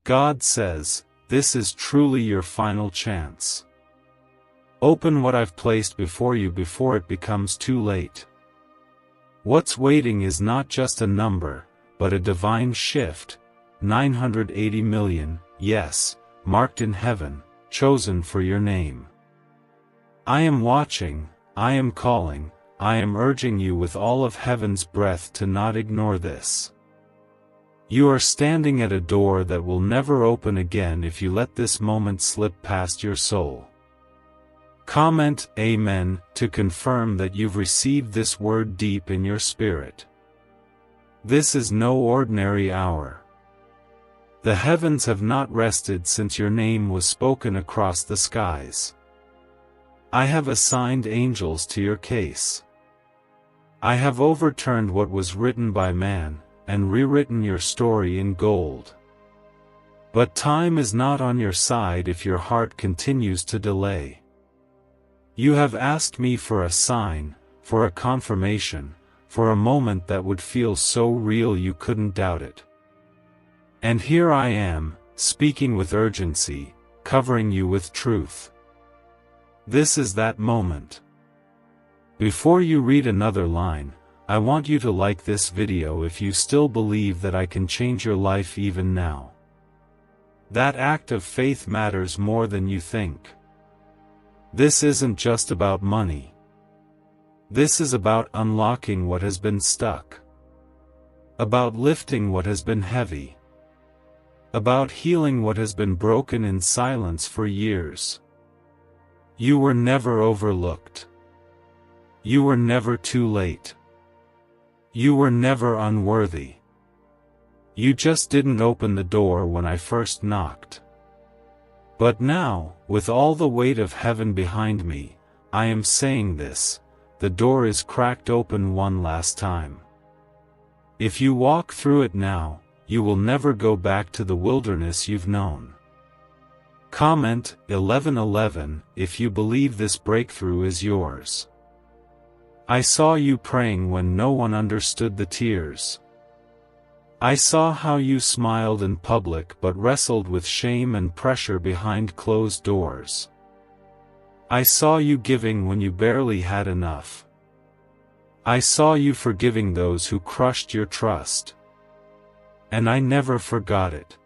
God says, this is truly your final chance. Open what I've placed before you before it becomes too late. What's waiting is not just a number, but a divine shift. 980 million, yes, marked in heaven, chosen for your name. I am watching, I am calling, I am urging you with all of heaven's breath to not ignore this. You are standing at a door that will never open again if you let this moment slip past your soul. Comment Amen to confirm that you've received this word deep in your spirit. This is no ordinary hour. The heavens have not rested since your name was spoken across the skies. I have assigned angels to your case. I have overturned what was written by man, and rewritten your story in gold. But time is not on your side if your heart continues to delay. You have asked me for a sign, for a confirmation, for a moment that would feel so real you couldn't doubt it. And here I am, speaking with urgency, covering you with truth. This is that moment. Before you read another line, I want you to like this video if you still believe that I can change your life even now. That act of faith matters more than you think. This isn't just about money. This is about unlocking what has been stuck. About lifting what has been heavy. About healing what has been broken in silence for years. You were never overlooked. You were never too late. You were never unworthy. You just didn't open the door when I first knocked. But now, with all the weight of heaven behind me, I am saying this, the door is cracked open one last time. If you walk through it now, you will never go back to the wilderness you've known. Comment 1111 if you believe this breakthrough is yours. I saw you praying when no one understood the tears. I saw how you smiled in public but wrestled with shame and pressure behind closed doors. I saw you giving when you barely had enough. I saw you forgiving those who crushed your trust. And I never forgot it.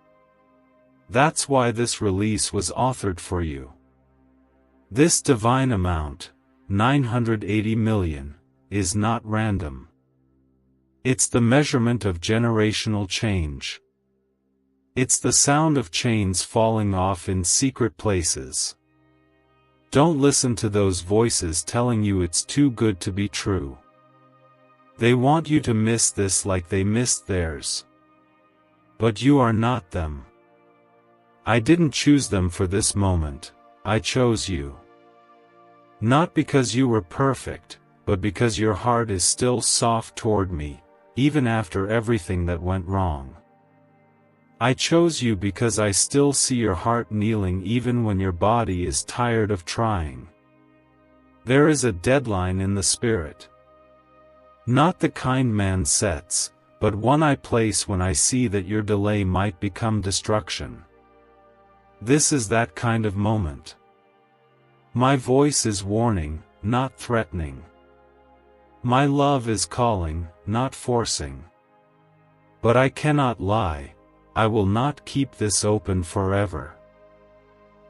That's why this release was authored for you. This divine amount, 980 million, is not random. It's the measurement of generational change. It's the sound of chains falling off in secret places. Don't listen to those voices telling you it's too good to be true. They want you to miss this like they missed theirs. But you are not them. I didn't choose them for this moment, I chose you. Not because you were perfect, but because your heart is still soft toward me, even after everything that went wrong. I chose you because I still see your heart kneeling even when your body is tired of trying. There is a deadline in the spirit. Not the kind man sets, but one I place when I see that your delay might become destruction. This is that kind of moment. My voice is warning, not threatening. My love is calling, not forcing. But I cannot lie, I will not keep this open forever.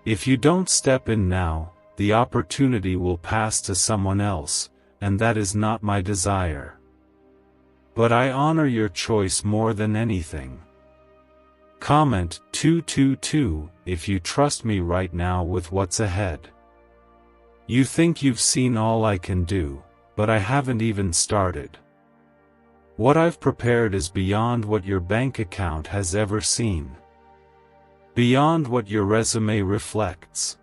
If you don't step in now, the opportunity will pass to someone else, and that is not my desire. But I honor your choice more than anything. Comment 222 if you trust me right now with what's ahead. You think you've seen all I can do, but I haven't even started. What I've prepared is beyond what your bank account has ever seen. Beyond what your resume reflects.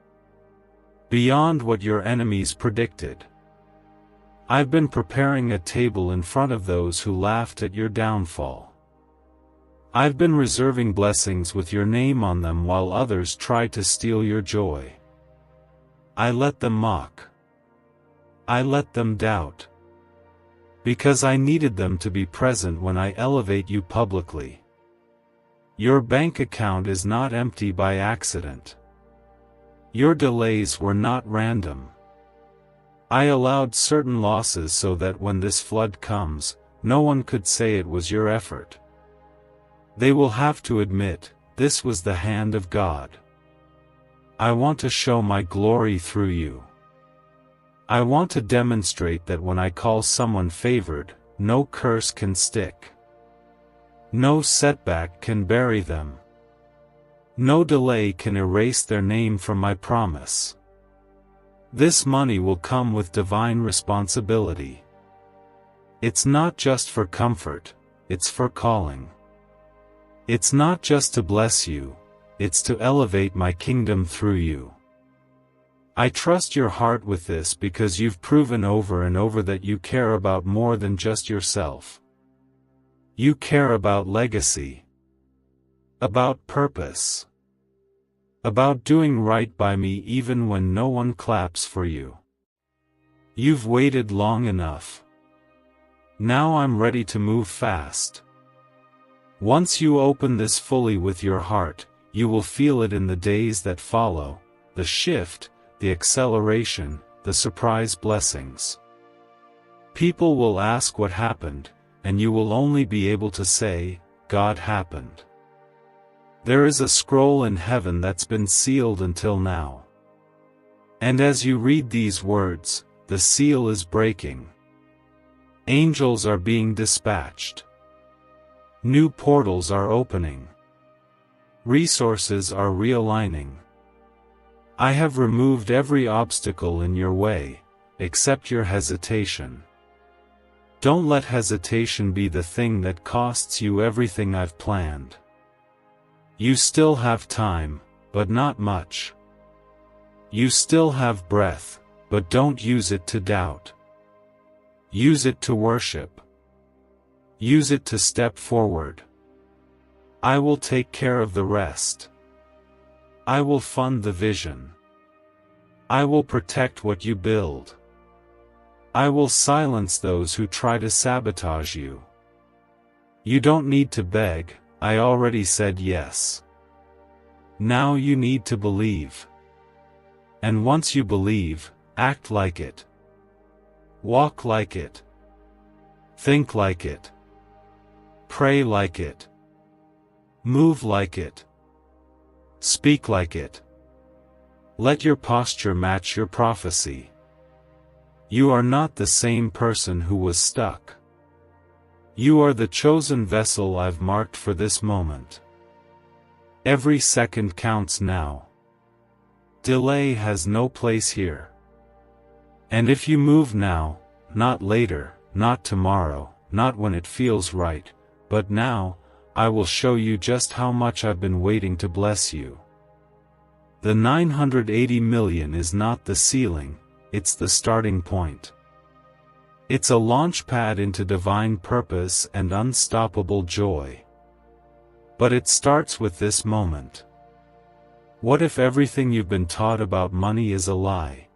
Beyond what your enemies predicted. I've been preparing a table in front of those who laughed at your downfall. I've been reserving blessings with your name on them while others tried to steal your joy. I let them mock. I let them doubt. Because I needed them to be present when I elevate you publicly. Your bank account is not empty by accident. Your delays were not random. I allowed certain losses so that when this flood comes, no one could say it was your effort. They will have to admit, this was the hand of God. I want to show my glory through you. I want to demonstrate that when I call someone favored, no curse can stick. No setback can bury them. No delay can erase their name from my promise. This money will come with divine responsibility. It's not just for comfort, it's for calling. It's not just to bless you, it's to elevate my kingdom through you. I trust your heart with this because you've proven over and over that you care about more than just yourself. You care about legacy, about purpose, about doing right by me even when no one claps for you. You've waited long enough. Now I'm ready to move fast. Once you open this fully with your heart, you will feel it in the days that follow, the shift, the acceleration, the surprise blessings. People will ask what happened, and you will only be able to say, God happened. There is a scroll in heaven that's been sealed until now. And as you read these words, the seal is breaking. Angels are being dispatched. New portals are opening. Resources are realigning. I have removed every obstacle in your way, except your hesitation. Don't let hesitation be the thing that costs you everything I've planned. You still have time, but not much. You still have breath, but don't use it to doubt. Use it to worship. Use it to step forward. I will take care of the rest. I will fund the vision. I will protect what you build. I will silence those who try to sabotage you. You don't need to beg, I already said yes. Now you need to believe. And once you believe, act like it. Walk like it. Think like it. Pray like it. Move like it. Speak like it. Let your posture match your prophecy. You are not the same person who was stuck. You are the chosen vessel I've marked for this moment. Every second counts now. Delay has no place here. And if you move now, not later, not tomorrow, not when it feels right, but now, I will show you just how much I've been waiting to bless you. The 980 million is not the ceiling, it's the starting point. It's a launch pad into divine purpose and unstoppable joy. But it starts with this moment. What if everything you've been taught about money is a lie?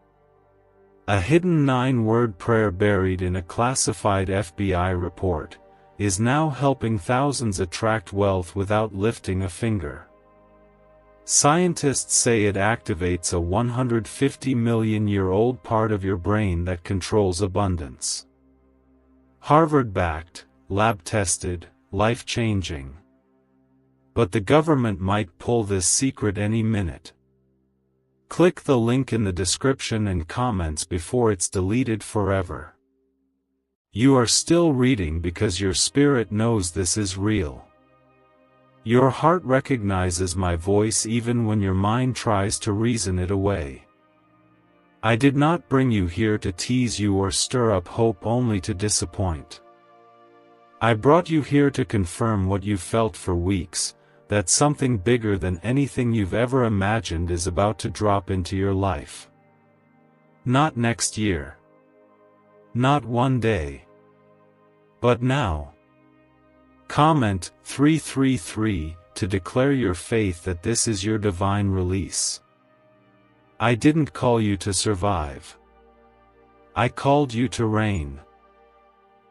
A hidden 9-word prayer buried in a classified FBI report is now helping thousands attract wealth without lifting a finger. Scientists say it activates a 150-million-year-old part of your brain that controls abundance. Harvard-backed, lab-tested, life-changing. But the government might pull this secret any minute. Click the link in the description and comments before it's deleted forever. You are still reading because your spirit knows this is real. Your heart recognizes my voice even when your mind tries to reason it away. I did not bring you here to tease you or stir up hope only to disappoint. I brought you here to confirm what you felt for weeks, that something bigger than anything you've ever imagined is about to drop into your life. Not next year. Not one day. But now. Comment 333 to declare your faith that this is your divine release. I didn't call you to survive. I called you to reign.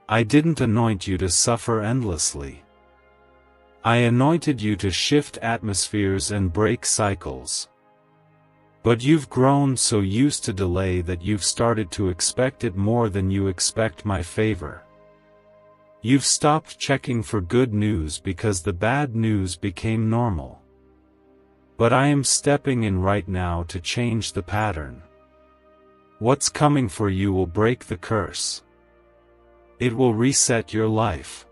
I didn't anoint you to suffer endlessly. I anointed you to shift atmospheres and break cycles. But you've grown so used to delay that you've started to expect it more than you expect my favor. You've stopped checking for good news because the bad news became normal. But I am stepping in right now to change the pattern. What's coming for you will break the curse. It will reset your life.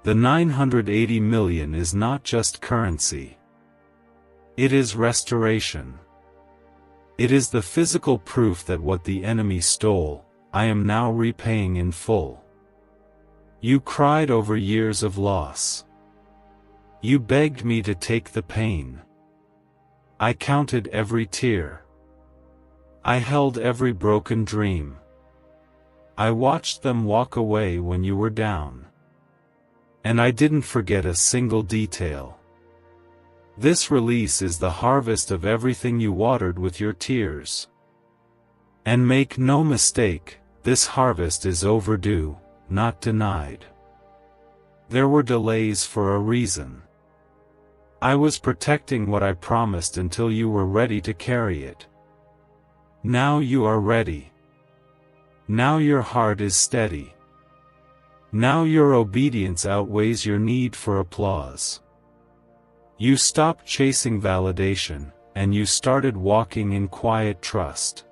The 980 million is not just currency. It is restoration. It is the physical proof that what the enemy stole, I am now repaying in full. You cried over years of loss. You begged me to take the pain. I counted every tear. I held every broken dream. I watched them walk away when you were down. And I didn't forget a single detail. This release is the harvest of everything you watered with your tears. And make no mistake, this harvest is overdue, not denied. There were delays for a reason. I was protecting what I promised until you were ready to carry it. Now you are ready. Now your heart is steady. Now your obedience outweighs your need for applause. You stopped chasing validation, and you started walking in quiet trust.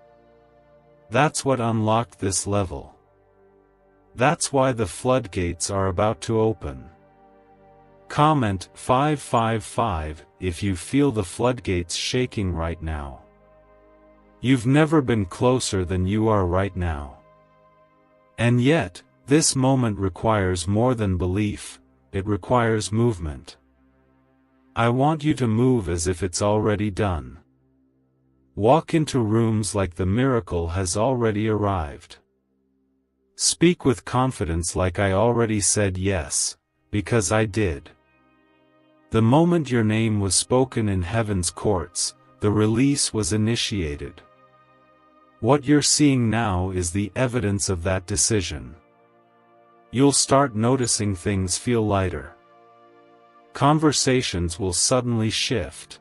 That's what unlocked this level. That's why the floodgates are about to open. Comment 555 if you feel the floodgates shaking right now. You've never been closer than you are right now. And yet, this moment requires more than belief, it requires movement. I want you to move as if it's already done. Walk into rooms like the miracle has already arrived. Speak with confidence like I already said yes, because I did. The moment your name was spoken in heaven's courts, the release was initiated. What you're seeing now is the evidence of that decision. You'll start noticing things feel lighter. Conversations will suddenly shift.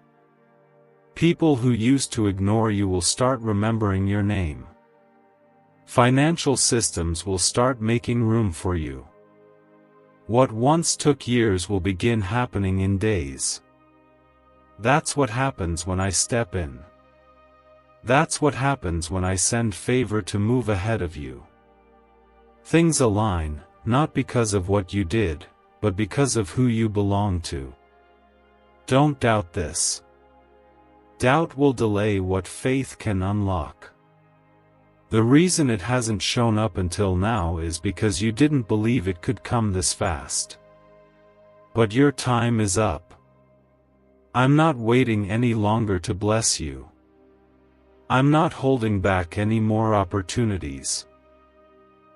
People who used to ignore you will start remembering your name. Financial systems will start making room for you. What once took years will begin happening in days. That's what happens when I step in. That's what happens when I send favor to move ahead of you. Things align, not because of what you did, but because of who you belong to. Don't doubt this. Doubt will delay what faith can unlock. The reason it hasn't shown up until now is because you didn't believe it could come this fast. But your time is up. I'm not waiting any longer to bless you. I'm not holding back any more opportunities.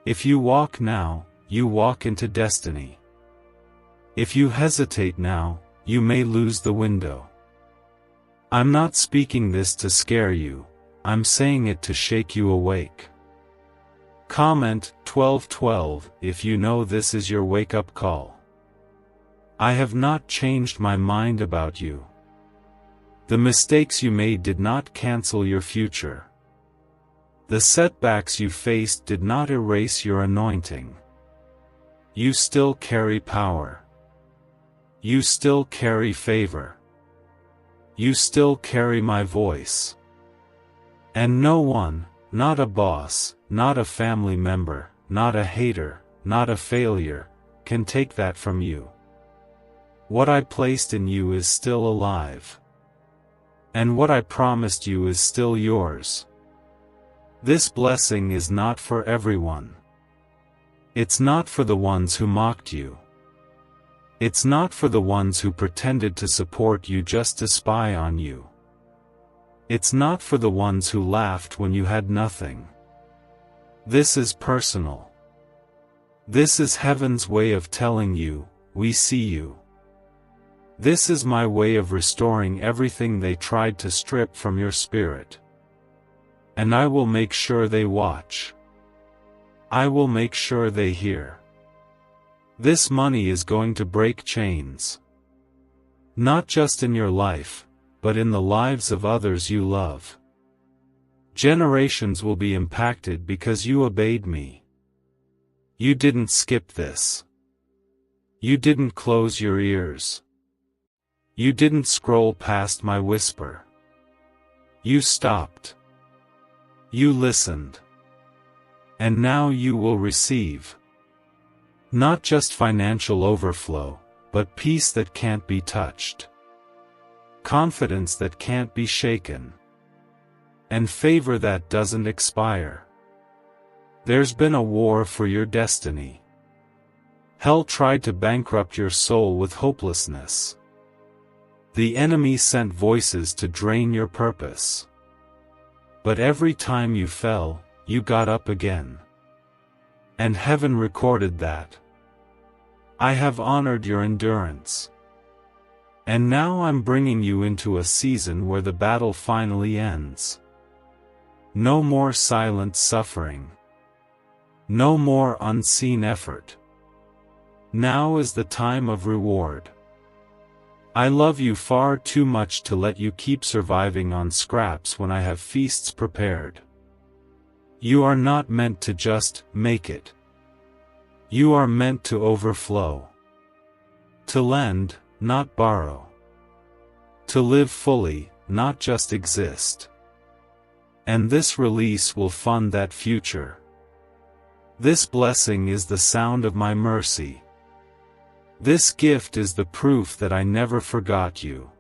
If you walk now, you walk into destiny. If you hesitate now, you may lose the window. I'm not speaking this to scare you, I'm saying it to shake you awake. Comment 1212 if you know this is your wake-up call. I have not changed my mind about you. The mistakes you made did not cancel your future. The setbacks you faced did not erase your anointing. You still carry power. You still carry favor. You still carry my voice. And no one, not a boss, not a family member, not a hater, not a failure, can take that from you. What I placed in you is still alive. And what I promised you is still yours. This blessing is not for everyone. It's not for the ones who mocked you. It's not for the ones who pretended to support you just to spy on you. It's not for the ones who laughed when you had nothing. This is personal. This is heaven's way of telling you, we see you. This is my way of restoring everything they tried to strip from your spirit. And I will make sure they watch. I will make sure they hear. This money is going to break chains. Not just in your life, but in the lives of others you love. Generations will be impacted because you obeyed me. You didn't skip this. You didn't close your ears. You didn't scroll past my whisper. You stopped. You listened. And now you will receive. Not just financial overflow, but peace that can't be touched. Confidence that can't be shaken. And favor that doesn't expire. There's been a war for your destiny. Hell tried to bankrupt your soul with hopelessness. The enemy sent voices to drain your purpose. But every time you fell, you got up again. And heaven recorded that. I have honored your endurance. And now I'm bringing you into a season where the battle finally ends. No more silent suffering. No more unseen effort. Now is the time of reward. I love you far too much to let you keep surviving on scraps when I have feasts prepared. You are not meant to just make it. You are meant to overflow. To lend, not borrow. To live fully, not just exist. And this release will fund that future. This blessing is the sound of my mercy. This gift is the proof that I never forgot you.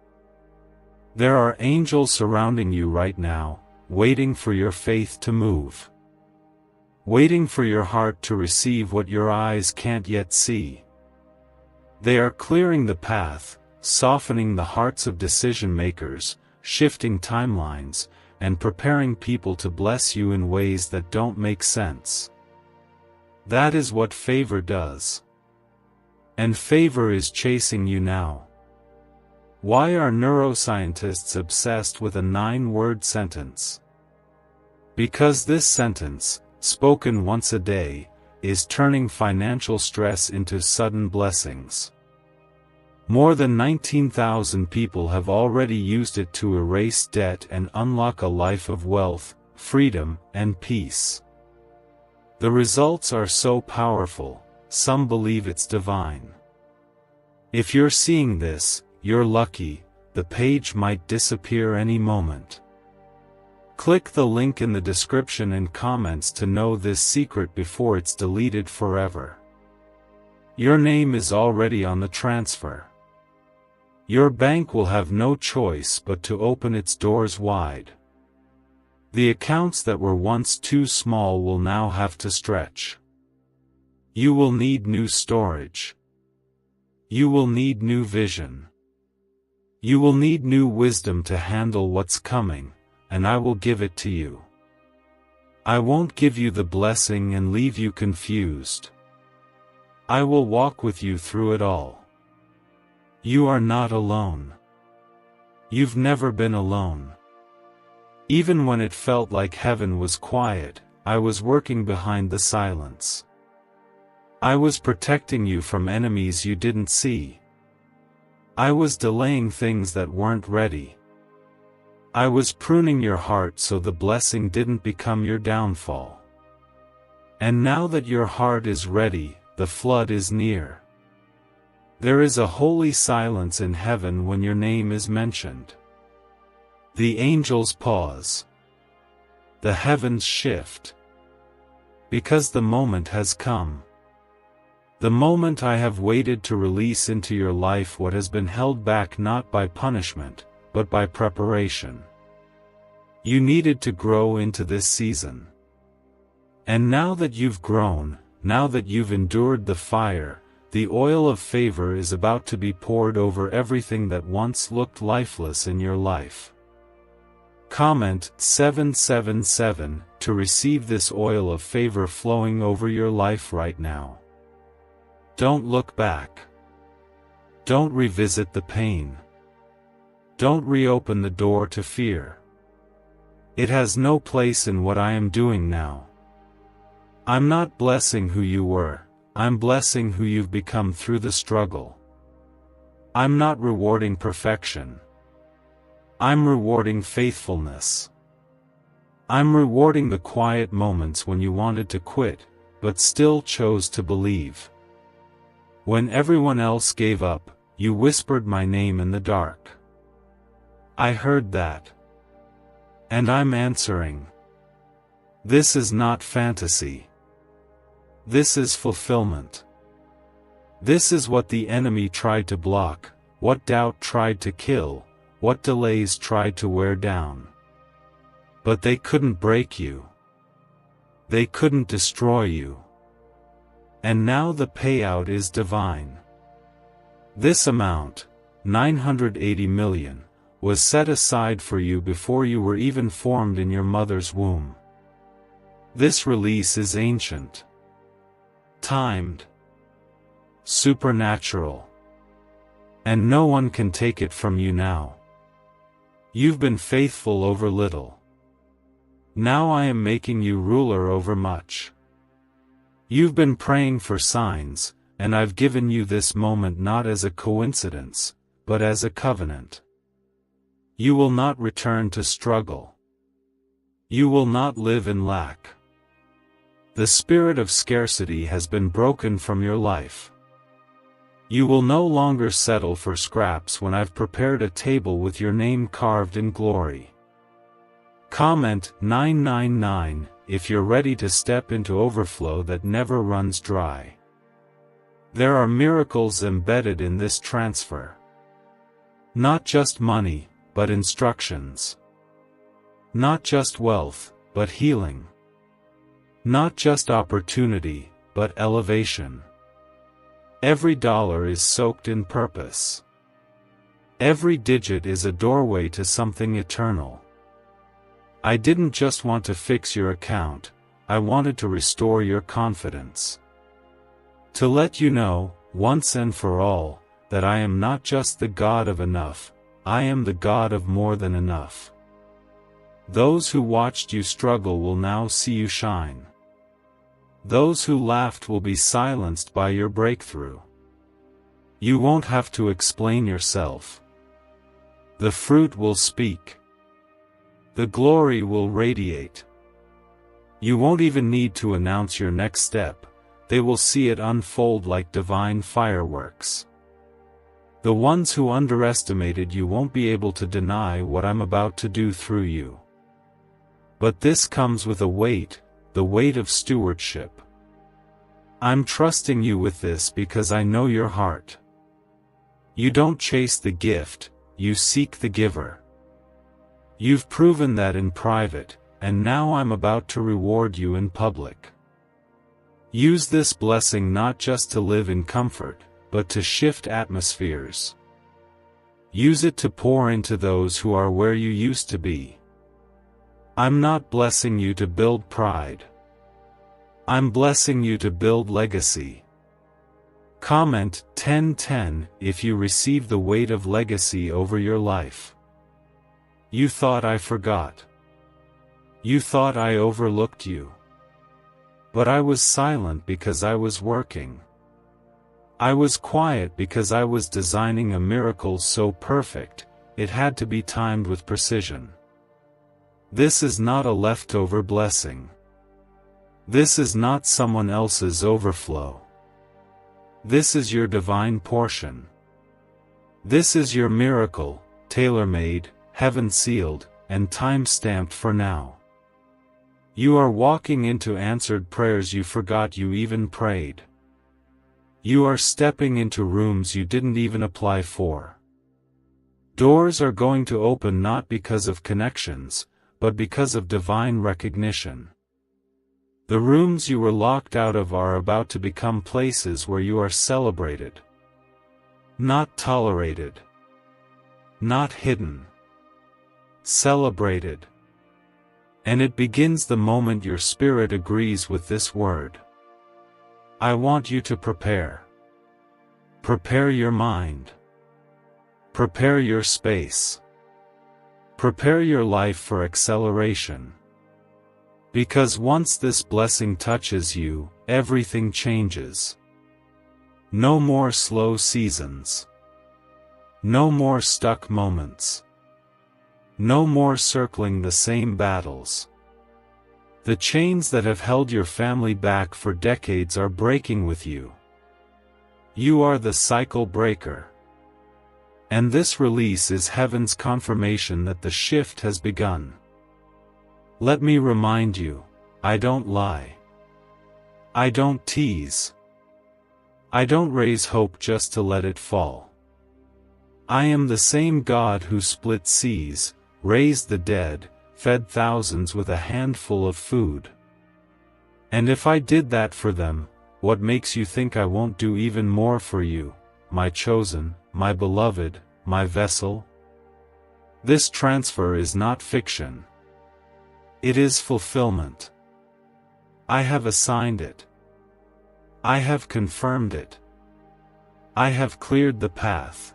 There are angels surrounding you right now, waiting for your faith to move. Waiting for your heart to receive what your eyes can't yet see. They are clearing the path, softening the hearts of decision makers, shifting timelines, and preparing people to bless you in ways that don't make sense. That is what favor does. And favor is chasing you now. Why are neuroscientists obsessed with a 9-word sentence? Because this sentence, spoken once a day, is turning financial stress into sudden blessings. More than 19,000 people have already used it to erase debt and unlock a life of wealth, freedom, and peace. The results are so powerful, some believe it's divine. If you're seeing this, you're lucky, the page might disappear any moment. Click the link in the description and comments to know this secret before it's deleted forever. Your name is already on the transfer. Your bank will have no choice but to open its doors wide. The accounts that were once too small will now have to stretch. You will need new storage. You will need new vision. You will need new wisdom to handle what's coming, and I will give it to you. I won't give you the blessing and leave you confused. I will walk with you through it all. You are not alone. You've never been alone. Even when it felt like heaven was quiet, I was working behind the silence. I was protecting you from enemies you didn't see. I was delaying things that weren't ready. I was pruning your heart so the blessing didn't become your downfall. And now that your heart is ready, the flood is near. There is a holy silence in heaven when your name is mentioned. The angels pause. The heavens shift. Because the moment has come. The moment I have waited to release into your life what has been held back not by punishment, but by preparation. You needed to grow into this season. And now that you've grown, now that you've endured the fire, the oil of favor is about to be poured over everything that once looked lifeless in your life. Comment 777 to receive this oil of favor flowing over your life right now. Don't look back. Don't revisit the pain. Don't reopen the door to fear. It has no place in what I am doing now. I'm not blessing who you were, I'm blessing who you've become through the struggle. I'm not rewarding perfection. I'm rewarding faithfulness. I'm rewarding the quiet moments when you wanted to quit, but still chose to believe. When everyone else gave up, you whispered my name in the dark. I heard that. And I'm answering. This is not fantasy. This is fulfillment. This is what the enemy tried to block, what doubt tried to kill, what delays tried to wear down. But they couldn't break you. They couldn't destroy you. And now the payout is divine. This amount, 980 million, was set aside for you before you were even formed in your mother's womb. This release is ancient, timed, supernatural. And no one can take it from you now. You've been faithful over little. Now I am making you ruler over much. You've been praying for signs, and I've given you this moment not as a coincidence, but as a covenant. You will not return to struggle. You will not live in lack. The spirit of scarcity has been broken from your life. You will no longer settle for scraps when I've prepared a table with your name carved in glory. Comment 999 if you're ready to step into overflow that never runs dry. There are miracles embedded in this transfer. Not just money, but instructions. Not just wealth, but healing. Not just opportunity, but elevation. Every dollar is soaked in purpose. Every digit is a doorway to something eternal. I didn't just want to fix your account, I wanted to restore your confidence. To let you know, once and for all, that I am not just the God of enough, I am the God of more than enough. Those who watched you struggle will now see you shine. Those who laughed will be silenced by your breakthrough. You won't have to explain yourself. The fruit will speak. The glory will radiate. You won't even need to announce your next step, they will see it unfold like divine fireworks. The ones who underestimated you won't be able to deny what I'm about to do through you. But this comes with a weight, the weight of stewardship. I'm trusting you with this because I know your heart. You don't chase the gift, you seek the giver. You've proven that in private, and now I'm about to reward you in public. Use this blessing not just to live in comfort, but to shift atmospheres. Use it to pour into those who are where you used to be. I'm not blessing you to build pride. I'm blessing you to build legacy. Comment 1010 if you receive the weight of legacy over your life. You thought I forgot. You thought I overlooked you. But I was silent because I was working. I was quiet because I was designing a miracle so perfect, it had to be timed with precision. This is not a leftover blessing. This is not someone else's overflow. This is your divine portion. This is your miracle, tailor-made, heaven-sealed, and time-stamped for now. You are walking into answered prayers you forgot you even prayed. You are stepping into rooms you didn't even apply for. Doors are going to open not because of connections, but because of divine recognition. The rooms you were locked out of are about to become places where you are celebrated. Not tolerated. Not hidden. Celebrated. And it begins the moment your spirit agrees with this word. I want you to prepare. Prepare your mind. Prepare your space. Prepare your life for acceleration. Because once this blessing touches you, everything changes. No more slow seasons. No more stuck moments. No more circling the same battles. The chains that have held your family back for decades are breaking with you. You are the cycle breaker. And this release is heaven's confirmation that the shift has begun. Let me remind you, I don't lie. I don't tease. I don't raise hope just to let it fall. I am the same God who split seas, raised the dead, fed thousands with a handful of food. And if I did that for them, what makes you think I won't do even more for you, my chosen, my beloved, my vessel? This transfer is not fiction. It is fulfillment. I have assigned it. I have confirmed it. I have cleared the path.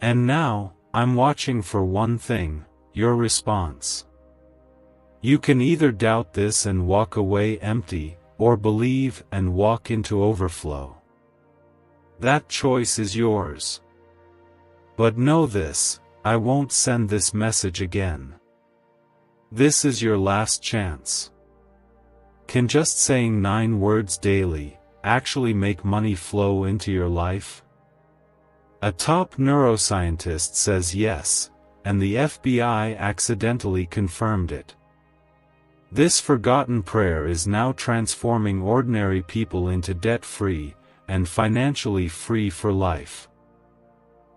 And now, I'm watching for one thing, your response. You can either doubt this and walk away empty, or believe and walk into overflow. That choice is yours. But know this, I won't send this message again. This is your last chance. Can just saying 9 words daily actually make money flow into your life? A top neuroscientist says yes, and the FBI accidentally confirmed it. This forgotten prayer is now transforming ordinary people into debt-free and financially free for life.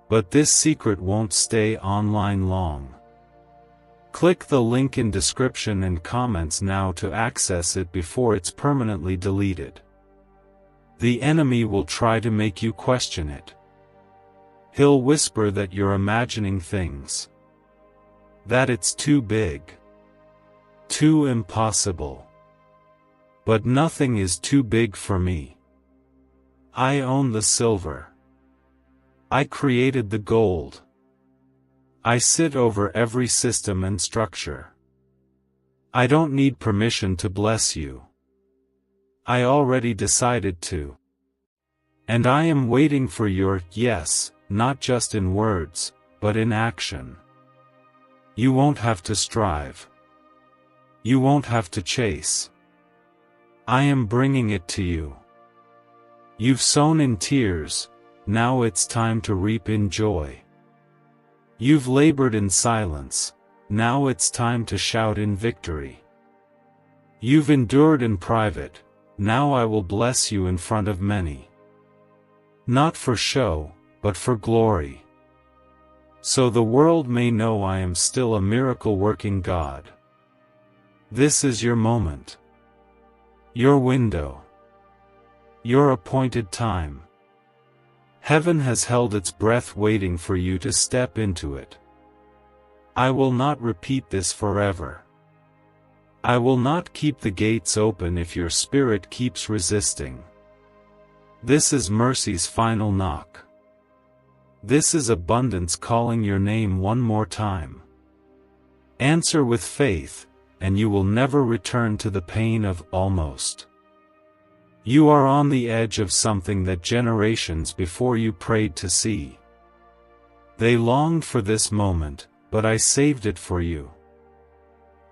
But this secret won't stay online long. Click the link in description and comments now to access it before it's permanently deleted. The enemy will try to make you question it. He'll whisper that you're imagining things. That it's too big. Too impossible. But nothing is too big for me. I own the silver. I created the gold. I sit over every system and structure. I don't need permission to bless you. I already decided to. And I am waiting for your yes, not just in words, but in action. You won't have to strive. You won't have to chase. I am bringing it to you. You've sown in tears, now it's time to reap in joy. You've labored in silence, now it's time to shout in victory. You've endured in private, now I will bless you in front of many. Not for show, but for glory. So the world may know I am still a miracle-working God. This is your moment. Your window. Your appointed time. Heaven has held its breath waiting for you to step into it. I will not repeat this forever. I will not keep the gates open if your spirit keeps resisting. This is mercy's final knock. This is abundance calling your name one more time. Answer with faith, and you will never return to the pain of almost. You are on the edge of something that generations before you prayed to see. They longed for this moment, but I saved it for you.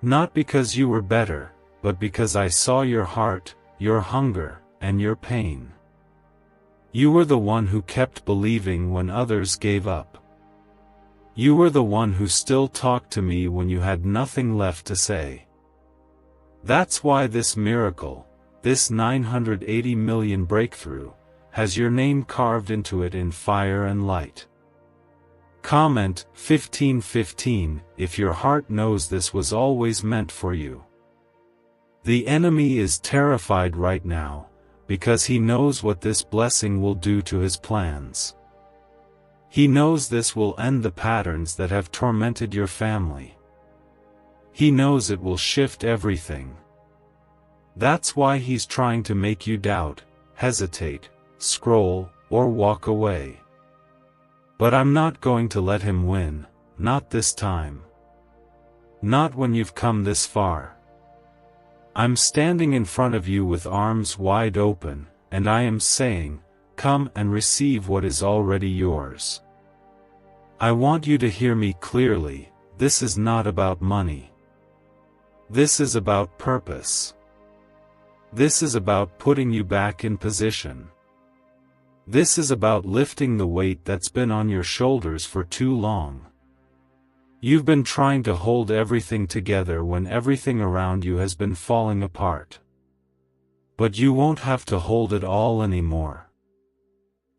Not because you were better, but because I saw your heart, your hunger, and your pain. You were the one who kept believing when others gave up. You were the one who still talked to me when you had nothing left to say. That's why this miracle, this 980 million breakthrough, has your name carved into it in fire and light. Comment 1515 if your heart knows this was always meant for you. The enemy is terrified right now, because he knows what this blessing will do to his plans. He knows this will end the patterns that have tormented your family. He knows it will shift everything. That's why he's trying to make you doubt, hesitate, scroll, or walk away. But I'm not going to let him win, not this time. Not when you've come this far. I'm standing in front of you with arms wide open, and I am saying, Come and receive what is already yours. I want you to hear me clearly. This is not about money. This is about purpose. This is about putting you back in position. This is about lifting the weight that's been on your shoulders for too long. You've been trying to hold everything together when everything around you has been falling apart. But you won't have to hold it all anymore.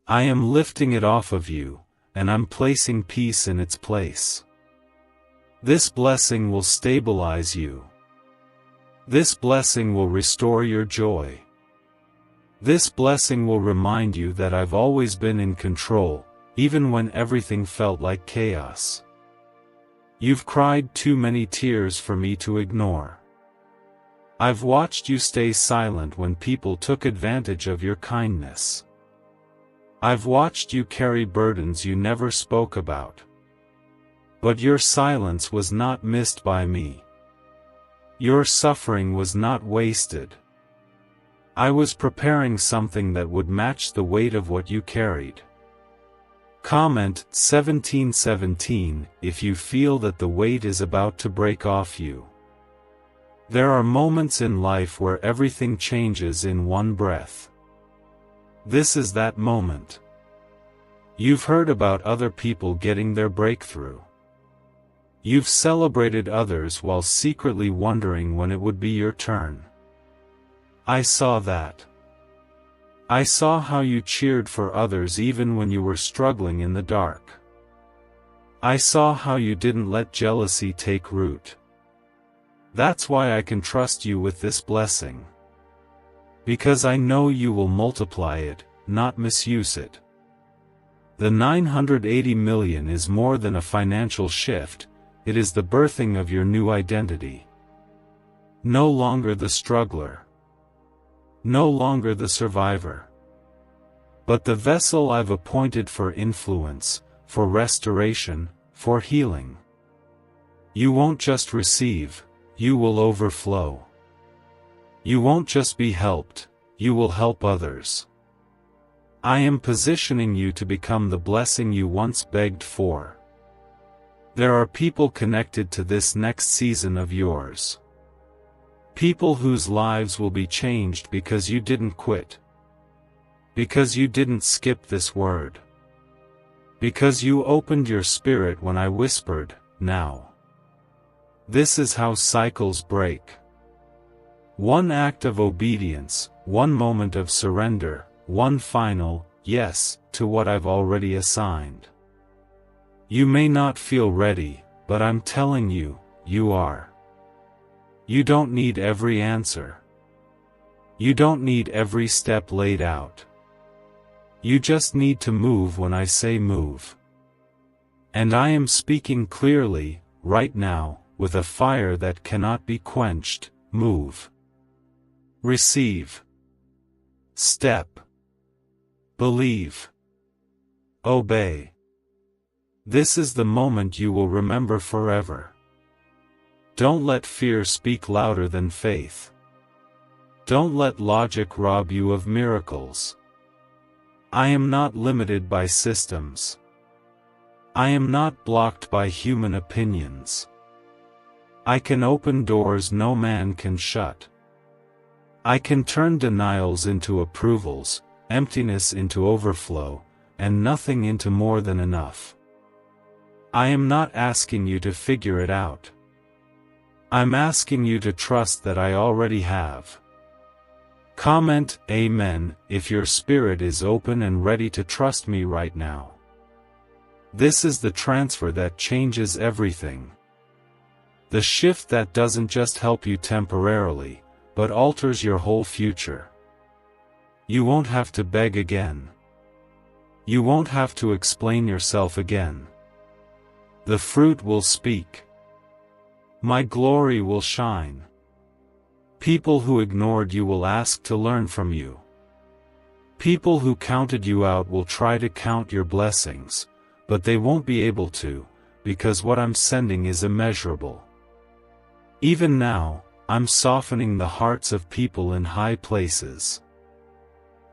I am lifting it off of you, and I'm placing peace in its place. This blessing will stabilize you. This blessing will restore your joy. This blessing will remind you that I've always been in control, even when everything felt like chaos. You've cried too many tears for me to ignore. I've watched you stay silent when people took advantage of your kindness. I've watched you carry burdens you never spoke about. But your silence was not missed by me. Your suffering was not wasted. I was preparing something that would match the weight of what you carried. Comment 1717 if you feel that the weight is about to break off you. There are moments in life where everything changes in one breath. This is that moment. You've heard about other people getting their breakthrough. You've celebrated others while secretly wondering when it would be your turn. I saw that. I saw how you cheered for others even when you were struggling in the dark. I saw how you didn't let jealousy take root. That's why I can trust you with this blessing. Because I know you will multiply it, not misuse it. The 980 million is more than a financial shift, it is the birthing of your new identity. No longer the struggler. No longer the survivor. But the vessel I've appointed for influence, for restoration, for healing. You won't just receive, you will overflow. You won't just be helped, you will help others. I am positioning you to become the blessing you once begged for. There are people connected to this next season of yours. People whose lives will be changed because you didn't quit. Because you didn't skip this word. Because you opened your spirit when I whispered, now. This is how cycles break. One act of obedience, one moment of surrender, one final yes to what I've already assigned. You may not feel ready, but I'm telling you, you are. You don't need every answer. You don't need every step laid out. You just need to move when I say move. And I am speaking clearly, right now, with a fire that cannot be quenched. Move. Receive. Step. Believe. Obey. This is the moment you will remember forever. Don't let fear speak louder than faith. Don't let logic rob you of miracles. I am not limited by systems. I am not blocked by human opinions. I can open doors no man can shut. I can turn denials into approvals, emptiness into overflow, and nothing into more than enough. I am not asking you to figure it out. I'm asking you to trust that I already have. Comment Amen if your spirit is open and ready to trust me right now. This is the transfer that changes everything. The shift that doesn't just help you temporarily, but alters your whole future. You won't have to beg again. You won't have to explain yourself again. The fruit will speak. My glory will shine. People who ignored you will ask to learn from you. People who counted you out will try to count your blessings, but they won't be able to, because what I'm sending is immeasurable. Even now, I'm softening the hearts of people in high places.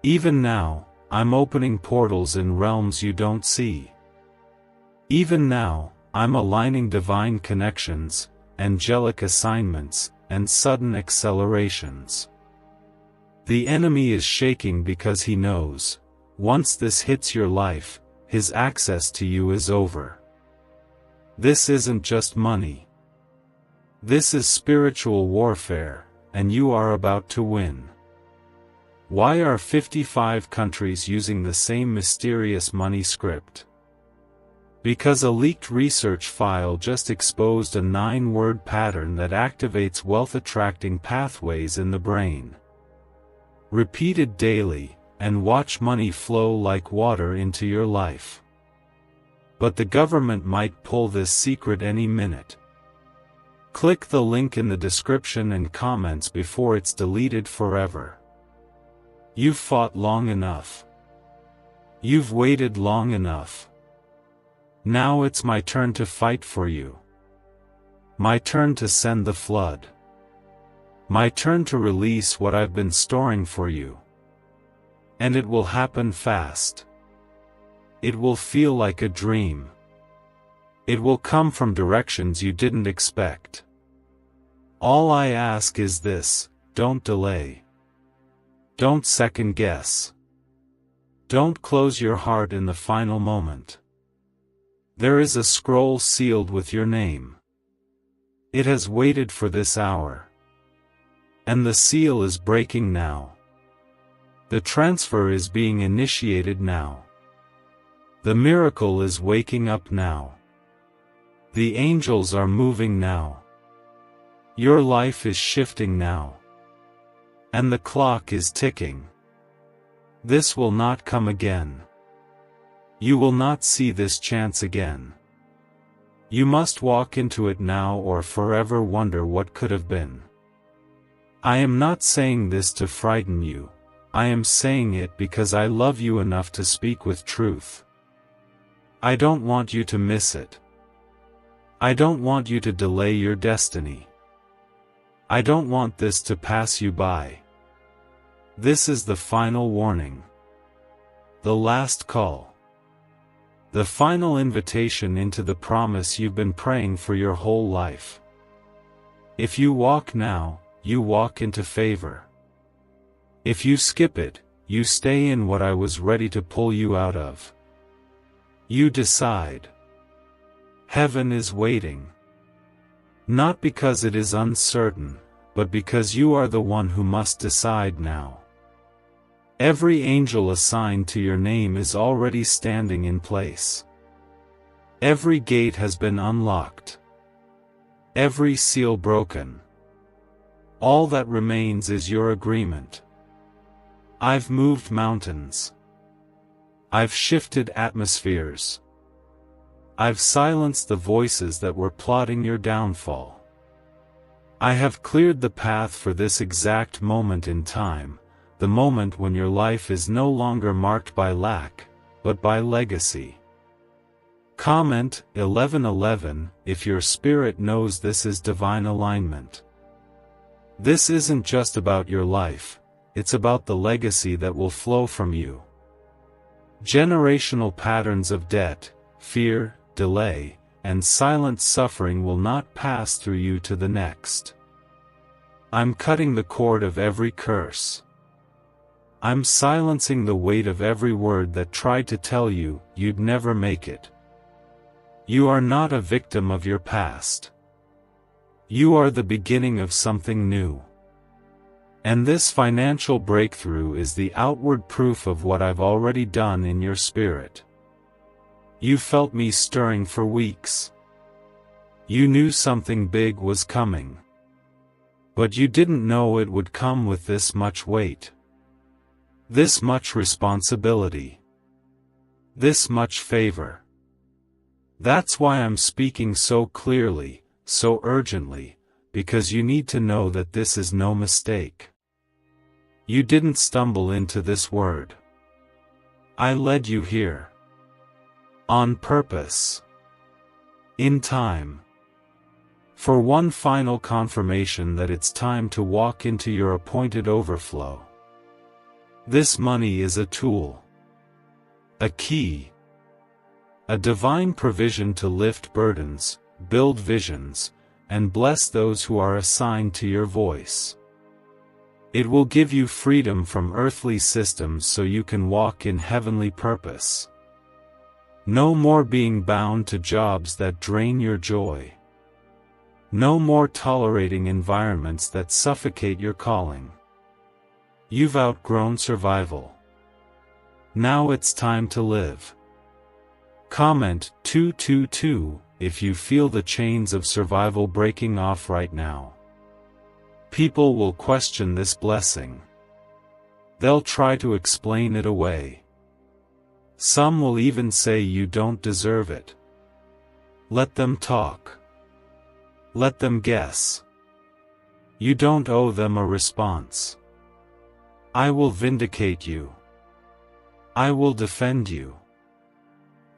Even now, I'm opening portals in realms you don't see. Even now, I'm aligning divine connections, angelic assignments, and sudden accelerations. The enemy is shaking because he knows, once this hits your life, his access to you is over. This isn't just money. This is spiritual warfare, and you are about to win. Why are 55 countries using the same mysterious money script? Because a leaked research file just exposed a 9-word pattern that activates wealth-attracting pathways in the brain. Repeat it daily, and watch money flow like water into your life. But the government might pull this secret any minute. Click the link in the description and comments before it's deleted forever. You've fought long enough. You've waited long enough. Now it's my turn to fight for you. My turn to send the flood. My turn to release what I've been storing for you. And it will happen fast. It will feel like a dream. It will come from directions you didn't expect. All I ask is this: don't delay. Don't second guess. Don't close your heart in the final moment. There is a scroll sealed with your name. It has waited for this hour. And the seal is breaking now. The transfer is being initiated now. The miracle is waking up now. The angels are moving now. Your life is shifting now. And the clock is ticking. This will not come again. You will not see this chance again. You must walk into it now or forever wonder what could have been. I am not saying this to frighten you. I am saying it because I love you enough to speak with truth. I don't want you to miss it. I don't want you to delay your destiny. I don't want this to pass you by. This is the final warning. The last call. The final invitation into the promise you've been praying for your whole life. If you walk now, you walk into favor. If you skip it, you stay in what I was ready to pull you out of. You decide. Heaven is waiting. Not because it is uncertain, but because you are the one who must decide now. Every angel assigned to your name is already standing in place. Every gate has been unlocked. Every seal broken. All that remains is your agreement. I've moved mountains. I've shifted atmospheres. I've silenced the voices that were plotting your downfall. I have cleared the path for this exact moment in time, the moment when your life is no longer marked by lack, but by legacy. Comment 1111 if your spirit knows this is divine alignment. This isn't just about your life, it's about the legacy that will flow from you. Generational patterns of debt, fear, delay, and silent suffering will not pass through you to the next. I'm cutting the cord of every curse. I'm silencing the weight of every word that tried to tell you you'd never make it. You are not a victim of your past. You are the beginning of something new. And this financial breakthrough is the outward proof of what I've already done in your spirit. You felt me stirring for weeks. You knew something big was coming. But you didn't know it would come with this much weight. This much responsibility. This much favor. That's why I'm speaking so clearly, so urgently, because you need to know that this is no mistake. You didn't stumble into this word. I led you here. On purpose. In time. For one final confirmation that it's time to walk into your appointed overflow. This money is a tool. A key. A divine provision to lift burdens, build visions, and bless those who are assigned to your voice. It will give you freedom from earthly systems so you can walk in heavenly purpose. No more being bound to jobs that drain your joy. No more tolerating environments that suffocate your calling. You've outgrown survival. Now it's time to live. Comment 222 if you feel the chains of survival breaking off right now. People will question this blessing. They'll try to explain it away. Some will even say you don't deserve it. Let them talk. Let them guess. You don't owe them a response. I will vindicate you. I will defend you.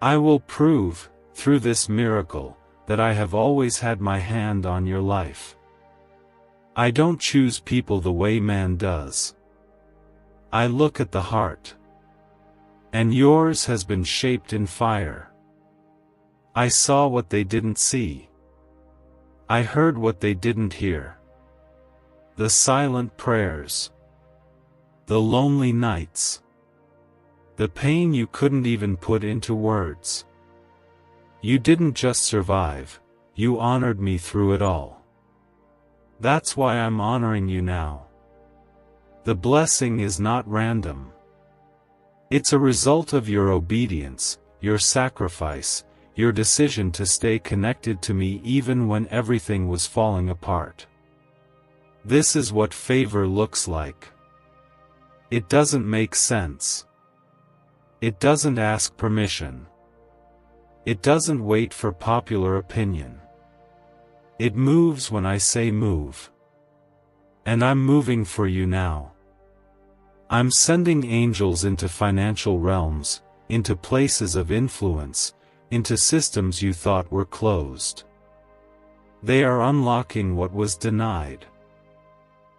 I will prove, through this miracle, that I have always had my hand on your life. I don't choose people the way man does. I look at the heart. And yours has been shaped in fire. I saw what they didn't see. I heard what they didn't hear. The silent prayers. The lonely nights. The pain you couldn't even put into words. You didn't just survive, you honored me through it all. That's why I'm honoring you now. The blessing is not random. It's a result of your obedience, your sacrifice, your decision to stay connected to me even when everything was falling apart. This is what favor looks like. It doesn't make sense. It doesn't ask permission. It doesn't wait for popular opinion. It moves when I say move. And I'm moving for you now. I'm sending angels into financial realms, into places of influence, into systems you thought were closed. They are unlocking what was denied.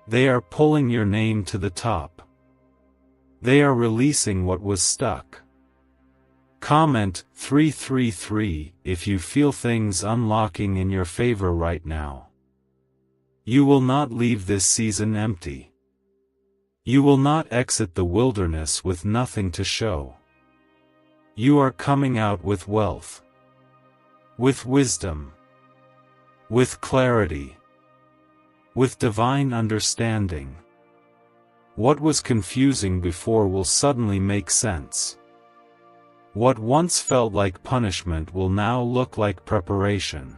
They are pulling your name to the top. They are releasing what was stuck. Comment 333 if you feel things unlocking in your favor right now. You will not leave this season empty. You will not exit the wilderness with nothing to show. You are coming out with wealth. With wisdom. With clarity. With divine understanding. What was confusing before will suddenly make sense. What once felt like punishment will now look like preparation.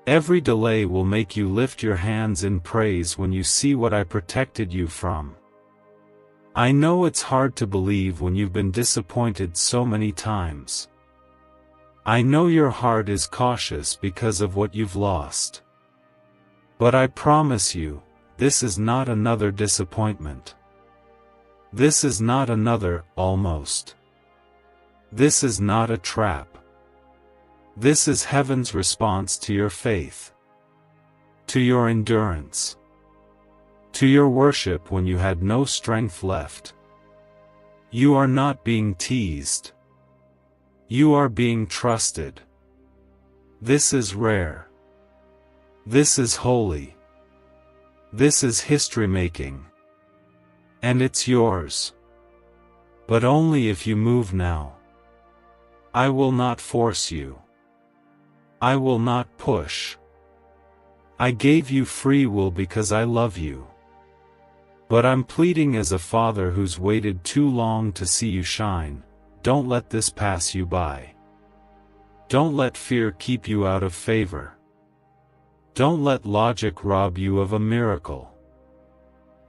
Every delay will make you lift your hands in praise when you see what I protected you from. I know it's hard to believe when you've been disappointed so many times. I know your heart is cautious because of what you've lost. But I promise you, this is not another disappointment. This is not another almost. This is not a trap. This is heaven's response to your faith. To your endurance. To your worship when you had no strength left. You are not being teased. You are being trusted. This is rare. This is holy. This is history-making. And it's yours. But only if you move now. I will not force you. I will not push. I gave you free will because I love you. But I'm pleading as a father who's waited too long to see you shine, don't let this pass you by. Don't let fear keep you out of favor. Don't let logic rob you of a miracle.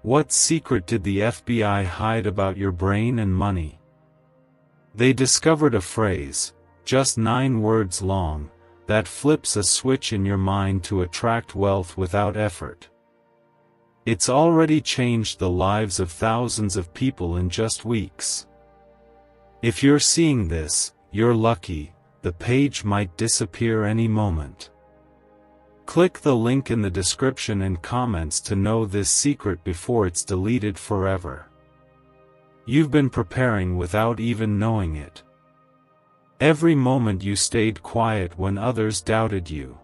What secret did the FBI hide about your brain and money? They discovered a phrase, just 9 words long, that flips a switch in your mind to attract wealth without effort. It's already changed the lives of thousands of people in just weeks. If you're seeing this, you're lucky, the page might disappear any moment. Click the link in the description and comments to know this secret before it's deleted forever. You've been preparing without even knowing it. Every moment you stayed quiet when others doubted you.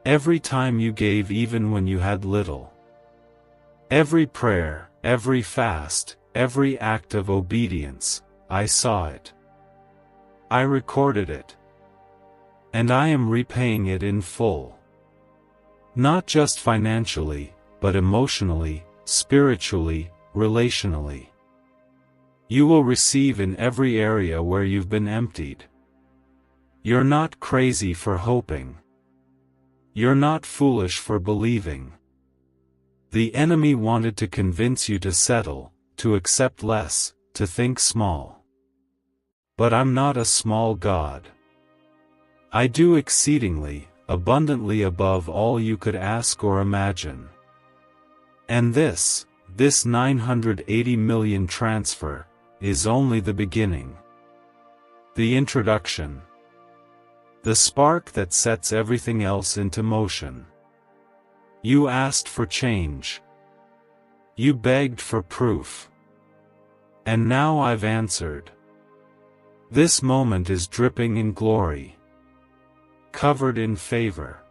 Every time you gave even when you had little. Every prayer, every fast, every act of obedience, I saw it. I recorded it. And I am repaying it in full. Not just financially, but emotionally, spiritually, relationally. You will receive in every area where you've been emptied. You're not crazy for hoping. You're not foolish for believing. The enemy wanted to convince you to settle, to accept less, to think small. But I'm not a small God. I do exceedingly, abundantly above all you could ask or imagine. And this 980 million transfer, is only the beginning. The introduction. The spark that sets everything else into motion. You asked for change. You begged for proof. And now I've answered. This moment is dripping in glory. Covered in favor.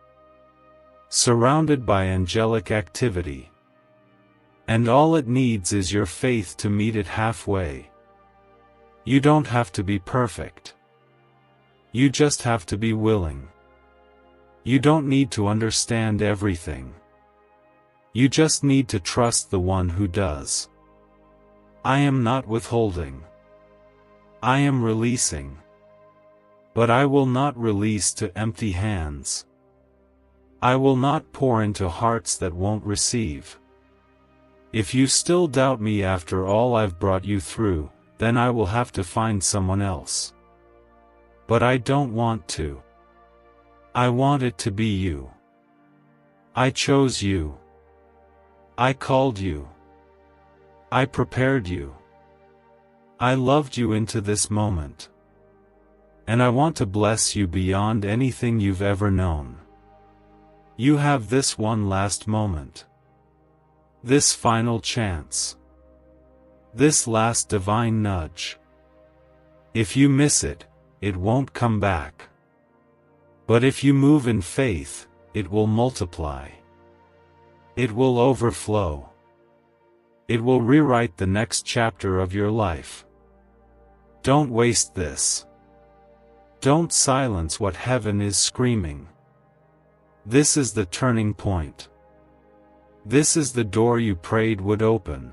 Surrounded by angelic activity. And all it needs is your faith to meet it halfway. You don't have to be perfect. You just have to be willing. You don't need to understand everything. You just need to trust the one who does. I am not withholding. I am releasing. But I will not release to empty hands. I will not pour into hearts that won't receive. If you still doubt me after all I've brought you through, then I will have to find someone else. But I don't want to. I want it to be you. I chose you. I called you. I prepared you. I loved you into this moment. And I want to bless you beyond anything you've ever known. You have this one last moment. This final chance. This last divine nudge. If you miss it, it won't come back. But if you move in faith, it will multiply. It will overflow. It will rewrite the next chapter of your life. Don't waste this. Don't silence what heaven is screaming. This is the turning point. This is the door you prayed would open.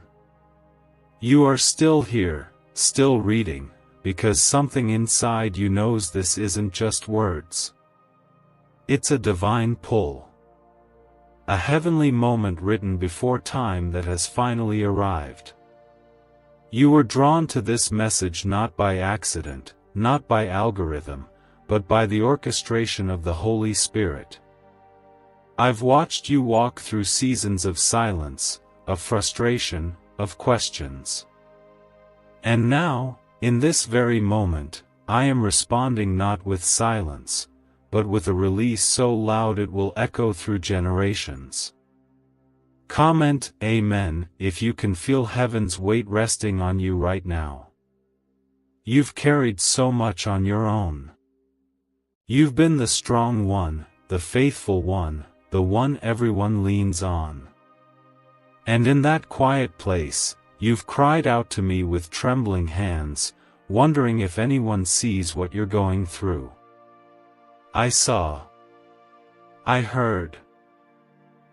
You are still here, still reading, because something inside you knows this isn't just words. It's a divine pull. A heavenly moment written before time that has finally arrived. You were drawn to this message not by accident, not by algorithm, but by the orchestration of the Holy Spirit. I've watched you walk through seasons of silence, of frustration, of questions. And now, in this very moment, I am responding not with silence, but with a release so loud it will echo through generations. Comment Amen if you can feel heaven's weight resting on you right now. You've carried so much on your own. You've been the strong one, the faithful one, the one everyone leans on. And in that quiet place, you've cried out to me with trembling hands, wondering if anyone sees what you're going through. I saw. I heard.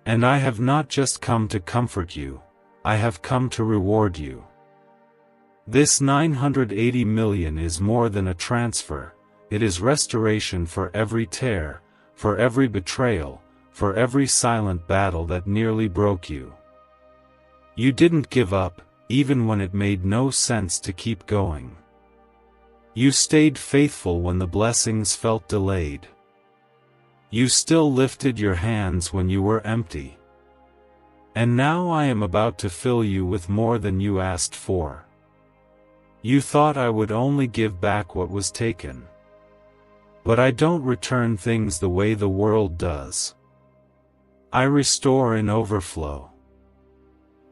And I have not just come to comfort you, I have come to reward you. This 980 million is more than a transfer, it is restoration for every tear, for every betrayal, for every silent battle that nearly broke you. You didn't give up, even when it made no sense to keep going. You stayed faithful when the blessings felt delayed. You still lifted your hands when you were empty. And now I am about to fill you with more than you asked for. You thought I would only give back what was taken. But I don't return things the way the world does. I restore in overflow.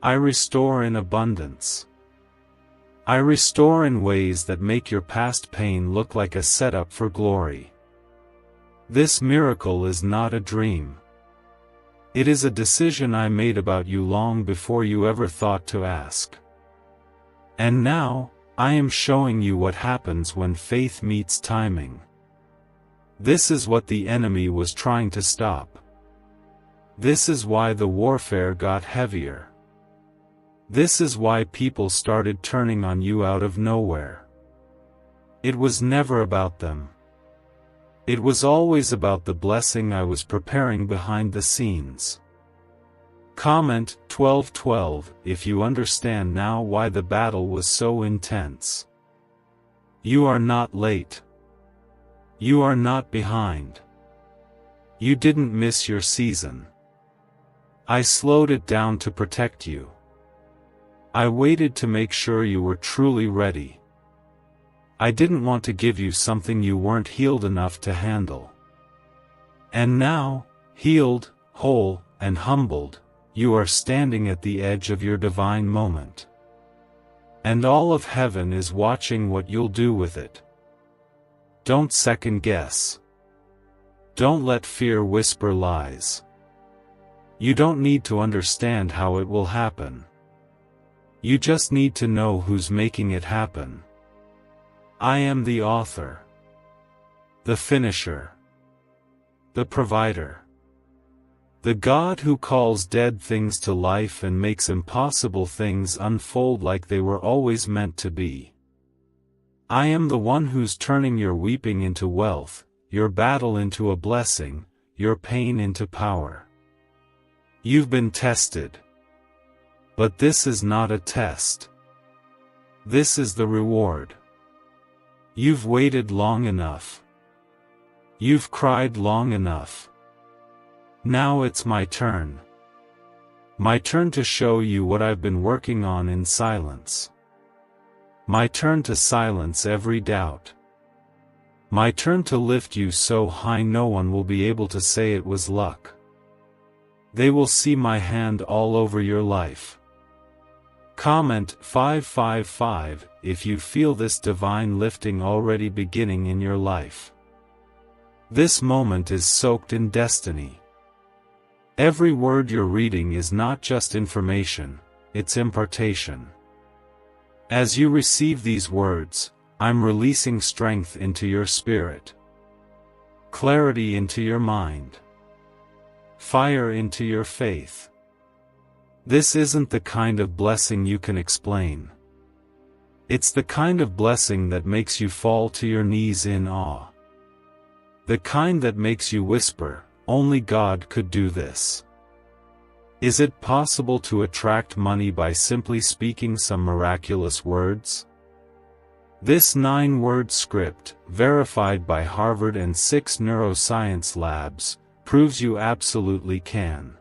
I restore in abundance. I restore in ways that make your past pain look like a setup for glory. This miracle is not a dream. It is a decision I made about you long before you ever thought to ask. And now, I am showing you what happens when faith meets timing. This is what the enemy was trying to stop. This is why the warfare got heavier. This is why people started turning on you out of nowhere. It was never about them. It was always about the blessing I was preparing behind the scenes. Comment 12:12 if you understand now why the battle was so intense. You are not late. You are not behind. You didn't miss your season. I slowed it down to protect you. I waited to make sure you were truly ready. I didn't want to give you something you weren't healed enough to handle. And now, healed, whole, and humbled, you are standing at the edge of your divine moment. And all of heaven is watching what you'll do with it. Don't second guess. Don't let fear whisper lies. You don't need to understand how it will happen. You just need to know who's making it happen. I am the author, the finisher, the provider, the God who calls dead things to life and makes impossible things unfold like they were always meant to be. I am the one who's turning your weeping into wealth, your battle into a blessing, your pain into power. You've been tested. But this is not a test. This is the reward. You've waited long enough. You've cried long enough. Now it's my turn. My turn to show you what I've been working on in silence. My turn to silence every doubt. My turn to lift you so high no one will be able to say it was luck. They will see my hand all over your life. Comment 555 if you feel this divine lifting already beginning in your life. This moment is soaked in destiny. Every word you're reading is not just information, it's impartation. As you receive these words, I'm releasing strength into your spirit, clarity into your mind, fire into your faith. This isn't the kind of blessing you can explain. It's the kind of blessing that makes you fall to your knees in awe. The kind that makes you whisper, only God could do this. Is it possible to attract money by simply speaking some miraculous words? This 9-word script, verified by Harvard and 6 neuroscience labs, proves you absolutely can.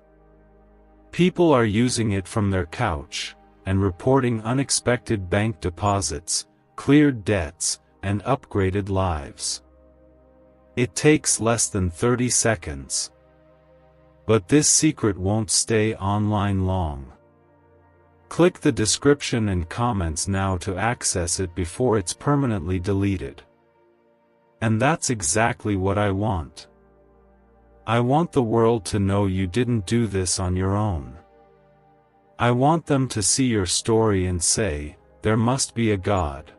People are using it from their couch, and reporting unexpected bank deposits, cleared debts, and upgraded lives. It takes less than 30 seconds. But this secret won't stay online long. Click the description and comments now to access it before it's permanently deleted. And that's exactly what I want. I want the world to know you didn't do this on your own. I want them to see your story and say, there must be a God.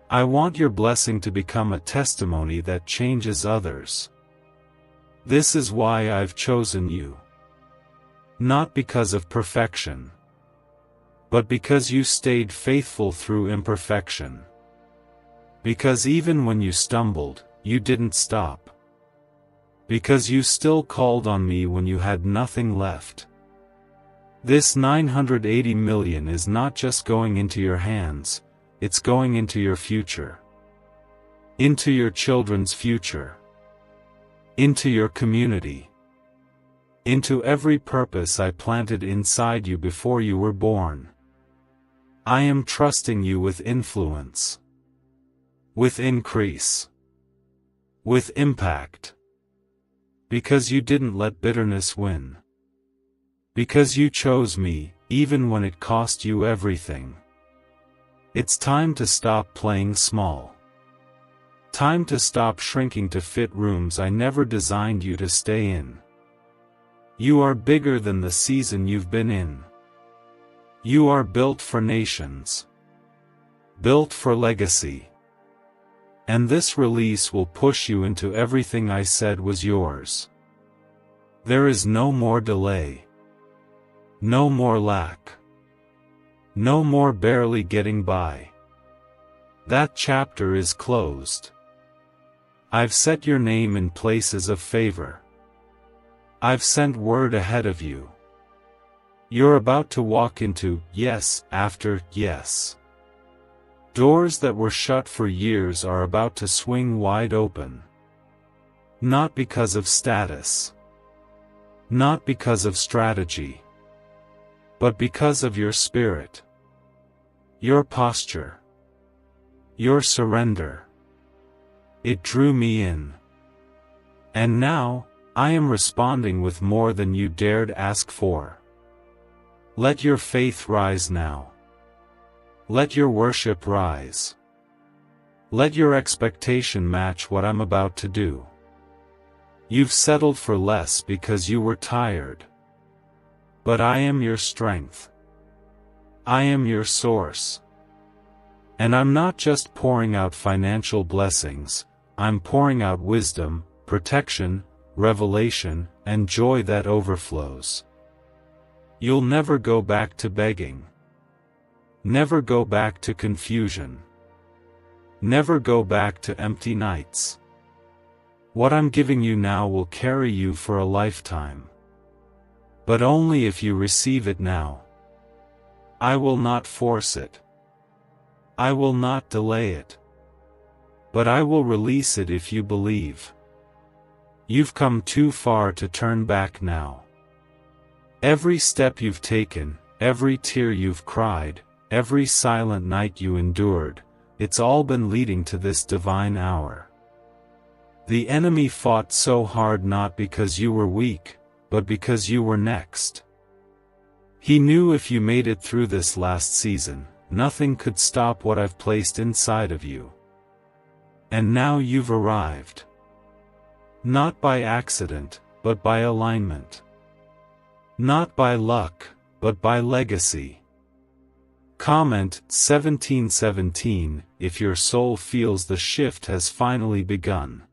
I want your blessing to become a testimony that changes others. This is why I've chosen you. Not because of perfection, but because you stayed faithful through imperfection. Because even when you stumbled, you didn't stop. Because you still called on me when you had nothing left. This 980 million is not just going into your hands, it's going into your future. Into your children's future. Into your community. Into every purpose I planted inside you before you were born. I am trusting you with influence. With increase. With impact. Because you didn't let bitterness win. Because you chose me, even when it cost you everything. It's time to stop playing small. Time to stop shrinking to fit rooms I never designed you to stay in. You are bigger than the season you've been in. You are built for nations. Built for legacy. And this release will push you into everything I said was yours. There is no more delay. No more lack. No more barely getting by. That chapter is closed. I've set your name in places of favor. I've sent word ahead of you. You're about to walk into yes after yes. Doors that were shut for years are about to swing wide open. Not because of status. Not because of strategy. But because of your spirit. Your posture. Your surrender. It drew me in. And now, I am responding with more than you dared ask for. Let your faith rise now. Let your worship rise. Let your expectation match what I'm about to do. You've settled for less because you were tired. But I am your strength. I am your source. And I'm not just pouring out financial blessings, I'm pouring out wisdom, protection, revelation, and joy that overflows. You'll never go back to begging. Never go back to confusion. Never go back to empty nights. What I'm giving you now will carry you for a lifetime. But only if you receive it now. I will not force it. I will not delay it. But I will release it if you believe. You've come too far to turn back now. Every step you've taken, every tear you've cried, every silent night you endured, it's all been leading to this divine hour. The enemy fought so hard not because you were weak, but because you were next. He knew if you made it through this last season, nothing could stop what I've placed inside of you. And now you've arrived. Not by accident, but by alignment. Not by luck, but by legacy. Comment 1717 if your soul feels the shift has finally begun.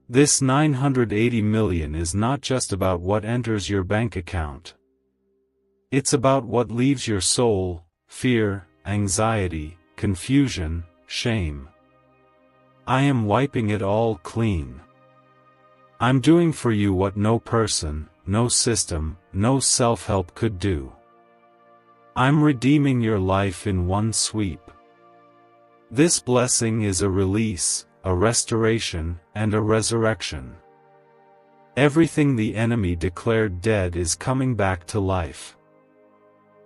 This 980 million is not just about what enters your bank account. It's about what leaves your soul: fear, anxiety, confusion, shame. I am wiping it all clean. I'm doing for you what no person, no system, no self-help could do. I'm redeeming your life in one sweep. This blessing is a release, a restoration, and a resurrection. Everything the enemy declared dead is coming back to life.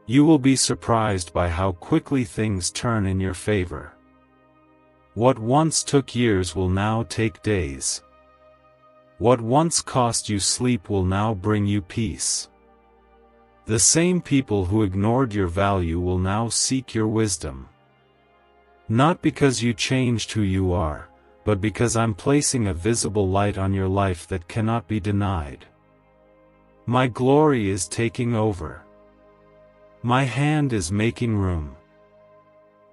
You will be surprised by how quickly things turn in your favor. What once took years will now take days. What once cost you sleep will now bring you peace. The same people who ignored your value will now seek your wisdom. Not because you changed who you are, but because I'm placing a visible light on your life that cannot be denied. My glory is taking over. My hand is making room.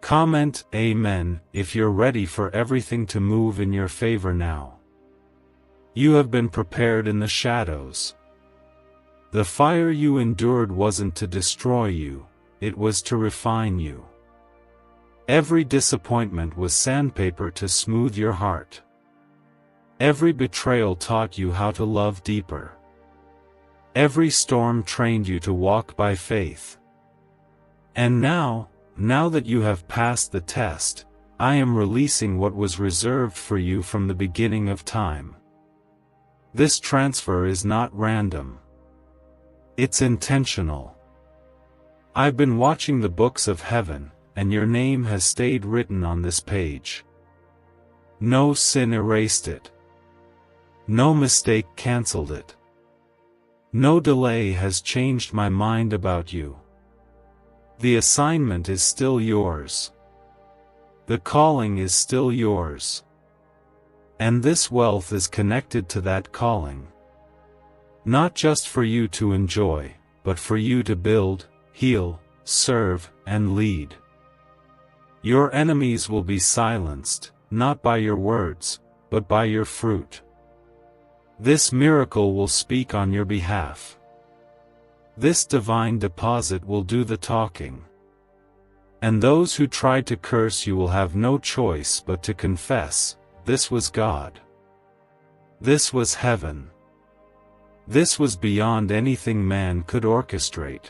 Comment Amen if you're ready for everything to move in your favor now. You have been prepared in the shadows. The fire you endured wasn't to destroy you, it was to refine you. Every disappointment was sandpaper to smooth your heart. Every betrayal taught you how to love deeper. Every storm trained you to walk by faith. And now that you have passed the test, I am releasing what was reserved for you from the beginning of time. This transfer is not random. It's intentional. I've been watching the books of heaven, and your name has stayed written on this page. No sin erased it. No mistake canceled it. No delay has changed my mind about you. The assignment is still yours. The calling is still yours. And this wealth is connected to that calling. Not just for you to enjoy, but for you to build, heal, serve, and lead. Your enemies will be silenced, not by your words, but by your fruit. This miracle will speak on your behalf. This divine deposit will do the talking. And those who try to curse you will have no choice but to confess, this was God. This was heaven. This was beyond anything man could orchestrate.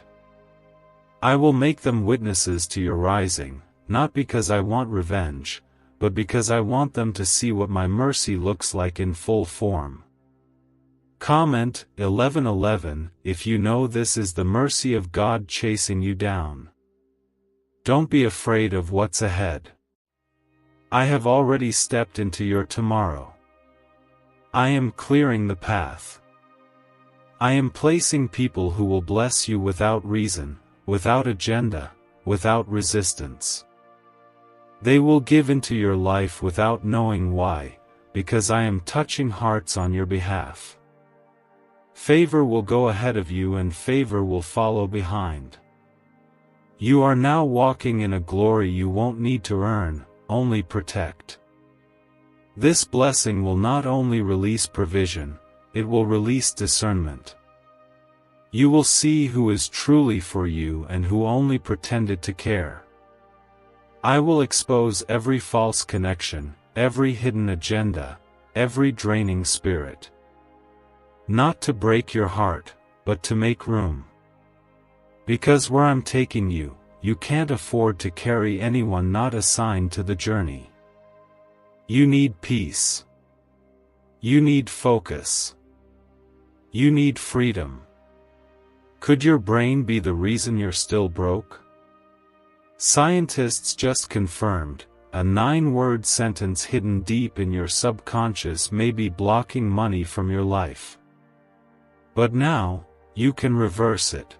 I will make them witnesses to your rising, not because I want revenge, but because I want them to see what my mercy looks like in full form. Comment 11:11 if you know this is the mercy of God chasing you down. Don't be afraid of what's ahead. I have already stepped into your tomorrow. I am clearing the path. I am placing people who will bless you without reason, without agenda, without resistance. They will give into your life without knowing why, because I am touching hearts on your behalf. Favor will go ahead of you and favor will follow behind. You are now walking in a glory you won't need to earn, only protect. This blessing will not only release provision, it will release discernment. You will see who is truly for you and who only pretended to care. I will expose every false connection, every hidden agenda, every draining spirit. Not to break your heart, but to make room. Because where I'm taking you, you can't afford to carry anyone not assigned to the journey. You need peace. You need focus. You need freedom. Could your brain be the reason you're still broke? Scientists just confirmed, a 9-word sentence hidden deep in your subconscious may be blocking money from your life. But now, you can reverse it.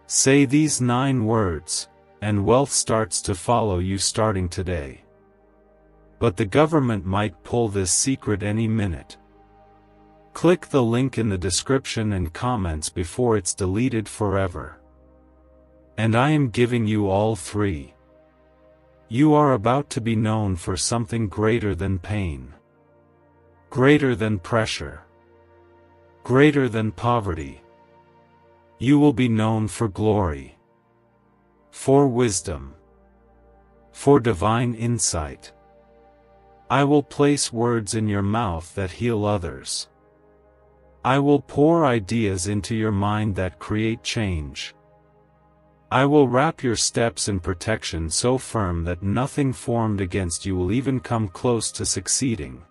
Say these 9 words, and wealth starts to follow you starting today. But the government might pull this secret any minute. Click the link in the description and comments before it's deleted forever. And I am giving you all 3. You are about to be known for something greater than pain. Greater than pressure. Greater than poverty. You will be known for glory. For wisdom. For divine insight. I will place words in your mouth that heal others. I will pour ideas into your mind that create change. I will wrap your steps in protection so firm that nothing formed against you will even come close to succeeding.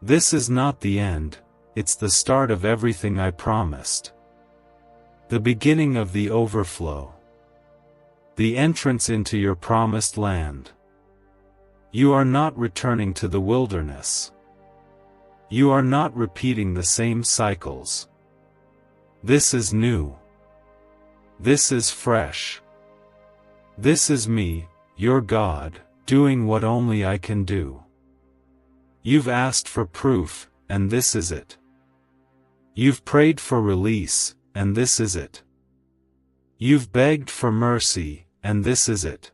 This is not the end, it's the start of everything I promised. The beginning of the overflow. The entrance into your promised land. You are not returning to the wilderness. You are not repeating the same cycles. This is new. This is fresh. This is me, your God, doing what only I can do. You've asked for proof, and this is it. You've prayed for release, and this is it. You've begged for mercy, and this is it.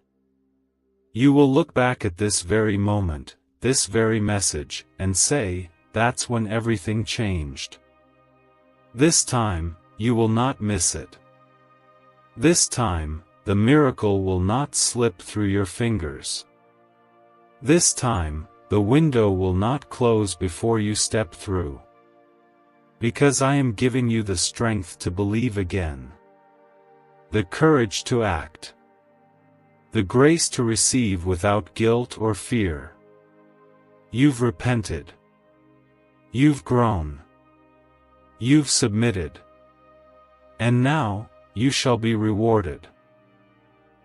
You will look back at this very moment, this very message, and say, that's when everything changed. This time, you will not miss it. This time, the miracle will not slip through your fingers. This time, the window will not close before you step through. Because I am giving you the strength to believe again. The courage to act. The grace to receive without guilt or fear. You've repented. You've grown. You've submitted. And now, you shall be rewarded.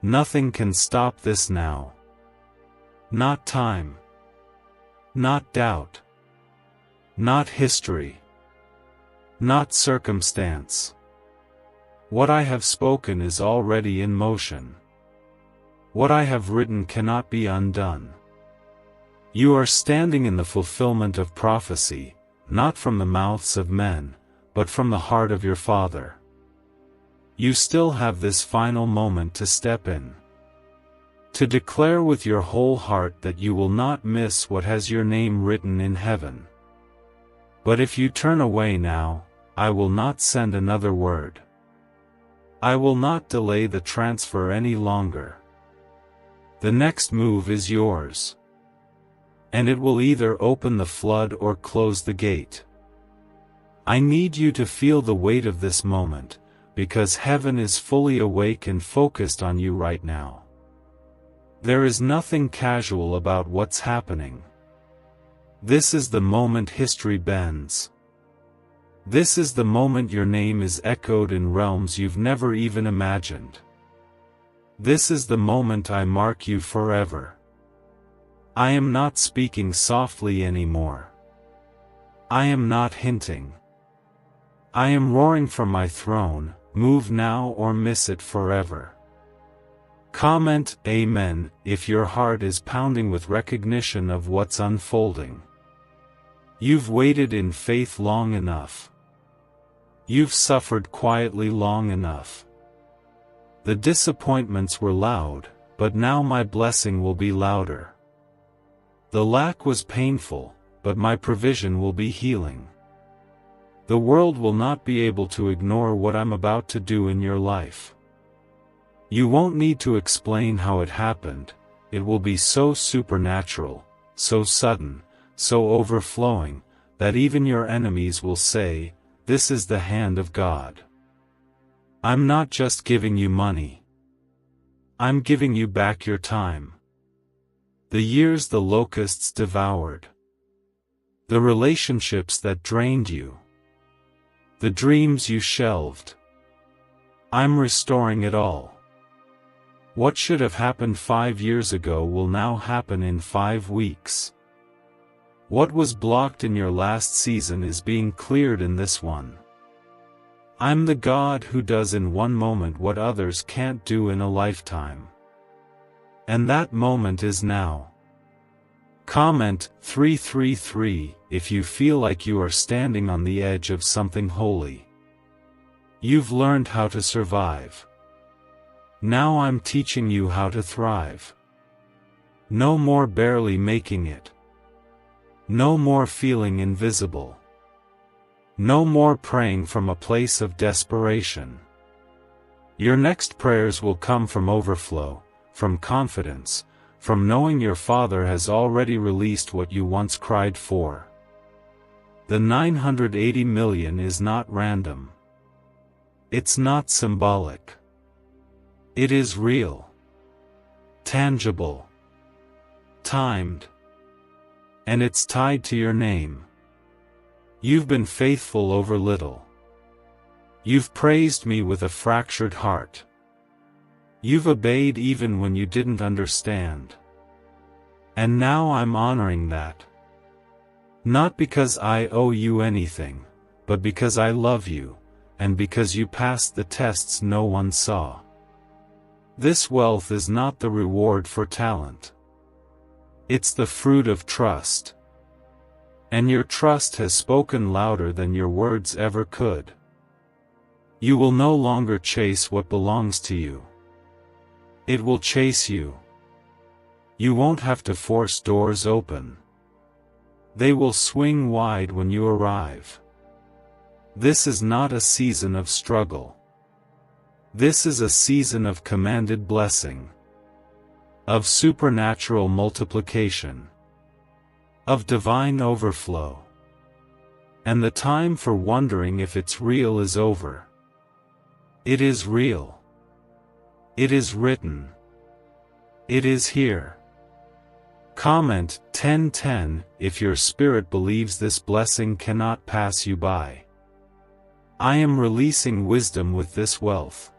Nothing can stop this now. Not time. Not doubt. Not history. Not circumstance. What I have spoken is already in motion. What I have written cannot be undone. You are standing in the fulfillment of prophecy, not from the mouths of men, but from the heart of your Father. You still have this final moment to step in. To declare with your whole heart that you will not miss what has your name written in heaven. But if you turn away now, I will not send another word. I will not delay the transfer any longer. The next move is yours. And it will either open the flood or close the gate. I need you to feel the weight of this moment, because heaven is fully awake and focused on you right now. There is nothing casual about what's happening. This is the moment history bends. This is the moment your name is echoed in realms you've never even imagined. This is the moment I mark you forever. I am not speaking softly anymore. I am not hinting. I am roaring from my throne, move now or miss it forever. Comment Amen if your heart is pounding with recognition of what's unfolding. You've waited in faith long enough. You've suffered quietly long enough. The disappointments were loud, but now my blessing will be louder. The lack was painful, but my provision will be healing. The world will not be able to ignore what I'm about to do in your life. You won't need to explain how it happened, it will be so supernatural, so sudden, so overflowing, that even your enemies will say, "This is the hand of God." I'm not just giving you money. I'm giving you back your time. The years the locusts devoured. The relationships that drained you. The dreams you shelved. I'm restoring it all. What should have happened 5 years ago will now happen in 5 weeks. What was blocked in your last season is being cleared in this one. I'm the God who does in one moment what others can't do in a lifetime. And that moment is now. Comment 333 if you feel like you are standing on the edge of something holy. You've learned how to survive. Now I'm teaching you how to thrive. No more barely making it. No more feeling invisible. No more praying from a place of desperation. Your next prayers will come from overflow, from confidence, from knowing your Father has already released what you once cried for. The 980 million is not random. It's not symbolic. It is real. Tangible. Timed. And it's tied to your name. You've been faithful over little. You've praised me with a fractured heart. You've obeyed even when you didn't understand. And now I'm honoring that. Not because I owe you anything, but because I love you, and because you passed the tests no one saw. This wealth is not the reward for talent. It's the fruit of trust. And your trust has spoken louder than your words ever could. You will no longer chase what belongs to you. It will chase you. You won't have to force doors open. They will swing wide when you arrive. This is not a season of struggle. This is a season of commanded blessing. Of supernatural multiplication. Of divine overflow. And the time for wondering if it's real is over. It is real. It is written. It is here. Comment 1010 if your spirit believes this blessing cannot pass you by. I am releasing wisdom with this wealth.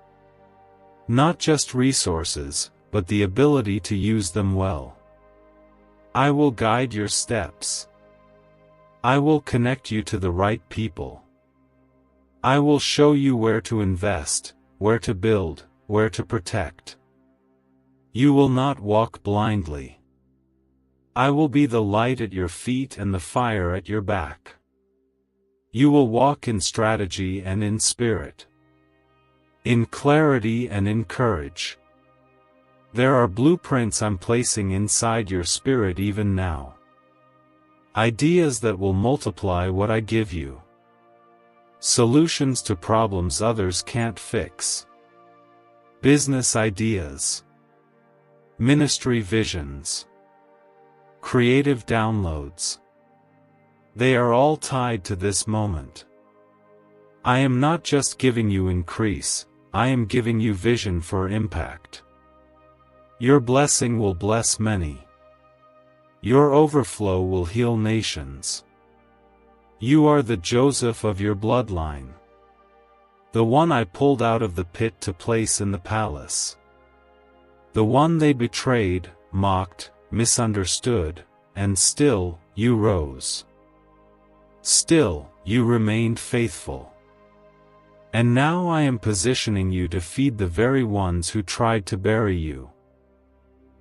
Not just resources, but the ability to use them well. I will guide your steps. I will connect you to the right people. I will show you where to invest, where to build, where to protect. You will not walk blindly. I will be the light at your feet and the fire at your back. You will walk in strategy and in spirit, in clarity and in courage. There are blueprints I'm placing inside your spirit even now. Ideas that will multiply what I give you. Solutions to problems others can't fix. Business ideas. Ministry visions. Creative downloads. They are all tied to this moment. I am not just giving you increase, I am giving you vision for impact. Your blessing will bless many. Your overflow will heal nations. You are the Joseph of your bloodline. The one I pulled out of the pit to place in the palace. The one they betrayed, mocked, misunderstood, and still, you rose. Still, you remained faithful. And now I am positioning you to feed the very ones who tried to bury you.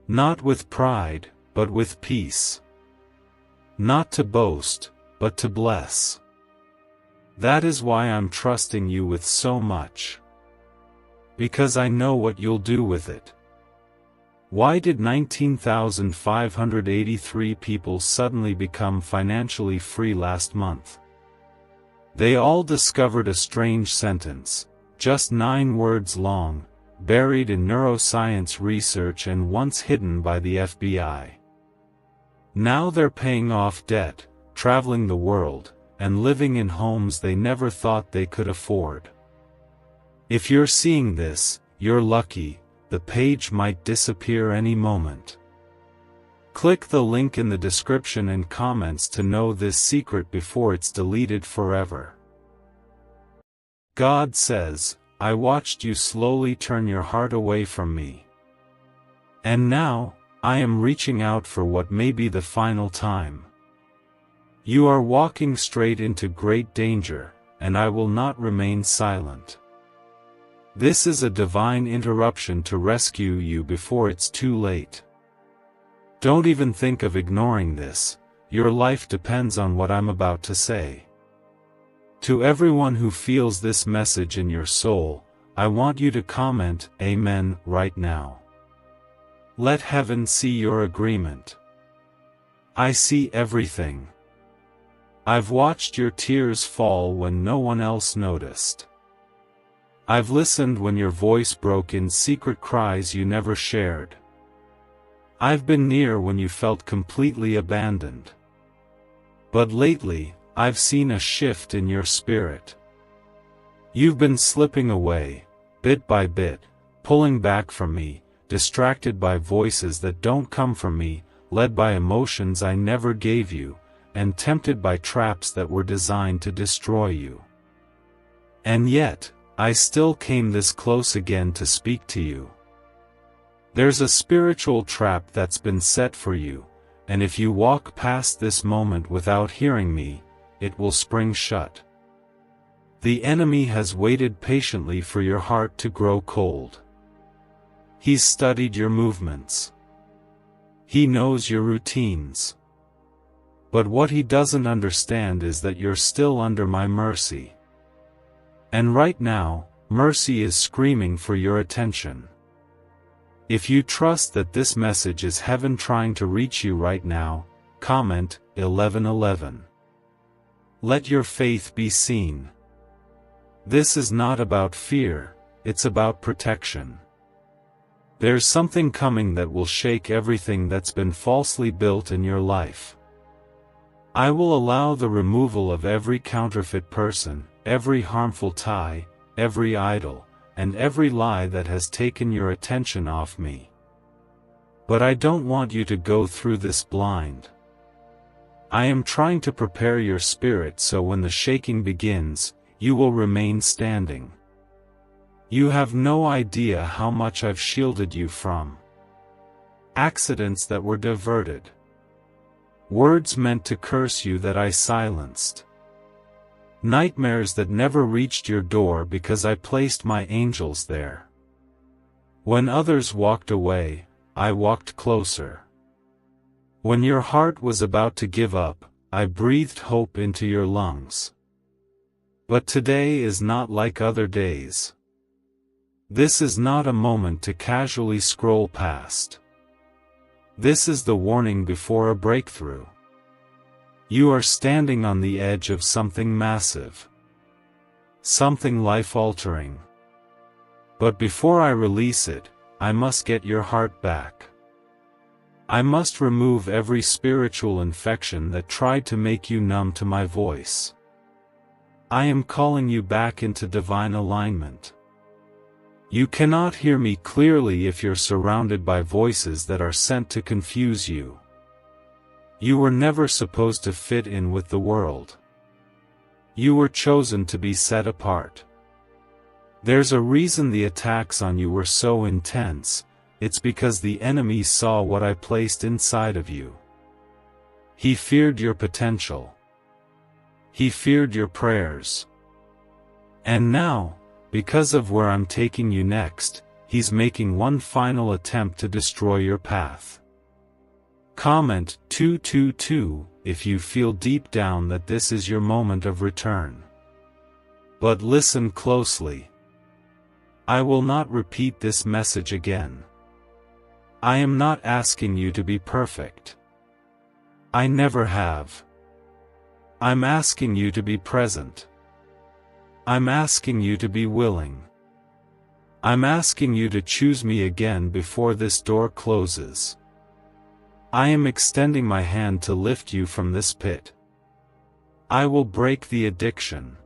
Not with pride, but with peace. Not to boast, but to bless. That is why I'm trusting you with so much. Because I know what you'll do with it. Why did 19,583 people suddenly become financially free last month? They all discovered a strange sentence, just 9 words long, buried in neuroscience research and once hidden by the FBI. Now they're paying off debt, traveling the world, and living in homes they never thought they could afford. If you're seeing this, you're lucky. The page might disappear any moment. Click the link in the description and comments to know this secret before it's deleted forever. God says, I watched you slowly turn your heart away from me. And now, I am reaching out for what may be the final time. You are walking straight into great danger, and I will not remain silent. This is a divine interruption to rescue you before it's too late. Don't even think of ignoring this, your life depends on what I'm about to say. To everyone who feels this message in your soul, I want you to comment, Amen, right now. Let heaven see your agreement. I see everything. I've watched your tears fall when no one else noticed. I've listened when your voice broke in secret cries you never shared. I've been near when you felt completely abandoned. But lately, I've seen a shift in your spirit. You've been slipping away, bit by bit, pulling back from me, distracted by voices that don't come from me, led by emotions I never gave you, and tempted by traps that were designed to destroy you. And yet, I still came this close again to speak to you. There's a spiritual trap that's been set for you, and if you walk past this moment without hearing me, it will spring shut. The enemy has waited patiently for your heart to grow cold. He's studied your movements. He knows your routines. But what he doesn't understand is that you're still under my mercy. And right now, mercy is screaming for your attention. If you trust that this message is heaven trying to reach you right now, comment 1111. Let your faith be seen. This is not about fear, it's about protection. There's something coming that will shake everything that's been falsely built in your life. I will allow the removal of every counterfeit person, every harmful tie, every idol, and every lie that has taken your attention off me. But I don't want you to go through this blind. I am trying to prepare your spirit so when the shaking begins, you will remain standing. You have no idea how much I've shielded you from accidents that were diverted, words meant to curse you that I silenced, nightmares that never reached your door because I placed my angels there. When others walked away, I walked closer. When your heart was about to give up, I breathed hope into your lungs. But today is not like other days. This is not a moment to casually scroll past. This is the warning before a breakthrough. You are standing on the edge of something massive. Something life-altering. But before I release it, I must get your heart back. I must remove every spiritual infection that tried to make you numb to my voice. I am calling you back into divine alignment. You cannot hear me clearly if you're surrounded by voices that are sent to confuse you. You were never supposed to fit in with the world. You were chosen to be set apart. There's a reason the attacks on you were so intense. It's because the enemy saw what I placed inside of you. He feared your potential. He feared your prayers. And now, because of where I'm taking you next, he's making one final attempt to destroy your path. Comment 222 if you feel deep down that this is your moment of return. But listen closely. I will not repeat this message again. I am not asking you to be perfect. I never have. I'm asking you to be present. I'm asking you to be willing. I'm asking you to choose me again before this door closes. I am extending my hand to lift you from this pit. I will break the addiction.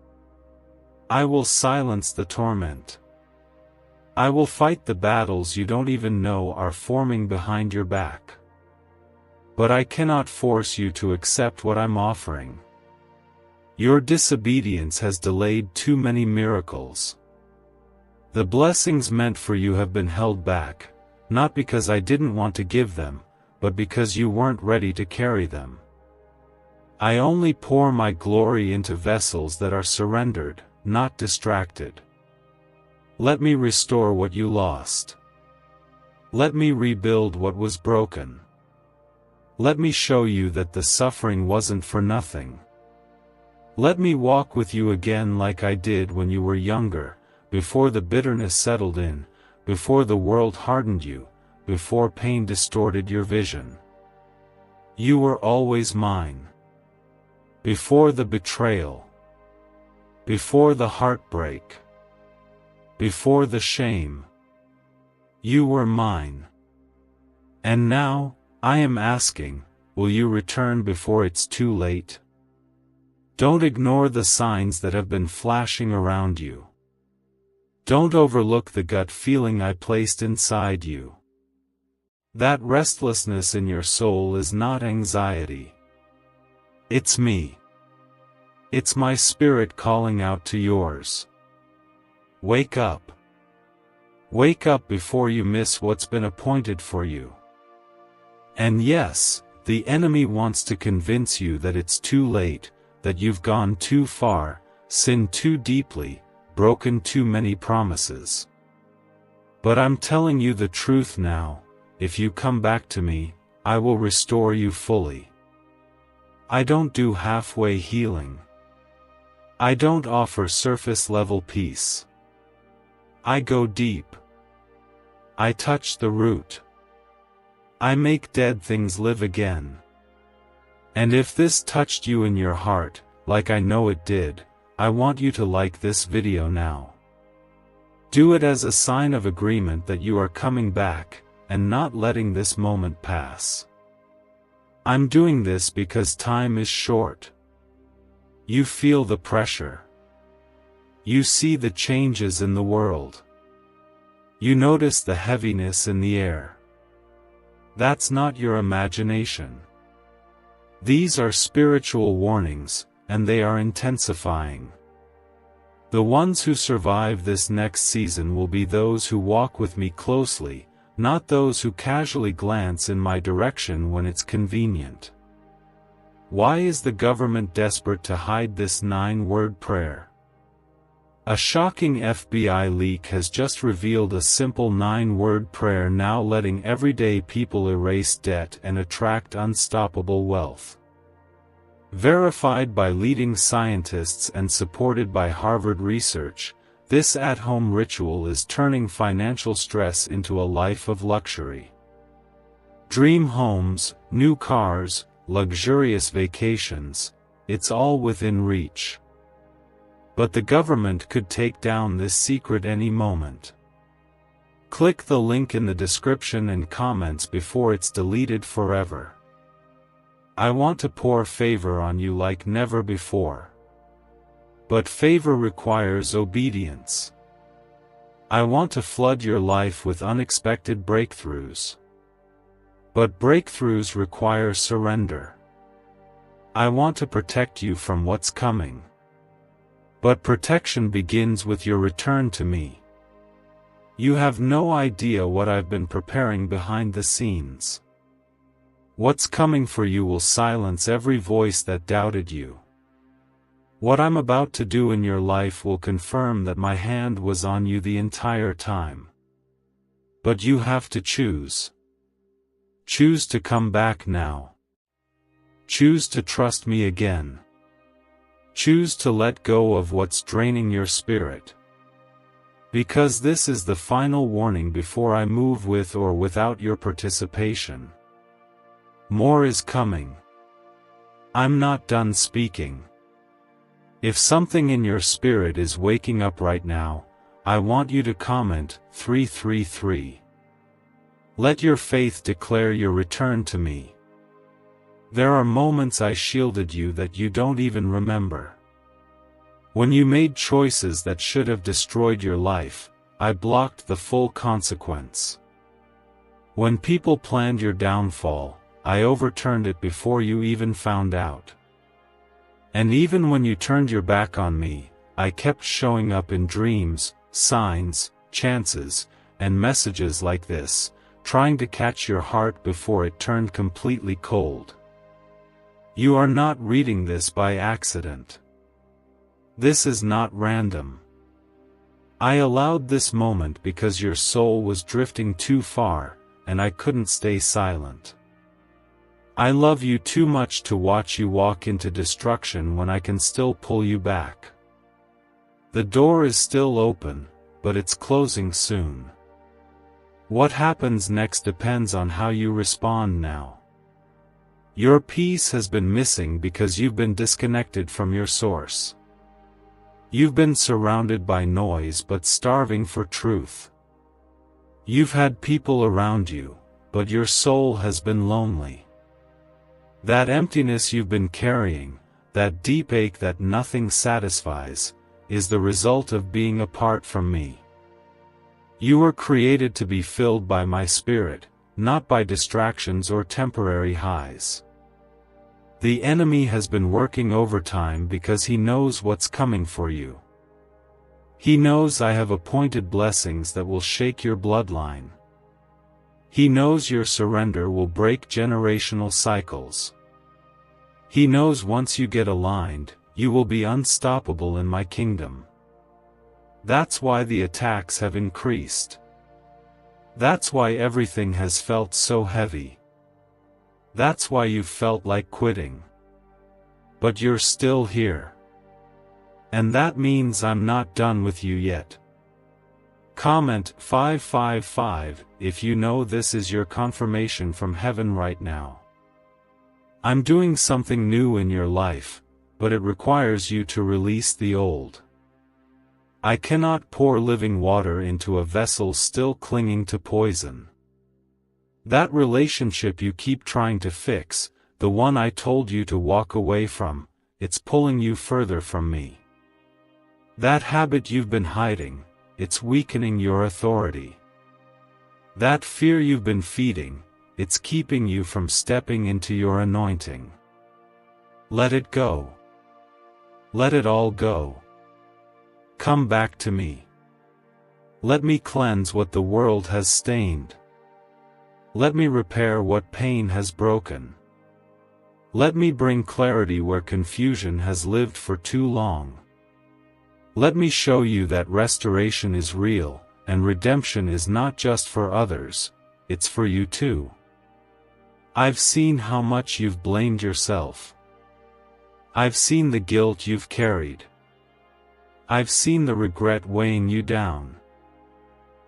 I will silence the torment. I will fight the battles you don't even know are forming behind your back. But I cannot force you to accept what I'm offering. Your disobedience has delayed too many miracles. The blessings meant for you have been held back, not because I didn't want to give them, but because you weren't ready to carry them. I only pour my glory into vessels that are surrendered, not distracted. Let me restore what you lost. Let me rebuild what was broken. Let me show you that the suffering wasn't for nothing. Let me walk with you again like I did when you were younger, before the bitterness settled in, before the world hardened you, before pain distorted your vision. You were always mine. Before the betrayal. Before the heartbreak. Before the shame. You were mine. And now, I am asking, will you return before it's too late? Don't ignore the signs that have been flashing around you. Don't overlook the gut feeling I placed inside you. That restlessness in your soul is not anxiety. It's me. It's my spirit calling out to yours. Wake up. Wake up before you miss what's been appointed for you. And yes, the enemy wants to convince you that it's too late, that you've gone too far, sinned too deeply, broken too many promises. But I'm telling you the truth now, if you come back to me, I will restore you fully. I don't do halfway healing. I don't offer surface-level peace. I go deep. I touch the root. I make dead things live again. And if this touched you in your heart, like I know it did, I want you to like this video now. Do it as a sign of agreement that you are coming back, and not letting this moment pass. I'm doing this because time is short. You feel the pressure. You see the changes in the world. You notice the heaviness in the air. That's not your imagination. These are spiritual warnings, and they are intensifying. The ones who survive this next season will be those who walk with me closely, not those who casually glance in my direction when it's convenient. Why is the government desperate to hide this 9-word prayer? A shocking FBI leak has just revealed a simple 9-word prayer now letting everyday people erase debt and attract unstoppable wealth. Verified by leading scientists and supported by Harvard research, this at-home ritual is turning financial stress into a life of luxury. Dream homes, new cars, luxurious vacations, it's all within reach. But the government could take down this secret any moment. Click the link in the description and comments before it's deleted forever. I want to pour favor on you like never before. But favor requires obedience. I want to flood your life with unexpected breakthroughs. But breakthroughs require surrender. I want to protect you from what's coming. But protection begins with your return to me. You have no idea what I've been preparing behind the scenes. What's coming for you will silence every voice that doubted you. What I'm about to do in your life will confirm that my hand was on you the entire time. But you have to choose. Choose to come back now. Choose to trust me again. Choose to let go of what's draining your spirit. Because this is the final warning before I move with or without your participation. More is coming. I'm not done speaking. If something in your spirit is waking up right now, I want you to comment 333. Let your faith declare your return to me. There are moments I shielded you that you don't even remember. When you made choices that should have destroyed your life, I blocked the full consequence. When people planned your downfall, I overturned it before you even found out. And even when you turned your back on me, I kept showing up in dreams, signs, chances, and messages like this, trying to catch your heart before it turned completely cold. You are not reading this by accident. This is not random. I allowed this moment because your soul was drifting too far, and I couldn't stay silent. I love you too much to watch you walk into destruction when I can still pull you back. The door is still open, but it's closing soon. What happens next depends on how you respond now. Your peace has been missing because you've been disconnected from your source. You've been surrounded by noise but starving for truth. You've had people around you, but your soul has been lonely. That emptiness you've been carrying, that deep ache that nothing satisfies, is the result of being apart from me. You were created to be filled by my spirit, not by distractions or temporary highs. The enemy has been working overtime because he knows what's coming for you. He knows I have appointed blessings that will shake your bloodline. He knows your surrender will break generational cycles. He knows once you get aligned, you will be unstoppable in my kingdom. That's why the attacks have increased. That's why everything has felt so heavy. That's why you felt like quitting. But you're still here. And that means I'm not done with you yet. Comment 555 if you know this is your confirmation from heaven right now. I'm doing something new in your life, but it requires you to release the old. I cannot pour living water into a vessel still clinging to poison. That relationship you keep trying to fix, the one I told you to walk away from, it's pulling you further from me. That habit you've been hiding, it's weakening your authority. That fear you've been feeding, it's keeping you from stepping into your anointing. Let it go. Let it all go. Come back to me. Let me cleanse what the world has stained. Let me repair what pain has broken. Let me bring clarity where confusion has lived for too long. Let me show you that restoration is real, and redemption is not just for others, it's for you too. I've seen how much you've blamed yourself. I've seen the guilt you've carried. I've seen the regret weighing you down.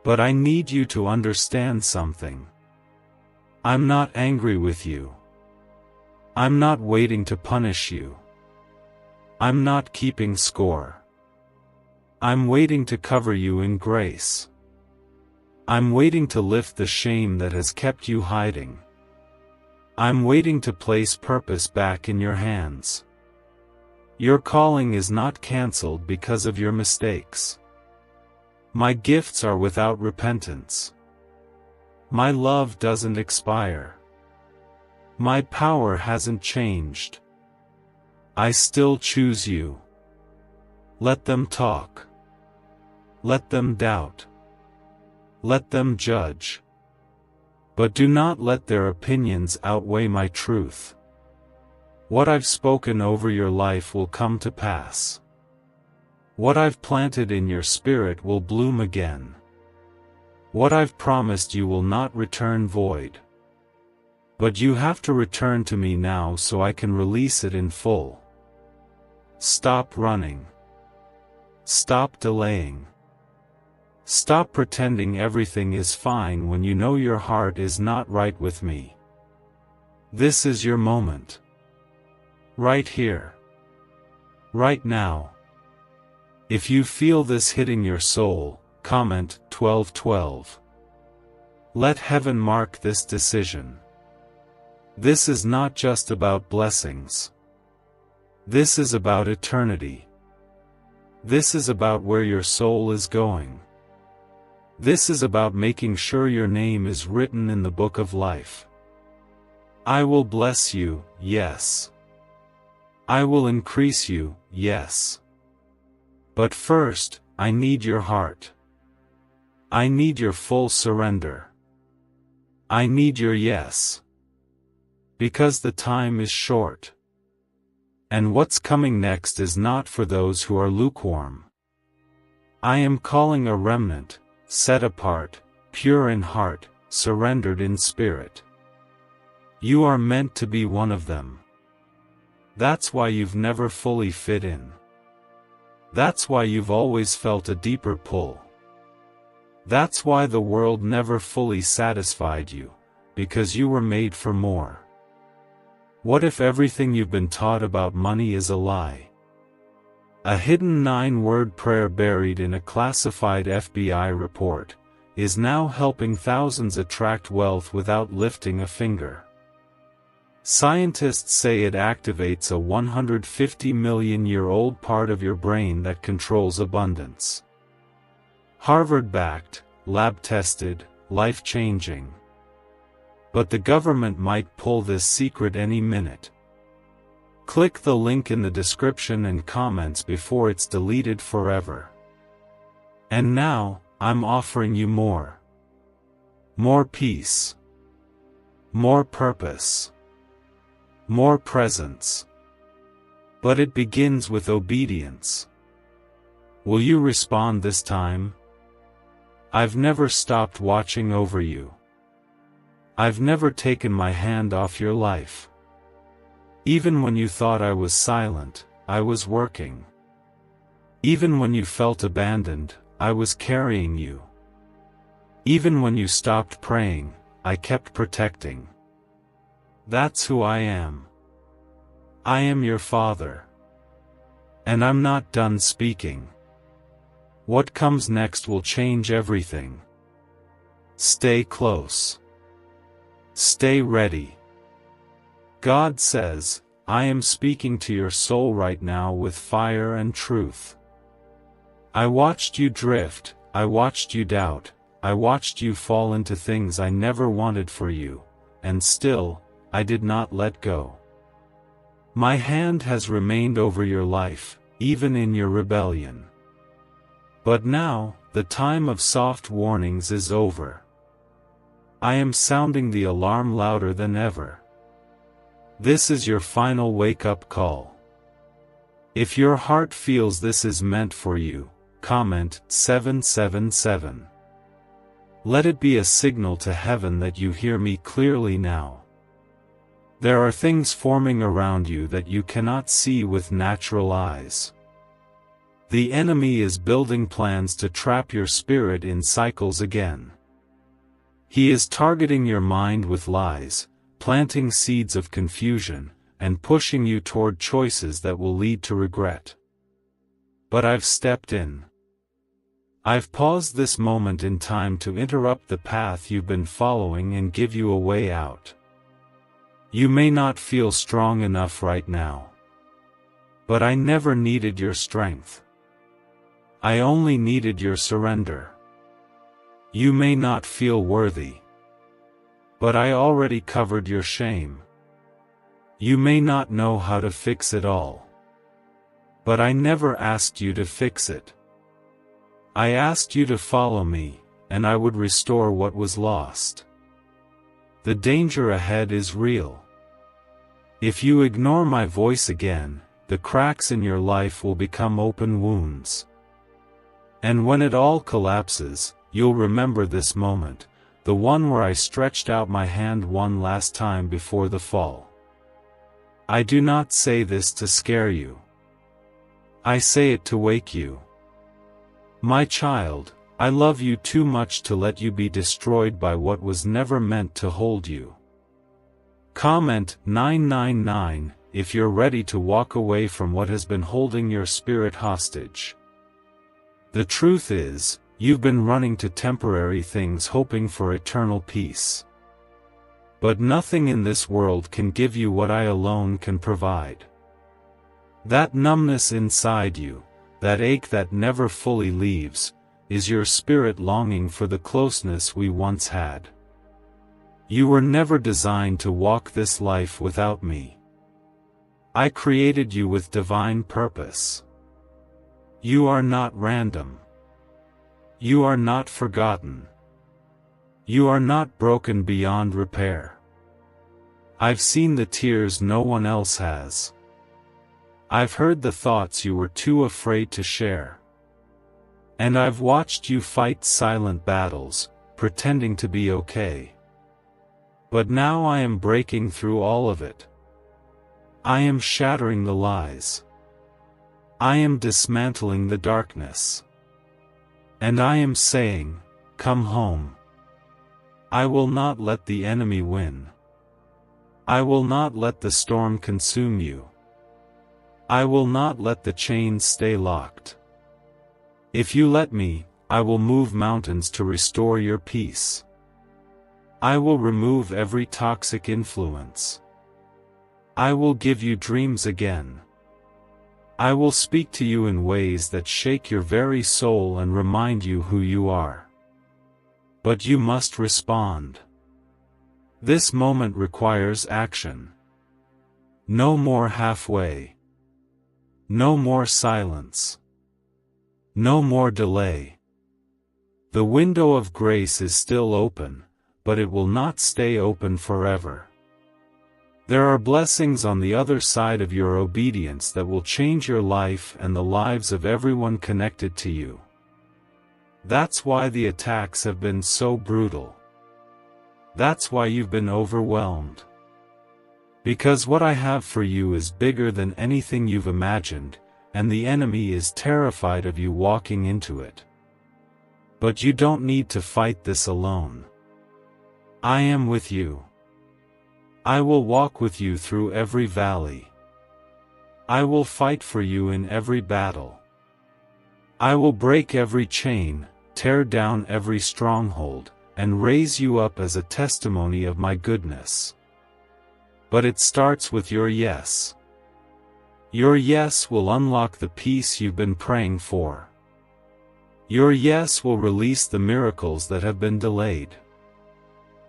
But I need you to understand something. I'm not angry with you. I'm not waiting to punish you. I'm not keeping score. I'm waiting to cover you in grace. I'm waiting to lift the shame that has kept you hiding. I'm waiting to place purpose back in your hands. Your calling is not cancelled because of your mistakes. My gifts are without repentance. My love doesn't expire. My power hasn't changed. I still choose you. Let them talk. Let them doubt. Let them judge. But do not let their opinions outweigh my truth. What I've spoken over your life will come to pass. What I've planted in your spirit will bloom again. What I've promised you will not return void. But you have to return to me now so I can release it in full. Stop running. Stop delaying. Stop pretending everything is fine when you know your heart is not right with me. This is your moment. Right here. Right now. If you feel this hitting your soul, comment 1212. Let heaven mark this decision. This is not just about blessings. This is about eternity. This is about where your soul is going. This is about making sure your name is written in the book of life. I will bless you, yes. I will increase you, yes. But first, I need your heart. I need your full surrender. I need your yes. Because the time is short. And what's coming next is not for those who are lukewarm. I am calling a remnant, set apart, pure in heart, surrendered in spirit. You are meant to be one of them. That's why you've never fully fit in. That's why you've always felt a deeper pull. That's why the world never fully satisfied you, because you were made for more. What if everything you've been taught about money is a lie? A hidden 9-word prayer buried in a classified FBI report is now helping thousands attract wealth without lifting a finger. Scientists say it activates a 150-million-year-old part of your brain that controls abundance. Harvard-backed, lab-tested, life-changing. But the government might pull this secret any minute. Click the link in the description and comments before it's deleted forever. And now, I'm offering you more. More peace. More purpose. More presence. But it begins with obedience. Will you respond this time? I've never stopped watching over you. I've never taken my hand off your life. Even when you thought I was silent, I was working. Even when you felt abandoned, I was carrying you. Even when you stopped praying, I kept protecting. That's who I am. I am your Father. And I'm not done speaking. What comes next will change everything. Stay close. Stay ready. God says, I am speaking to your soul right now with fire and truth. I watched you drift, I watched you doubt, I watched you fall into things I never wanted for you, and still, I did not let go. My hand has remained over your life, even in your rebellion. But now, the time of soft warnings is over. I am sounding the alarm louder than ever. This is your final wake-up call. If your heart feels this is meant for you, comment 777. Let it be a signal to heaven that you hear me clearly now. There are things forming around you that you cannot see with natural eyes. The enemy is building plans to trap your spirit in cycles again. He is targeting your mind with lies, planting seeds of confusion, and pushing you toward choices that will lead to regret. But I've stepped in. I've paused this moment in time to interrupt the path you've been following and give you a way out. You may not feel strong enough right now. But I never needed your strength. I only needed your surrender. You may not feel worthy. But I already covered your shame. You may not know how to fix it all. But I never asked you to fix it. I asked you to follow me, and I would restore what was lost. The danger ahead is real. If you ignore my voice again, the cracks in your life will become open wounds. And when it all collapses, you'll remember this moment, the one where I stretched out my hand one last time before the fall. I do not say this to scare you. I say it to wake you. My child, I love you too much to let you be destroyed by what was never meant to hold you. Comment 999 if you're ready to walk away from what has been holding your spirit hostage. The truth is, you've been running to temporary things hoping for eternal peace. But nothing in this world can give you what I alone can provide. That numbness inside you, that ache that never fully leaves, is your spirit longing for the closeness we once had. You were never designed to walk this life without me. I created you with divine purpose. You are not random. You are not forgotten. You are not broken beyond repair. I've seen the tears no one else has. I've heard the thoughts you were too afraid to share. And I've watched you fight silent battles, pretending to be okay. But now I am breaking through all of it. I am shattering the lies. I am dismantling the darkness. And I am saying, come home. I will not let the enemy win. I will not let the storm consume you. I will not let the chains stay locked. If you let me, I will move mountains to restore your peace. I will remove every toxic influence. I will give you dreams again. I will speak to you in ways that shake your very soul and remind you who you are. But you must respond. This moment requires action. No more halfway. No more silence. No more delay. The window of grace is still open, but it will not stay open forever. There are blessings on the other side of your obedience that will change your life and the lives of everyone connected to you. That's why the attacks have been so brutal. That's why you've been overwhelmed. Because what I have for you is bigger than anything you've imagined, and the enemy is terrified of you walking into it. But you don't need to fight this alone. I am with you. I will walk with you through every valley. I will fight for you in every battle. I will break every chain, tear down every stronghold, and raise you up as a testimony of my goodness. But it starts with your yes. Your yes will unlock the peace you've been praying for. Your yes will release the miracles that have been delayed.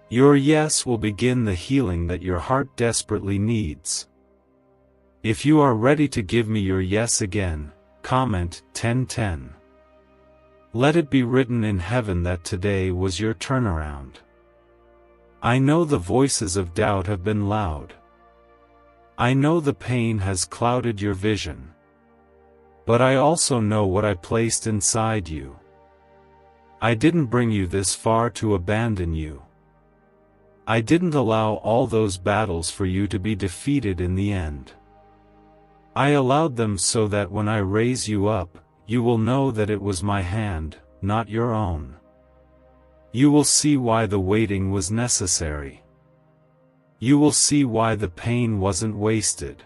Your yes will begin the healing that your heart desperately needs. If you are ready to give me your yes again, comment 1010. Let it be written in heaven that today was your turnaround. I know the voices of doubt have been loud. I know the pain has clouded your vision. But I also know what I placed inside you. I didn't bring you this far to abandon you. I didn't allow all those battles for you to be defeated in the end. I allowed them so that when I raise you up, you will know that it was my hand, not your own. You will see why the waiting was necessary. You will see why the pain wasn't wasted.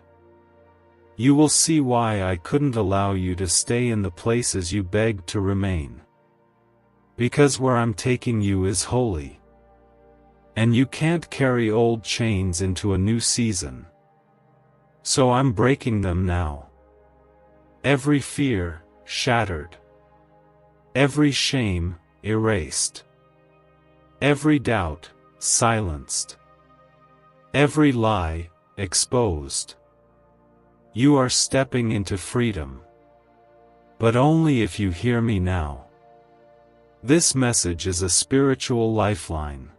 You will see why I couldn't allow you to stay in the places you begged to remain. Because where I'm taking you is holy. And you can't carry old chains into a new season. So I'm breaking them now. Every fear, shattered. Every shame, erased. Every doubt, silenced. Every lie, exposed. You are stepping into freedom. But only if you hear me now. This message is a spiritual lifeline.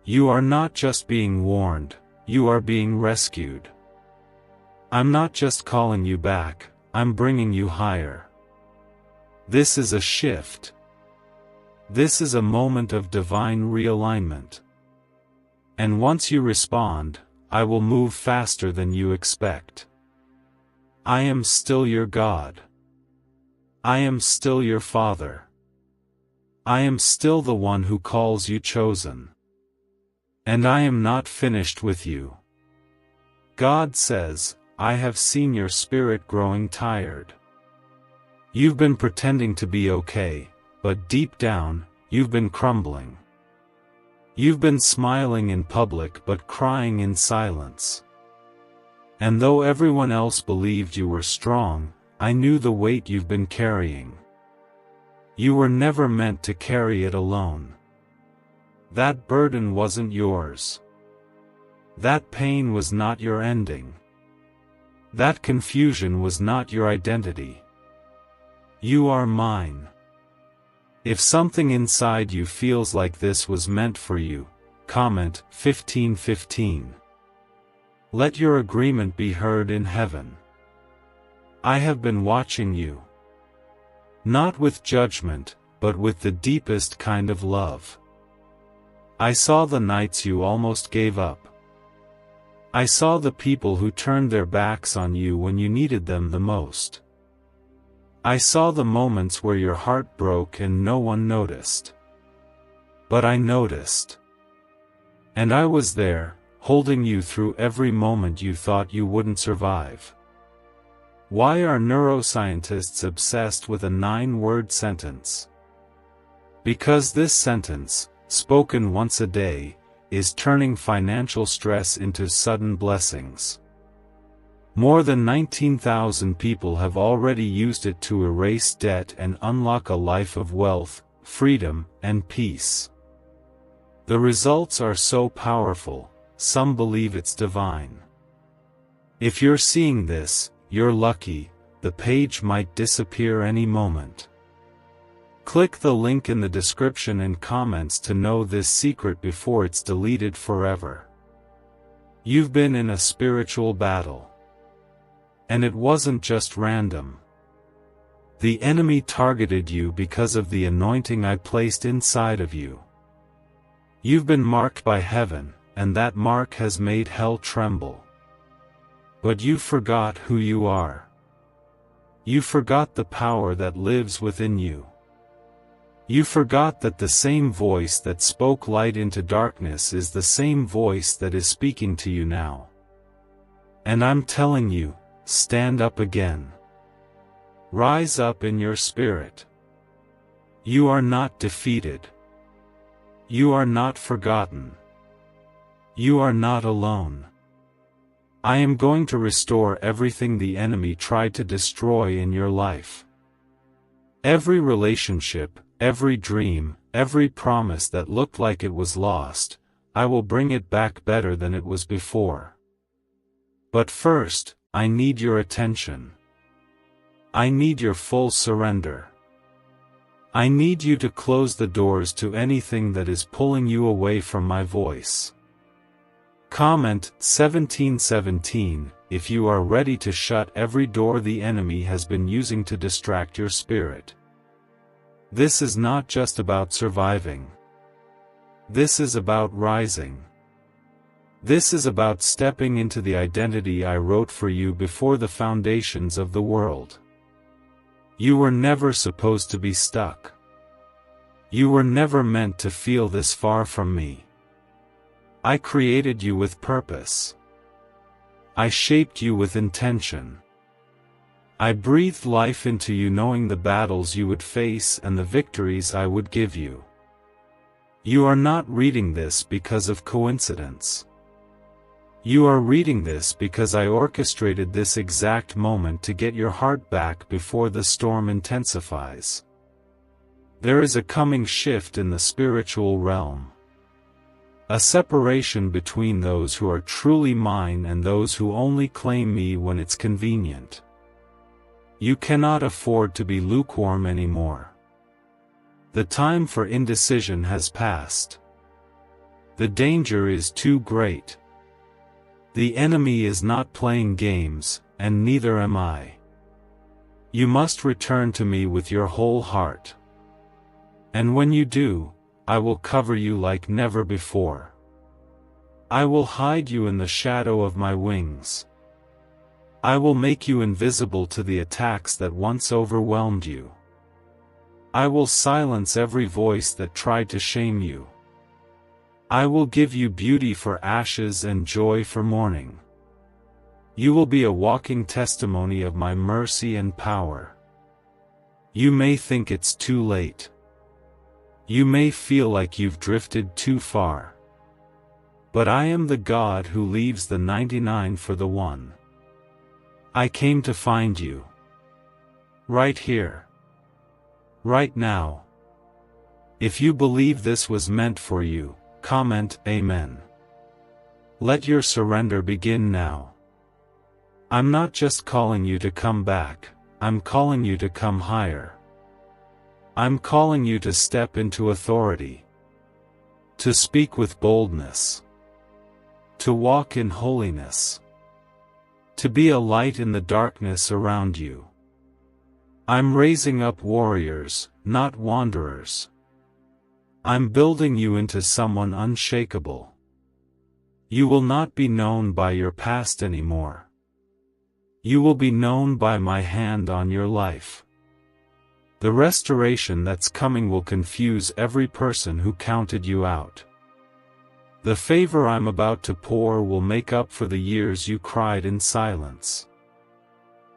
You are not just being warned, you are being rescued. I'm not just calling you back, I'm bringing you higher. This is a shift. This is a moment of divine realignment. And once you respond, I will move faster than you expect. I am still your God. I am still your Father. I am still the one who calls you chosen. And I am not finished with you. God says, I have seen your spirit growing tired. You've been pretending to be okay, but deep down, you've been crumbling. You've been smiling in public but crying in silence. And though everyone else believed you were strong, I knew the weight you've been carrying. You were never meant to carry it alone. That burden wasn't yours. That pain was not your ending. That confusion was not your identity. You are mine. If something inside you feels like this was meant for you, comment 1515. Let your agreement be heard in heaven. I have been watching you. Not with judgment, but with the deepest kind of love. I saw the nights you almost gave up. I saw the people who turned their backs on you when you needed them the most. I saw the moments where your heart broke and no one noticed. But I noticed. And I was there, holding you through every moment you thought you wouldn't survive. Why are neuroscientists obsessed with a 9-word sentence? Because this sentence, spoken once a day, is turning financial stress into sudden blessings. More than 19,000 people have already used it to erase debt and unlock a life of wealth, freedom, and peace. The results are so powerful, some believe it's divine. If you're seeing this, you're lucky, the page might disappear any moment. Click the link in the description and comments to know this secret before it's deleted forever. You've been in a spiritual battle. And it wasn't just random. The enemy targeted you because of the anointing I placed inside of you. You've been marked by heaven, and that mark has made hell tremble. But you forgot who you are. You forgot the power that lives within you. You forgot that the same voice that spoke light into darkness is the same voice that is speaking to you now. And I'm telling you, stand up again. Rise up in your spirit. You are not defeated. You are not forgotten. You are not alone. I am going to restore everything the enemy tried to destroy in your life. Every relationship, every dream, every promise that looked like it was lost, I will bring it back better than it was before. But first, I need your attention. I need your full surrender. I need you to close the doors to anything that is pulling you away from my voice. Comment 1717 if you are ready to shut every door the enemy has been using to distract your spirit. This is not just about surviving. This is about rising. This is about stepping into the identity I wrote for you before the foundations of the world. You were never supposed to be stuck. You were never meant to feel this far from me. I created you with purpose. I shaped you with intention. I breathed life into you knowing the battles you would face and the victories I would give you. You are not reading this because of coincidence. You are reading this because I orchestrated this exact moment to get your heart back before the storm intensifies. There is a coming shift in the spiritual realm. A separation between those who are truly mine and those who only claim me when it's convenient. You cannot afford to be lukewarm anymore. The time for indecision has passed. The danger is too great. The enemy is not playing games, and neither am I. You must return to me with your whole heart. And when you do, I will cover you like never before. I will hide you in the shadow of my wings. I will make you invisible to the attacks that once overwhelmed you. I will silence every voice that tried to shame you. I will give you beauty for ashes and joy for mourning. You will be a walking testimony of my mercy and power. You may think it's too late. You may feel like you've drifted too far. But I am the God who leaves the 99 for the one. I came to find you. Right here. Right now. If you believe this was meant for you, comment Amen. Let your surrender begin now. I'm not just calling you to come back, I'm calling you to come higher. I'm calling you to step into authority. To speak with boldness. To walk in holiness. To be a light in the darkness around you. I'm raising up warriors, not wanderers. I'm building you into someone unshakable. You will not be known by your past anymore. You will be known by my hand on your life. The restoration that's coming will confuse every person who counted you out. The favor I'm about to pour will make up for the years you cried in silence.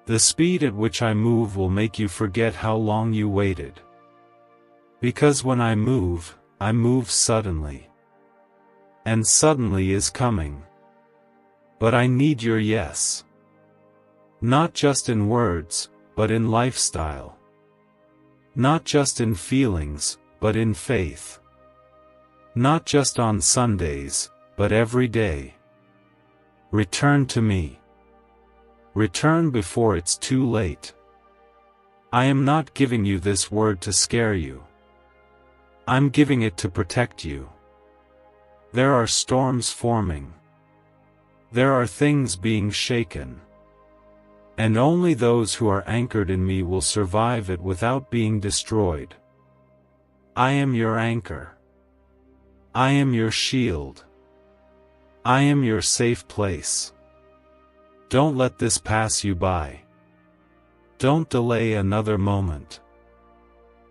The speed at which I move will make you forget how long you waited. Because when I move suddenly. And suddenly is coming. But I need your yes. Not just in words, but in lifestyle. Not just in feelings, but in faith. Not just on Sundays, but every day. Return to me. Return before it's too late. I am not giving you this word to scare you. I'm giving it to protect you. There are storms forming. There are things being shaken. And only those who are anchored in me will survive it without being destroyed. I am your anchor. I am your shield. I am your safe place. Don't let this pass you by. Don't delay another moment.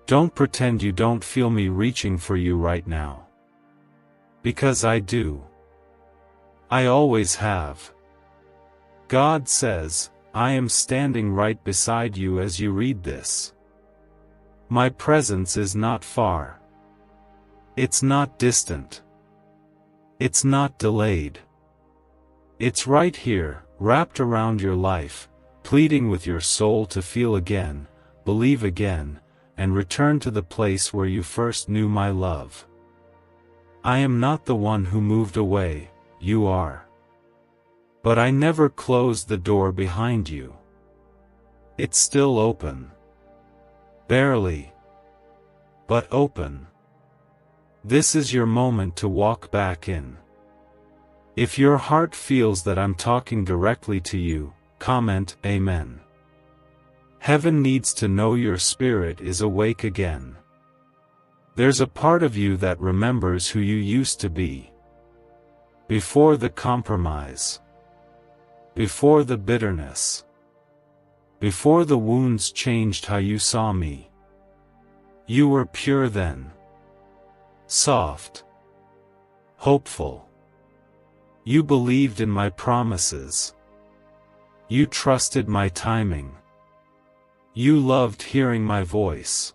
Don't pretend you don't feel me reaching for you right now. Because I do. I always have. God says, I am standing right beside you as you read this. My presence is not far. It's not distant. It's not delayed. It's right here, wrapped around your life, pleading with your soul to feel again, believe again, and return to the place where you first knew my love. I am not the one who moved away, you are. But I never closed the door behind you. It's still open. Barely. But open. This is your moment to walk back in. If your heart feels that I'm talking directly to you, comment Amen. Heaven needs to know your spirit is awake again. There's a part of you that remembers who you used to be. Before the compromise. Before the bitterness. Before the wounds changed how you saw me. You were pure then. Soft. Hopeful. You believed in my promises. You trusted my timing. You loved hearing my voice.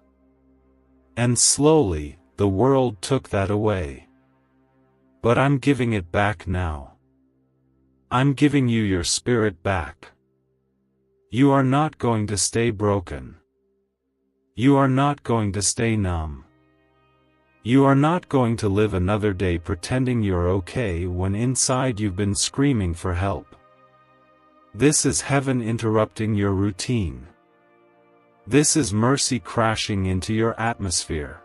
And slowly, the world took that away. But I'm giving it back now. I'm giving you your spirit back. You are not going to stay broken. You are not going to stay numb. You are not going to live another day pretending you're okay when inside you've been screaming for help. This is heaven interrupting your routine. This is mercy crashing into your atmosphere.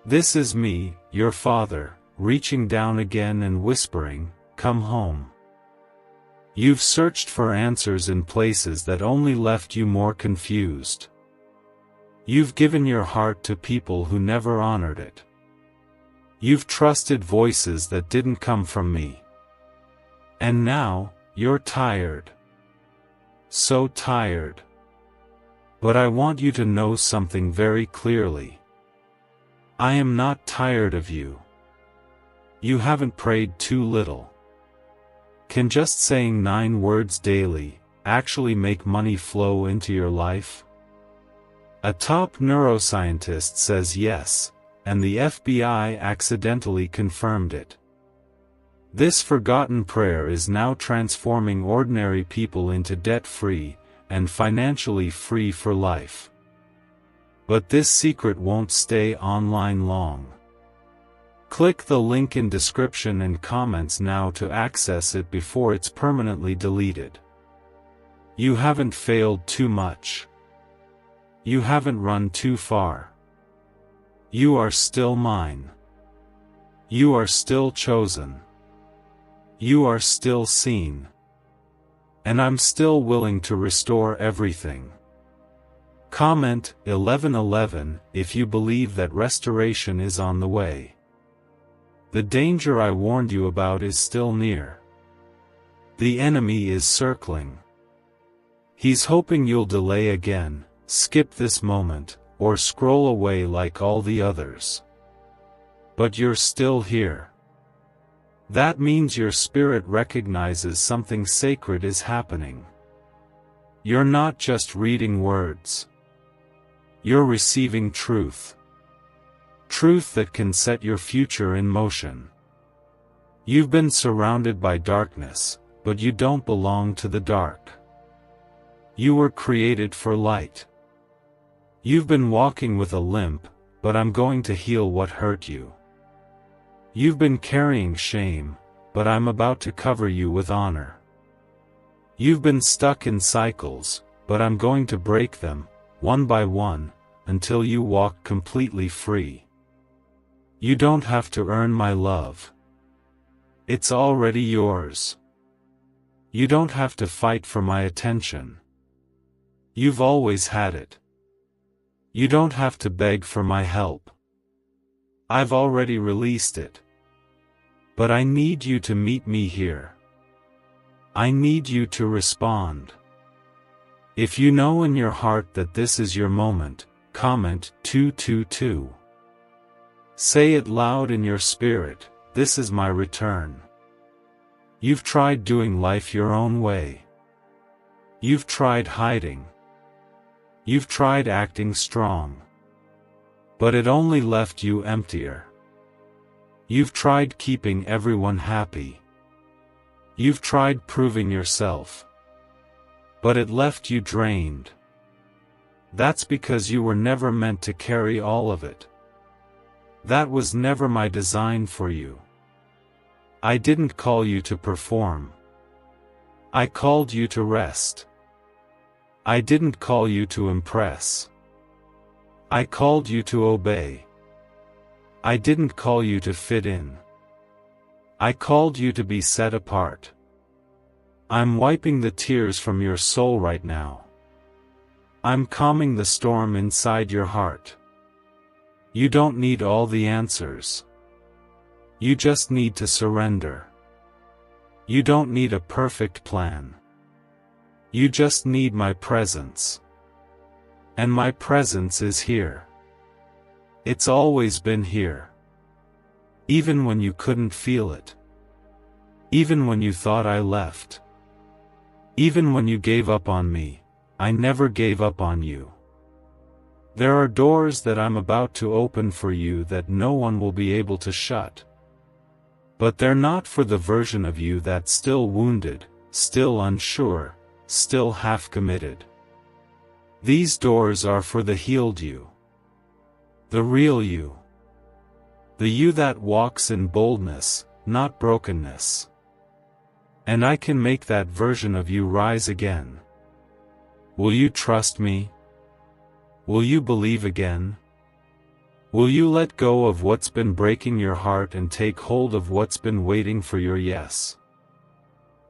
This is me, your Father, reaching down again and whispering, "Come home." You've searched for answers in places that only left you more confused. You've given your heart to people who never honored it. You've trusted voices that didn't come from me. And now, you're tired. So tired. But I want you to know something very clearly. I am not tired of you. You haven't prayed too little. Can just saying 9 words daily actually make money flow into your life? A top neuroscientist says yes, and the FBI accidentally confirmed it. This forgotten prayer is now transforming ordinary people into debt-free and financially free for life. But this secret won't stay online long. Click the link in description and comments now to access it before it's permanently deleted. You haven't failed too much. You haven't run too far. You are still mine. You are still chosen. You are still seen. And I'm still willing to restore everything. Comment 1111 if you believe that restoration is on the way. The danger I warned you about is still near. The enemy is circling. He's hoping you'll delay again, skip this moment, or scroll away like all the others. But you're still here. That means your spirit recognizes something sacred is happening. You're not just reading words. You're receiving truth. Truth that can set your future in motion. You've been surrounded by darkness, but you don't belong to the dark. You were created for light. You've been walking with a limp, but I'm going to heal what hurt you. You've been carrying shame, but I'm about to cover you with honor. You've been stuck in cycles, but I'm going to break them, one by one, until you walk completely free. You don't have to earn my love. It's already yours. You don't have to fight for my attention. You've always had it. You don't have to beg for my help. I've already released it. But I need you to meet me here. I need you to respond. If you know in your heart that this is your moment, comment 222. Say it loud in your spirit, this is my return. You've tried doing life your own way. You've tried hiding. You've tried acting strong. But it only left you emptier. You've tried keeping everyone happy. You've tried proving yourself. But it left you drained. That's because you were never meant to carry all of it. That was never my design for you. I didn't call you to perform. I called you to rest. I didn't call you to impress. I called you to obey. I didn't call you to fit in. I called you to be set apart. I'm wiping the tears from your soul right now. I'm calming the storm inside your heart. You don't need all the answers. You just need to surrender. You don't need a perfect plan. You just need my presence. And my presence is here. It's always been here. Even when you couldn't feel it. Even when you thought I left. Even when you gave up on me, I never gave up on you. There are doors that I'm about to open for you that no one will be able to shut. But they're not for the version of you that's still wounded, still unsure, still half-committed. These doors are for the healed you. The real you. The you that walks in boldness, not brokenness. And I can make that version of you rise again. Will you trust me? Will you believe again? Will you let go of what's been breaking your heart and take hold of what's been waiting for your yes?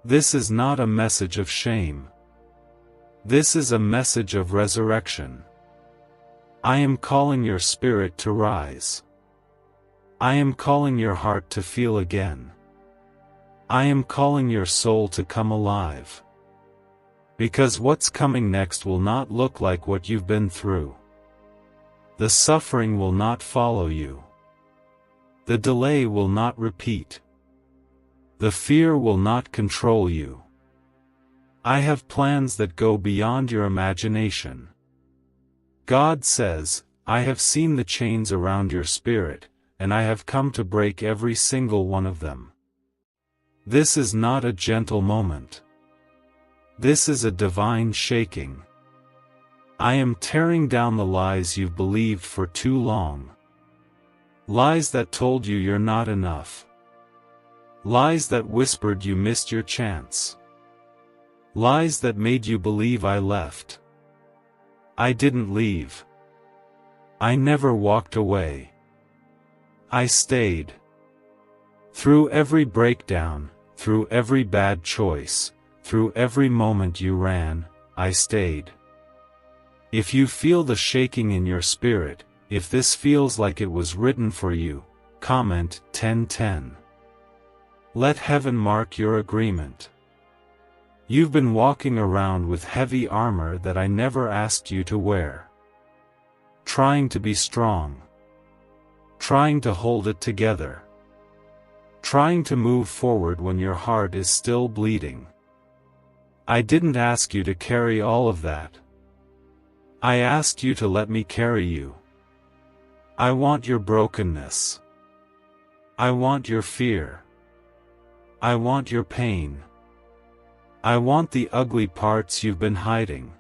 This is not a message of shame. This is a message of resurrection. I am calling your spirit to rise. I am calling your heart to feel again. I am calling your soul to come alive. Because what's coming next will not look like what you've been through. The suffering will not follow you. The delay will not repeat. The fear will not control you. I have plans that go beyond your imagination. God says, I have seen the chains around your spirit, and I have come to break every single one of them. This is not a gentle moment. This is a divine shaking. I am tearing down the lies you've believed for too long. Lies that told you you're not enough. Lies that whispered you missed your chance. Lies that made you believe I left. I didn't leave. I never walked away. I stayed. Through every breakdown, through every bad choice, through every moment you ran, I stayed. If you feel the shaking in your spirit, if this feels like it was written for you, comment 1010. Let heaven mark your agreement. You've been walking around with heavy armor that I never asked you to wear. Trying to be strong. Trying to hold it together. Trying to move forward when your heart is still bleeding. I didn't ask you to carry all of that. I asked you to let me carry you. I want your brokenness. I want your fear. I want your pain. I want the ugly parts you've been hiding.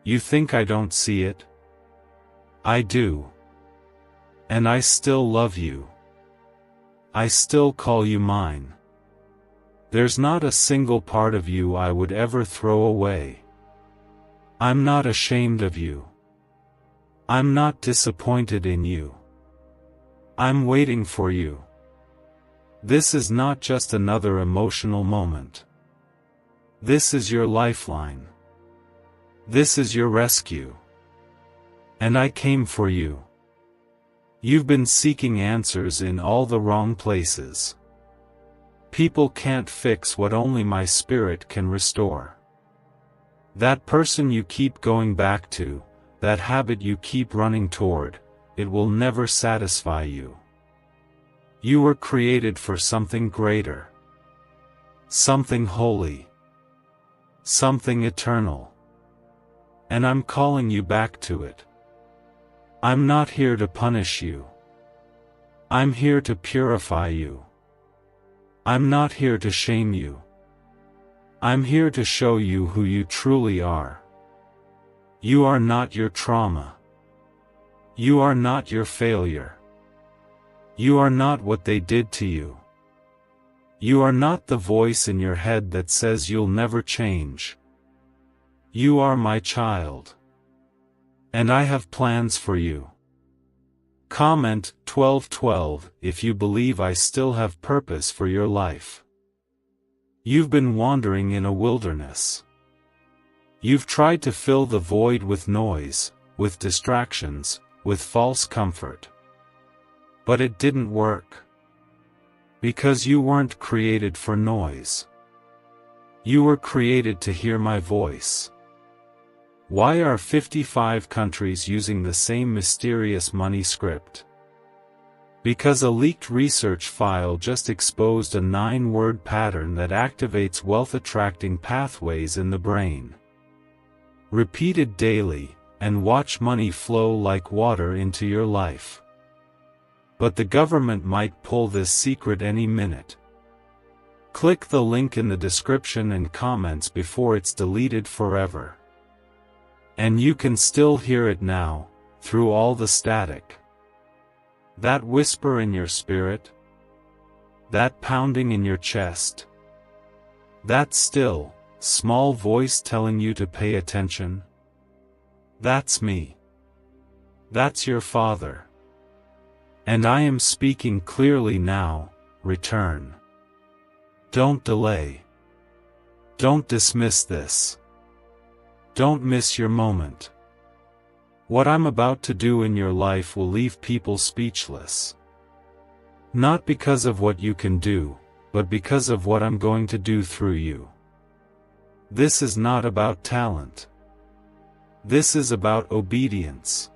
You think I don't see it? I do. And I still love you. I still call you mine. There's not a single part of you I would ever throw away. I'm not ashamed of you. I'm not disappointed in you. I'm waiting for you. This is not just another emotional moment. This is your lifeline. This is your rescue. And I came for you. You've been seeking answers in all the wrong places. People can't fix what only my spirit can restore. That person you keep going back to, that habit you keep running toward, it will never satisfy you. You were created for something greater. Something holy. Something eternal. And I'm calling you back to it. I'm not here to punish you. I'm here to purify you. I'm not here to shame you. I'm here to show you who you truly are. You are not your trauma. You are not your failure. You are not what they did to you. You are not the voice in your head that says you'll never change. You are my child. And I have plans for you. Comment 1212 if you believe I still have purpose for your life. You've been wandering in a wilderness. You've tried to fill the void with noise, with distractions, with false comfort. But it didn't work. Because you weren't created for noise. You were created to hear my voice. Why are 55 countries using the same mysterious money script? Because a leaked research file just exposed a 9-word pattern that activates wealth-attracting pathways in the brain. Repeat it daily, and watch money flow like water into your life. But the government might pull this secret any minute. Click the link in the description and comments before it's deleted forever. And you can still hear it now, through all the static. That whisper in your spirit. That pounding in your chest. That still, small voice telling you to pay attention. That's me. That's your Father. And I am speaking clearly now, return. Don't delay. Don't dismiss this. Don't miss your moment. What I'm about to do in your life will leave people speechless. Not because of what you can do, but because of what I'm going to do through you. This is not about talent. This is about obedience.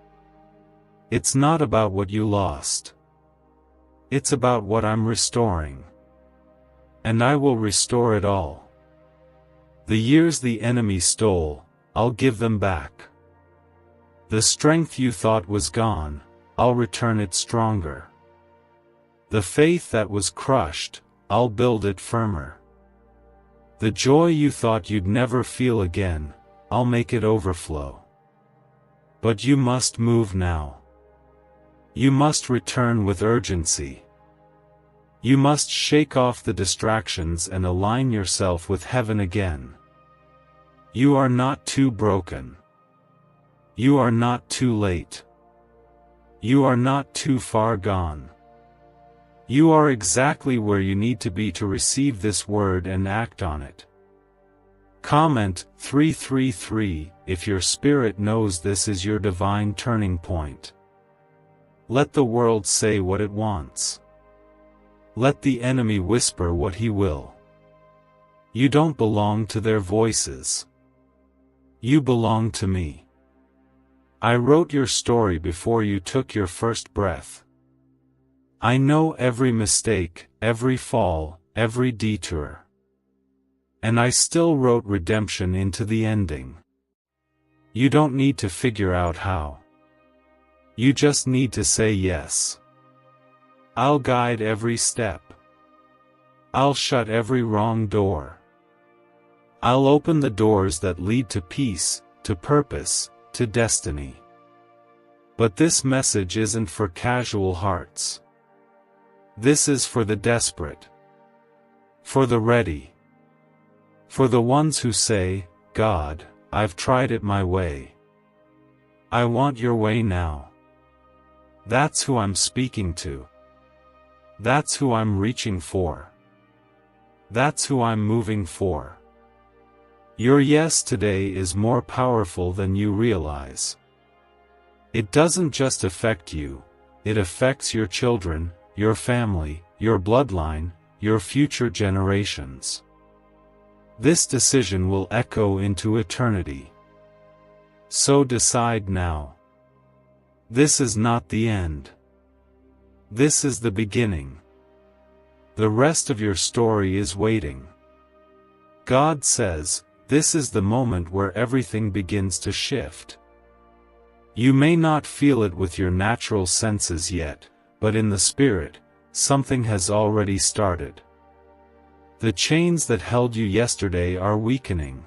It's not about what you lost. It's about what I'm restoring. And I will restore it all. The years the enemy stole, I'll give them back. The strength you thought was gone, I'll return it stronger. The faith that was crushed, I'll build it firmer. The joy you thought you'd never feel again, I'll make it overflow. But you must move now. You must return with urgency. You must shake off the distractions and align yourself with heaven again. You are not too broken. You are not too late. You are not too far gone. You are exactly where you need to be to receive this word and act on it. Comment 333 if your spirit knows this is your divine turning point. Let the world say what it wants. Let the enemy whisper what he will. You don't belong to their voices. You belong to me. I wrote your story before you took your first breath. I know every mistake, every fall, every detour. And I still wrote redemption into the ending. You don't need to figure out how. You just need to say yes. I'll guide every step. I'll shut every wrong door. I'll open the doors that lead to peace, to purpose, to destiny. But this message isn't for casual hearts. This is for the desperate. For the ready. For the ones who say, God, I've tried it my way. I want your way now. That's who I'm speaking to. That's who I'm reaching for. That's who I'm moving for. Your yes today is more powerful than you realize. It doesn't just affect you, it affects your children, your family, your bloodline, your future generations. This decision will echo into eternity. So decide now. This is not the end. This is the beginning. The rest of your story is waiting. God says, this is the moment where everything begins to shift. You may not feel it with your natural senses yet, but in the spirit, something has already started. The chains that held you yesterday are weakening.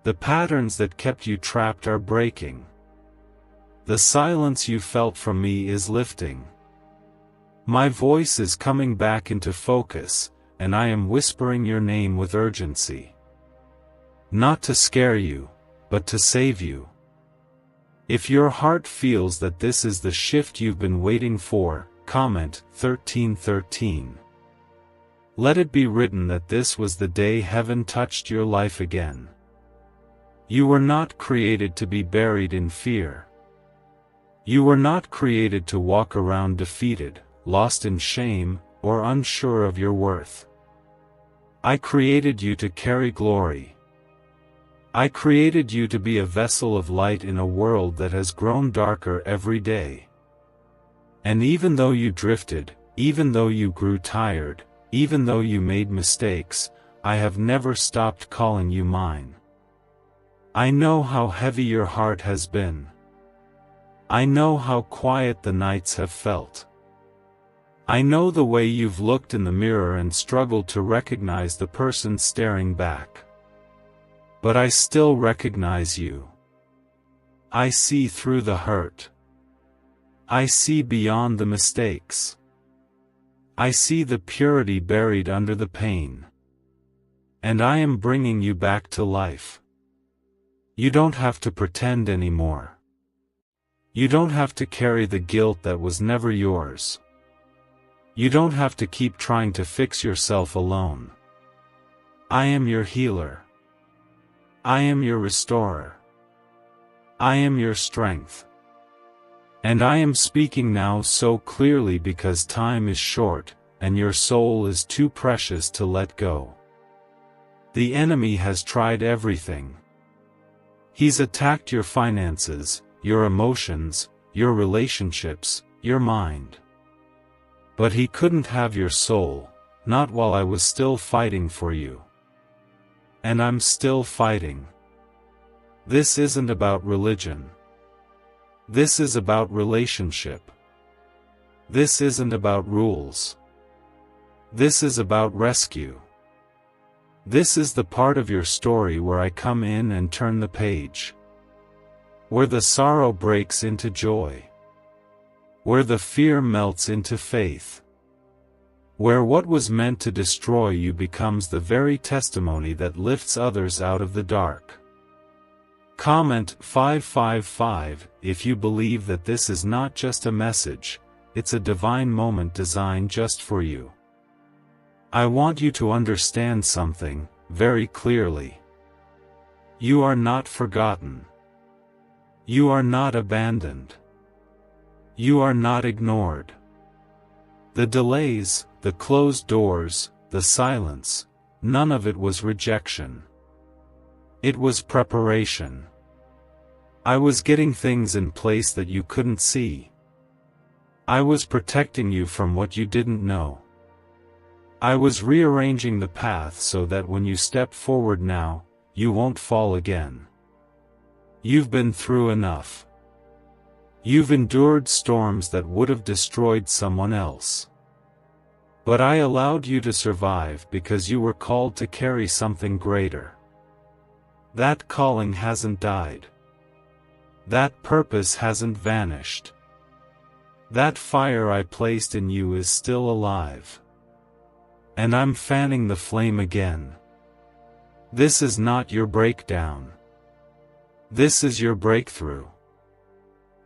The patterns that kept you trapped are breaking. The silence you felt from me is lifting. My voice is coming back into focus, and I am whispering your name with urgency. Not to scare you, but to save you. If your heart feels that this is the shift you've been waiting for, comment 1313. Let it be written that this was the day heaven touched your life again. You were not created to be buried in fear. You were not created to walk around defeated, lost in shame, or unsure of your worth. I created you to carry glory. I created you to be a vessel of light in a world that has grown darker every day. And even though you drifted, even though you grew tired, even though you made mistakes, I have never stopped calling you mine. I know how heavy your heart has been. I know how quiet the nights have felt. I know the way you've looked in the mirror and struggled to recognize the person staring back. But I still recognize you. I see through the hurt. I see beyond the mistakes. I see the purity buried under the pain. And I am bringing you back to life. You don't have to pretend anymore. You don't have to carry the guilt that was never yours. You don't have to keep trying to fix yourself alone. I am your healer. I am your restorer. I am your strength. And I am speaking now so clearly because time is short, and your soul is too precious to let go. The enemy has tried everything. He's attacked your finances, your emotions, your relationships, your mind. But he couldn't have your soul, not while I was still fighting for you. And I'm still fighting. This isn't about religion. This is about relationship. This isn't about rules. This is about rescue. This is the part of your story where I come in and turn the page. Where the sorrow breaks into joy. Where the fear melts into faith. Where what was meant to destroy you becomes the very testimony that lifts others out of the dark. Comment 555 if you believe that this is not just a message, it's a divine moment designed just for you. I want you to understand something, very clearly. You are not forgotten. You are not abandoned. You are not ignored. The delays, the closed doors, the silence, none of it was rejection. It was preparation. I was getting things in place that you couldn't see. I was protecting you from what you didn't know. I was rearranging the path so that when you step forward now, you won't fall again. You've been through enough. You've endured storms that would have destroyed someone else. But I allowed you to survive because you were called to carry something greater. That calling hasn't died. That purpose hasn't vanished. That fire I placed in you is still alive. And I'm fanning the flame again. This is not your breakdown. This is your breakthrough.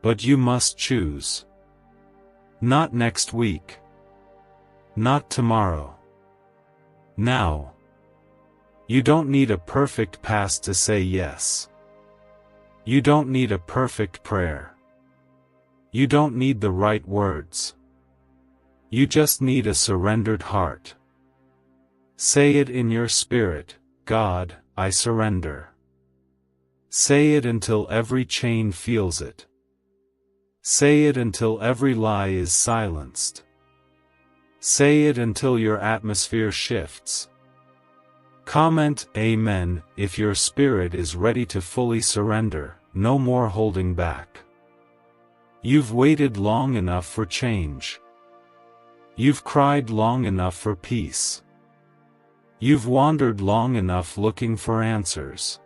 But you must choose. Not next week. Not tomorrow. Now. You don't need a perfect past to say yes. You don't need a perfect prayer. You don't need the right words. You just need a surrendered heart. Say it in your spirit, God, I surrender. Say it until every chain feels it. Say it until every lie is silenced. Say it until your atmosphere shifts. Comment Amen if your spirit is ready to fully surrender, no more holding back. You've waited long enough for change. You've cried long enough for peace. You've wandered long enough looking for answers.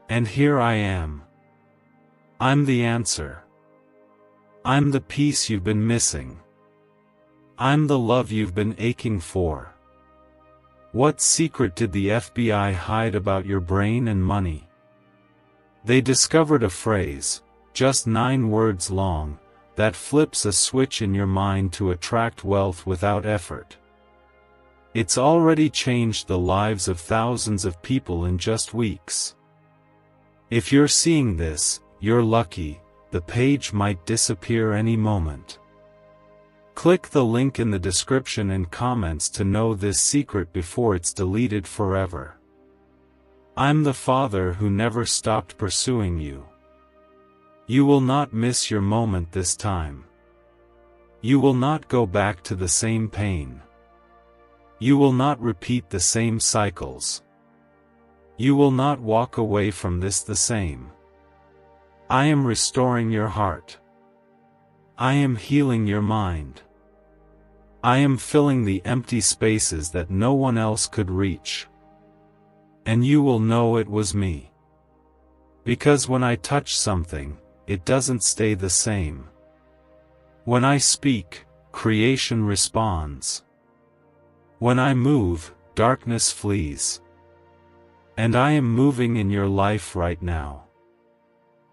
And here I am. I'm the answer. I'm the peace you've been missing. I'm the love you've been aching for. What secret did the FBI hide about your brain and money? They discovered a phrase, just 9 words long, that flips a switch in your mind to attract wealth without effort. It's already changed the lives of thousands of people in just weeks. If you're seeing this, you're lucky. The page might disappear any moment. Click the link in the description and comments to know this secret before it's deleted forever. I'm the Father who never stopped pursuing you. You will not miss your moment this time. You will not go back to the same pain. You will not repeat the same cycles. You will not walk away from this the same. I am restoring your heart. I am healing your mind. I am filling the empty spaces that no one else could reach. And you will know it was me. Because when I touch something, it doesn't stay the same. When I speak, creation responds. When I move, darkness flees. And I am moving in your life right now.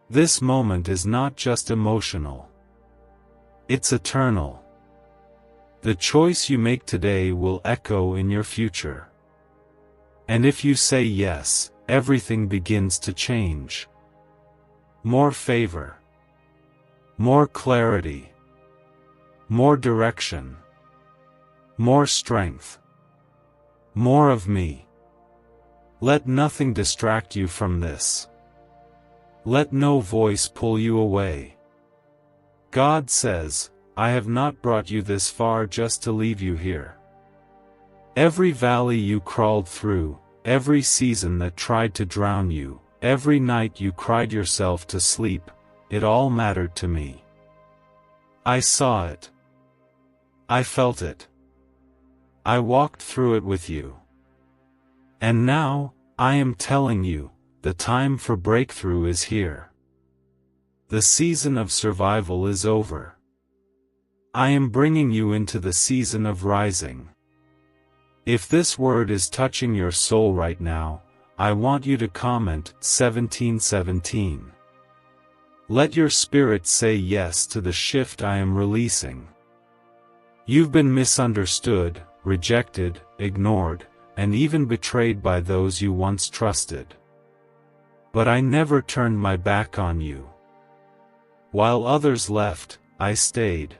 This moment is not just emotional. It's eternal. The choice you make today will echo in your future. And if you say yes, everything begins to change. More favor. More clarity. More direction. More strength. More of me. Let nothing distract you from this. Let no voice pull you away. God says, I have not brought you this far just to leave you here. Every valley you crawled through, every season that tried to drown you, every night you cried yourself to sleep, it all mattered to me. I saw it. I felt it. I walked through it with you. And now, I am telling you, the time for breakthrough is here. The season of survival is over. I am bringing you into the season of rising. If this word is touching your soul right now, I want you to comment 1717. Let your spirit say yes to the shift I am releasing. You've been misunderstood, rejected, ignored, and even betrayed by those you once trusted. But I never turned my back on you. While others left, I stayed.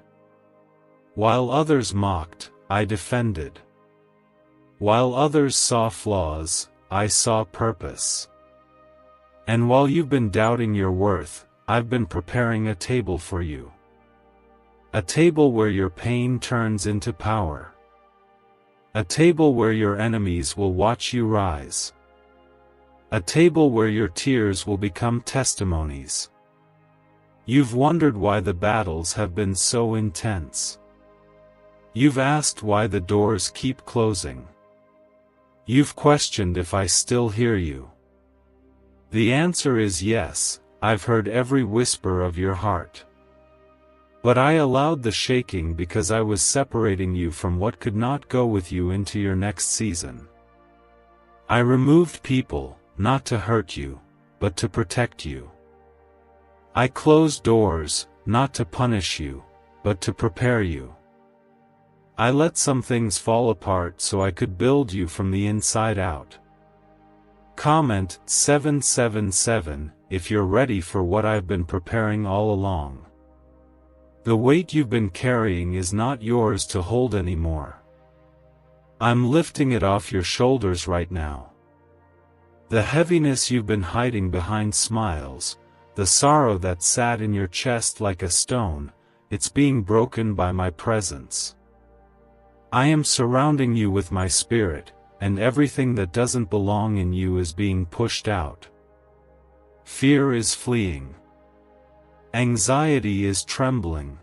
While others mocked, I defended. While others saw flaws, I saw purpose. And while you've been doubting your worth, I've been preparing a table for you. A table where your pain turns into power. A table where your enemies will watch you rise. A table where your tears will become testimonies. You've wondered why the battles have been so intense. You've asked why the doors keep closing. You've questioned if I still hear you. The answer is yes, I've heard every whisper of your heart. But I allowed the shaking because I was separating you from what could not go with you into your next season. I removed people, not to hurt you, but to protect you. I closed doors, not to punish you, but to prepare you. I let some things fall apart so I could build you from the inside out. Comment 777 if you're ready for what I've been preparing all along. The weight you've been carrying is not yours to hold anymore. I'm lifting it off your shoulders right now. The heaviness you've been hiding behind smiles, the sorrow that sat in your chest like a stone, it's being broken by my presence. I am surrounding you with my spirit, and everything that doesn't belong in you is being pushed out. Fear is fleeing. Anxiety is trembling.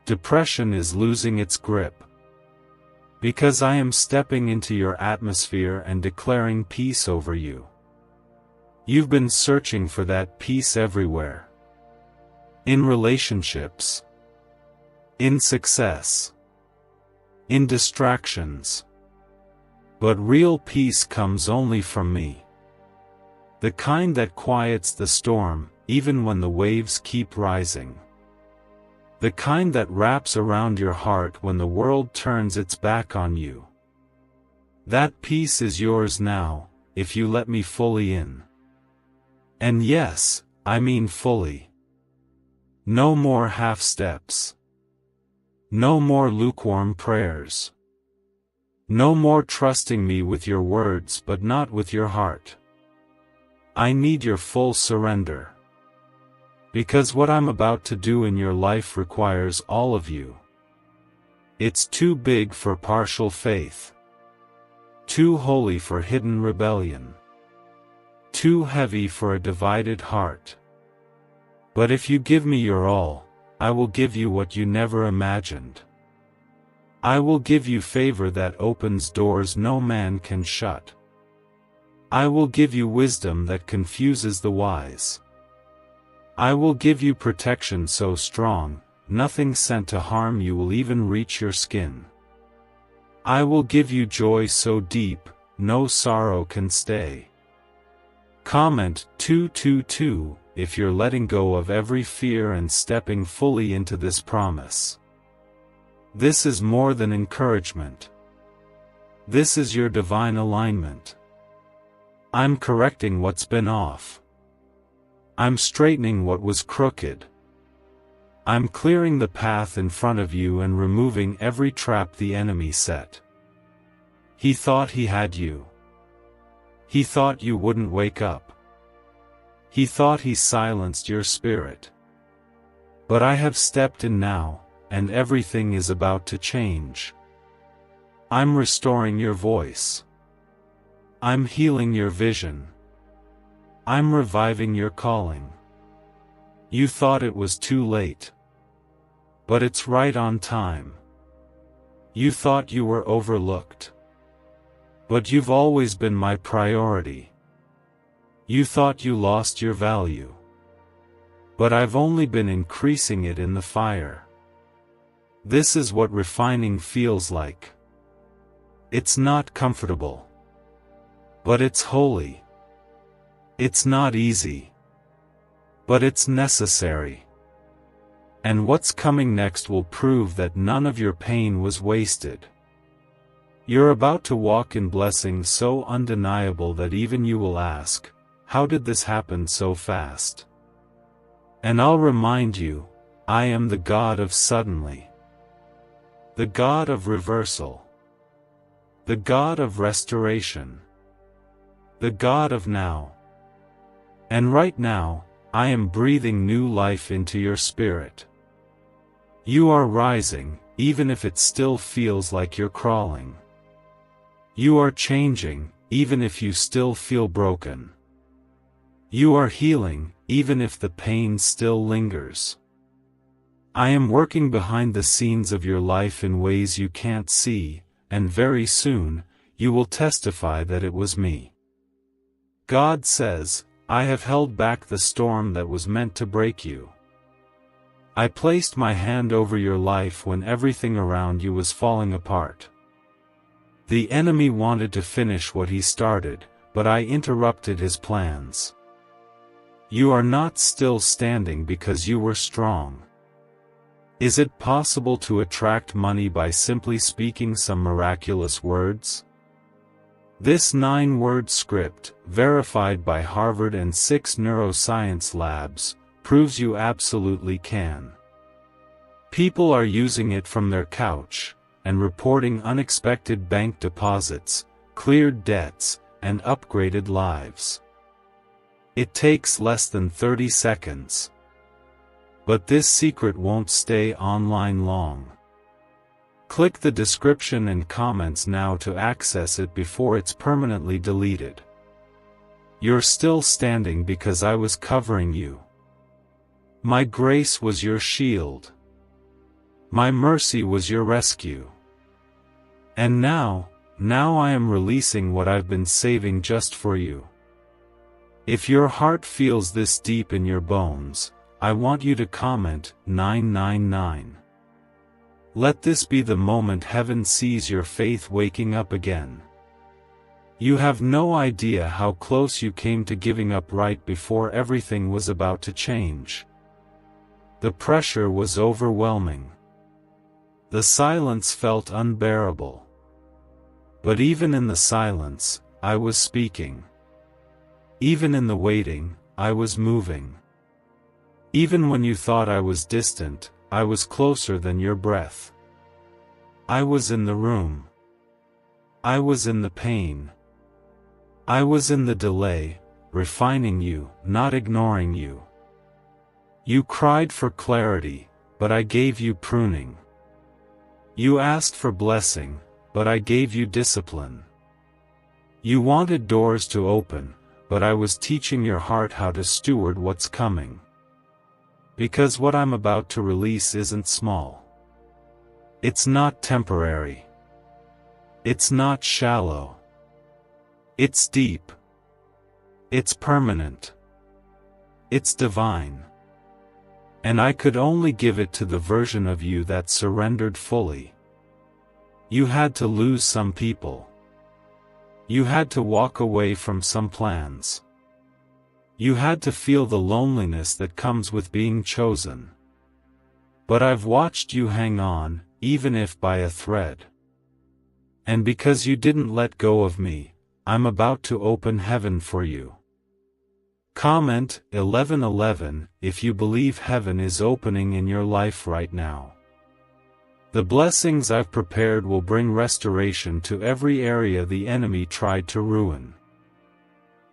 Depression is losing its grip. Because I am stepping into your atmosphere and declaring peace over you. You've been searching for that peace everywhere. In relationships. In success. In distractions. But real peace comes only from me. The kind that quiets the storm, even when the waves keep rising. The kind that wraps around your heart when the world turns its back on you. That peace is yours now, if you let me fully in. And yes, I mean fully. No more half steps. No more lukewarm prayers. No more trusting me with your words but not with your heart. I need your full surrender. Because what I'm about to do in your life requires all of you. It's too big for partial faith. Too holy for hidden rebellion. Too heavy for a divided heart. But if you give me your all, I will give you what you never imagined. I will give you favor that opens doors no man can shut. I will give you wisdom that confuses the wise. I will give you protection so strong, nothing sent to harm you will even reach your skin. I will give you joy so deep, no sorrow can stay. Comment 222 if you're letting go of every fear and stepping fully into this promise. This is more than encouragement. This is your divine alignment. I'm correcting what's been off. I'm straightening what was crooked. I'm clearing the path in front of you and removing every trap the enemy set. He thought he had you. He thought you wouldn't wake up. He thought he silenced your spirit. But I have stepped in now, and everything is about to change. I'm restoring your voice. I'm healing your vision. I'm reviving your calling. You thought it was too late. But it's right on time. You thought you were overlooked. But you've always been my priority. You thought you lost your value. But I've only been increasing it in the fire. This is what refining feels like. It's not comfortable. But it's holy. It's not easy. But it's necessary. And what's coming next will prove that none of your pain was wasted. You're about to walk in blessings so undeniable that even you will ask, how did this happen so fast? And I'll remind you, I am the God of suddenly. The God of reversal. The God of restoration. The God of now. And right now, I am breathing new life into your spirit. You are rising, even if it still feels like you're crawling. You are changing, even if you still feel broken. You are healing, even if the pain still lingers. I am working behind the scenes of your life in ways you can't see, and very soon, you will testify that it was me. God says, I have held back the storm that was meant to break you. I placed my hand over your life when everything around you was falling apart. The enemy wanted to finish what he started, but I interrupted his plans. You are not still standing because you were strong. Is it possible to attract money by simply speaking some miraculous words? This 9-word script, verified by Harvard and 6 neuroscience labs, proves you absolutely can. People are using it from their couch, and reporting unexpected bank deposits, cleared debts, and upgraded lives. It takes less than 30 seconds. But this secret won't stay online long. Click the description and comments now to access it before it's permanently deleted. You're still standing because I was covering you. My grace was your shield. My mercy was your rescue. And now I am releasing what I've been saving just for you. If your heart feels this deep in your bones, I want you to comment 999. Let this be the moment heaven sees your faith waking up again. You have no idea how close you came to giving up right before everything was about to change. The pressure was overwhelming. The silence felt unbearable. But even in the silence, I was speaking. Even in the waiting, I was moving. Even when you thought I was distant, I was closer than your breath. I was in the room. I was in the pain. I was in the delay, refining you, not ignoring you. You cried for clarity, but I gave you pruning. You asked for blessing, but I gave you discipline. You wanted doors to open, but I was teaching your heart how to steward what's coming. Because what I'm about to release isn't small. It's not temporary. It's not shallow. It's deep. It's permanent. It's divine. And I could only give it to the version of you that surrendered fully. You had to lose some people. You had to walk away from some plans. You had to feel the loneliness that comes with being chosen. But I've watched you hang on, even if by a thread. And because you didn't let go of me, I'm about to open heaven for you. Comment 11:11 if you believe heaven is opening in your life right now. The blessings I've prepared will bring restoration to every area the enemy tried to ruin.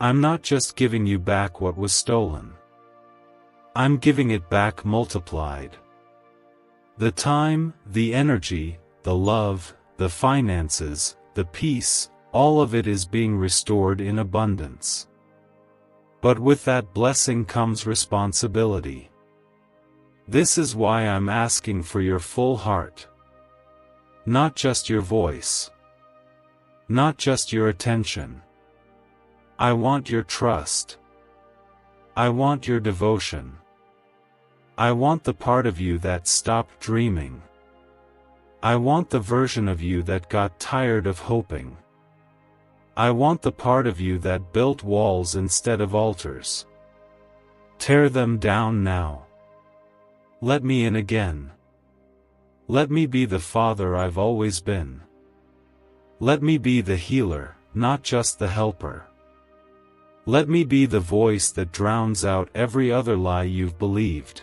I'm not just giving you back what was stolen. I'm giving it back multiplied. The time, the energy, the love, the finances, the peace, all of it is being restored in abundance. But with that blessing comes responsibility. This is why I'm asking for your full heart. Not just your voice. Not just your attention. I want your trust. I want your devotion. I want the part of you that stopped dreaming. I want the version of you that got tired of hoping. I want the part of you that built walls instead of altars. Tear them down now. Let me in again. Let me be the father I've always been. Let me be the healer, not just the helper. Let me be the voice that drowns out every other lie you've believed.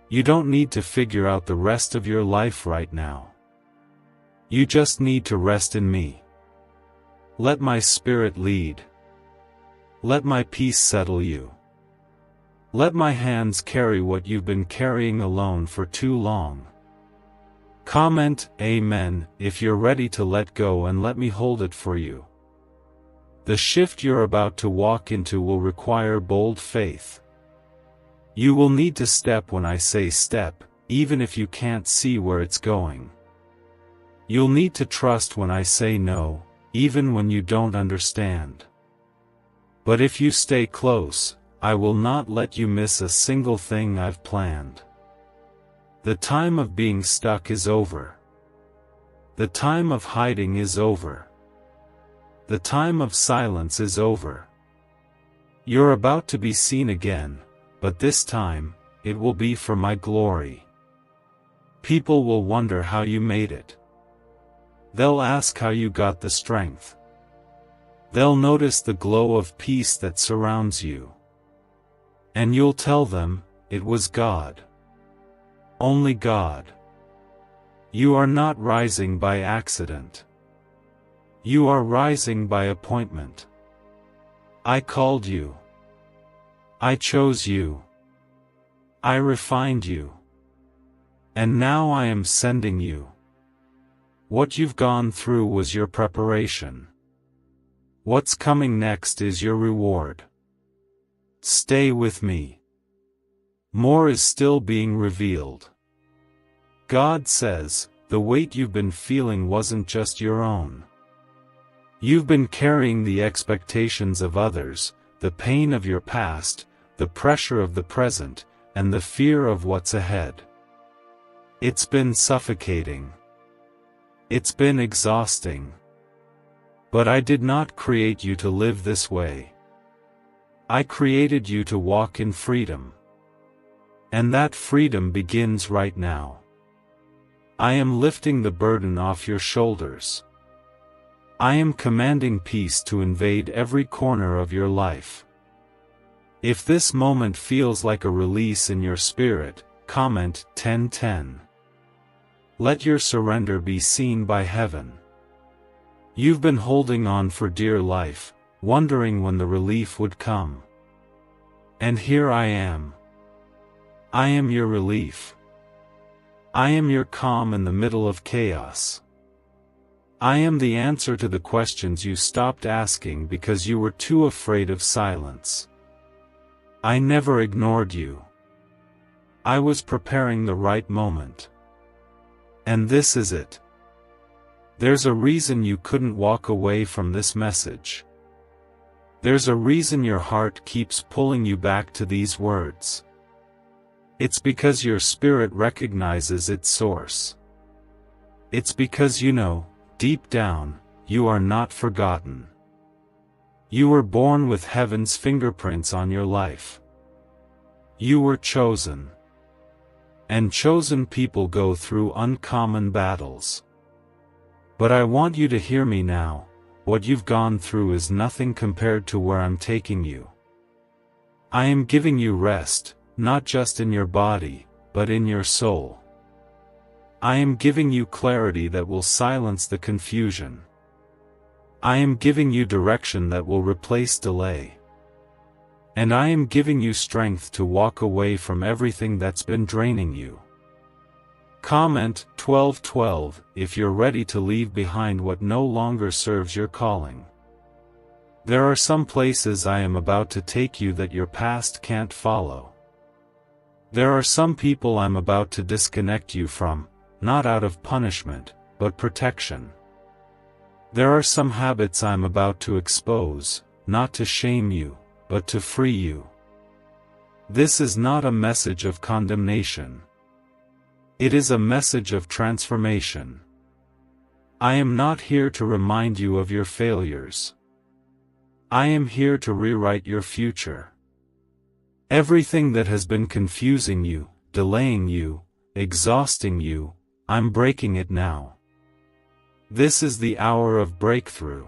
You don't need to figure out the rest of your life right now. You just need to rest in me. Let my spirit lead. Let my peace settle you. Let my hands carry what you've been carrying alone for too long. Comment Amen if you're ready to let go and let me hold it for you. The shift you're about to walk into will require bold faith. You will need to step when I say step, even if you can't see where it's going. You'll need to trust when I say no, even when you don't understand. But if you stay close, I will not let you miss a single thing I've planned. The time of being stuck is over. The time of hiding is over. The time of silence is over. You're about to be seen again, but this time, it will be for my glory. People will wonder how you made it. They'll ask how you got the strength. They'll notice the glow of peace that surrounds you. And you'll tell them, it was God. Only God. You are not rising by accident. You are rising by appointment. I called you. I chose you. I refined you. And now I am sending you. What you've gone through was your preparation. What's coming next is your reward. Stay with me. More is still being revealed. God says, the weight you've been feeling wasn't just your own. You've been carrying the expectations of others, the pain of your past, the pressure of the present, and the fear of what's ahead. It's been suffocating. It's been exhausting. But I did not create you to live this way. I created you to walk in freedom. And that freedom begins right now. I am lifting the burden off your shoulders. I am commanding peace to invade every corner of your life. If this moment feels like a release in your spirit, comment 1010. Let your surrender be seen by heaven. You've been holding on for dear life, wondering when the relief would come. And here I am. I am your relief. I am your calm in the middle of chaos. I am the answer to the questions you stopped asking because you were too afraid of silence. I never ignored you. I was preparing the right moment. And this is it. There's a reason you couldn't walk away from this message. There's a reason your heart keeps pulling you back to these words. It's because your spirit recognizes its source. It's because you know, deep down, you are not forgotten. You were born with heaven's fingerprints on your life. You were chosen. And chosen people go through uncommon battles. But I want you to hear me now, what you've gone through is nothing compared to where I'm taking you. I am giving you rest, not just in your body, but in your soul. I am giving you clarity that will silence the confusion. I am giving you direction that will replace delay. And I am giving you strength to walk away from everything that's been draining you. Comment 1212 if you're ready to leave behind what no longer serves your calling. There are some places I am about to take you that your past can't follow. There are some people I'm about to disconnect you from, not out of punishment, but protection. There are some habits I'm about to expose, not to shame you, but to free you. This is not a message of condemnation. It is a message of transformation. I am not here to remind you of your failures. I am here to rewrite your future. Everything that has been confusing you, delaying you, exhausting you, I'm breaking it now. This is the hour of breakthrough.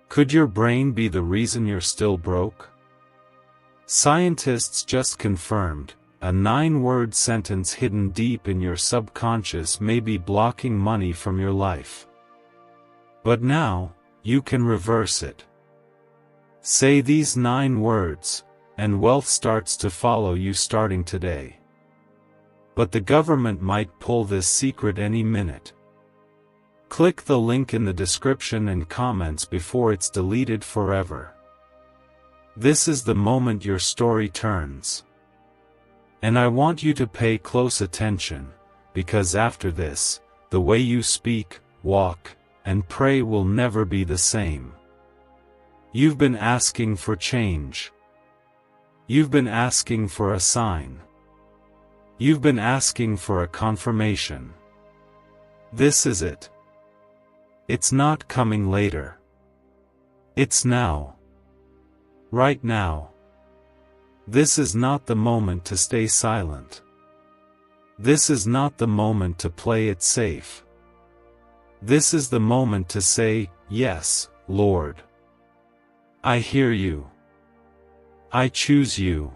Could your brain be the reason you're still broke? Scientists just confirmed, a 9-word sentence hidden deep in your subconscious may be blocking money from your life. But now, you can reverse it. Say these 9 words, and wealth starts to follow you starting today. But the government might pull this secret any minute. Click the link in the description and comments before it's deleted forever. This is the moment your story turns. And I want you to pay close attention, because after this, the way you speak, walk, and pray will never be the same. You've been asking for change. You've been asking for a sign. You've been asking for a confirmation. This is it. It's not coming later. It's now. Right now. This is not the moment to stay silent. This is not the moment to play it safe. This is the moment to say, "Yes, Lord. I hear you. I choose you."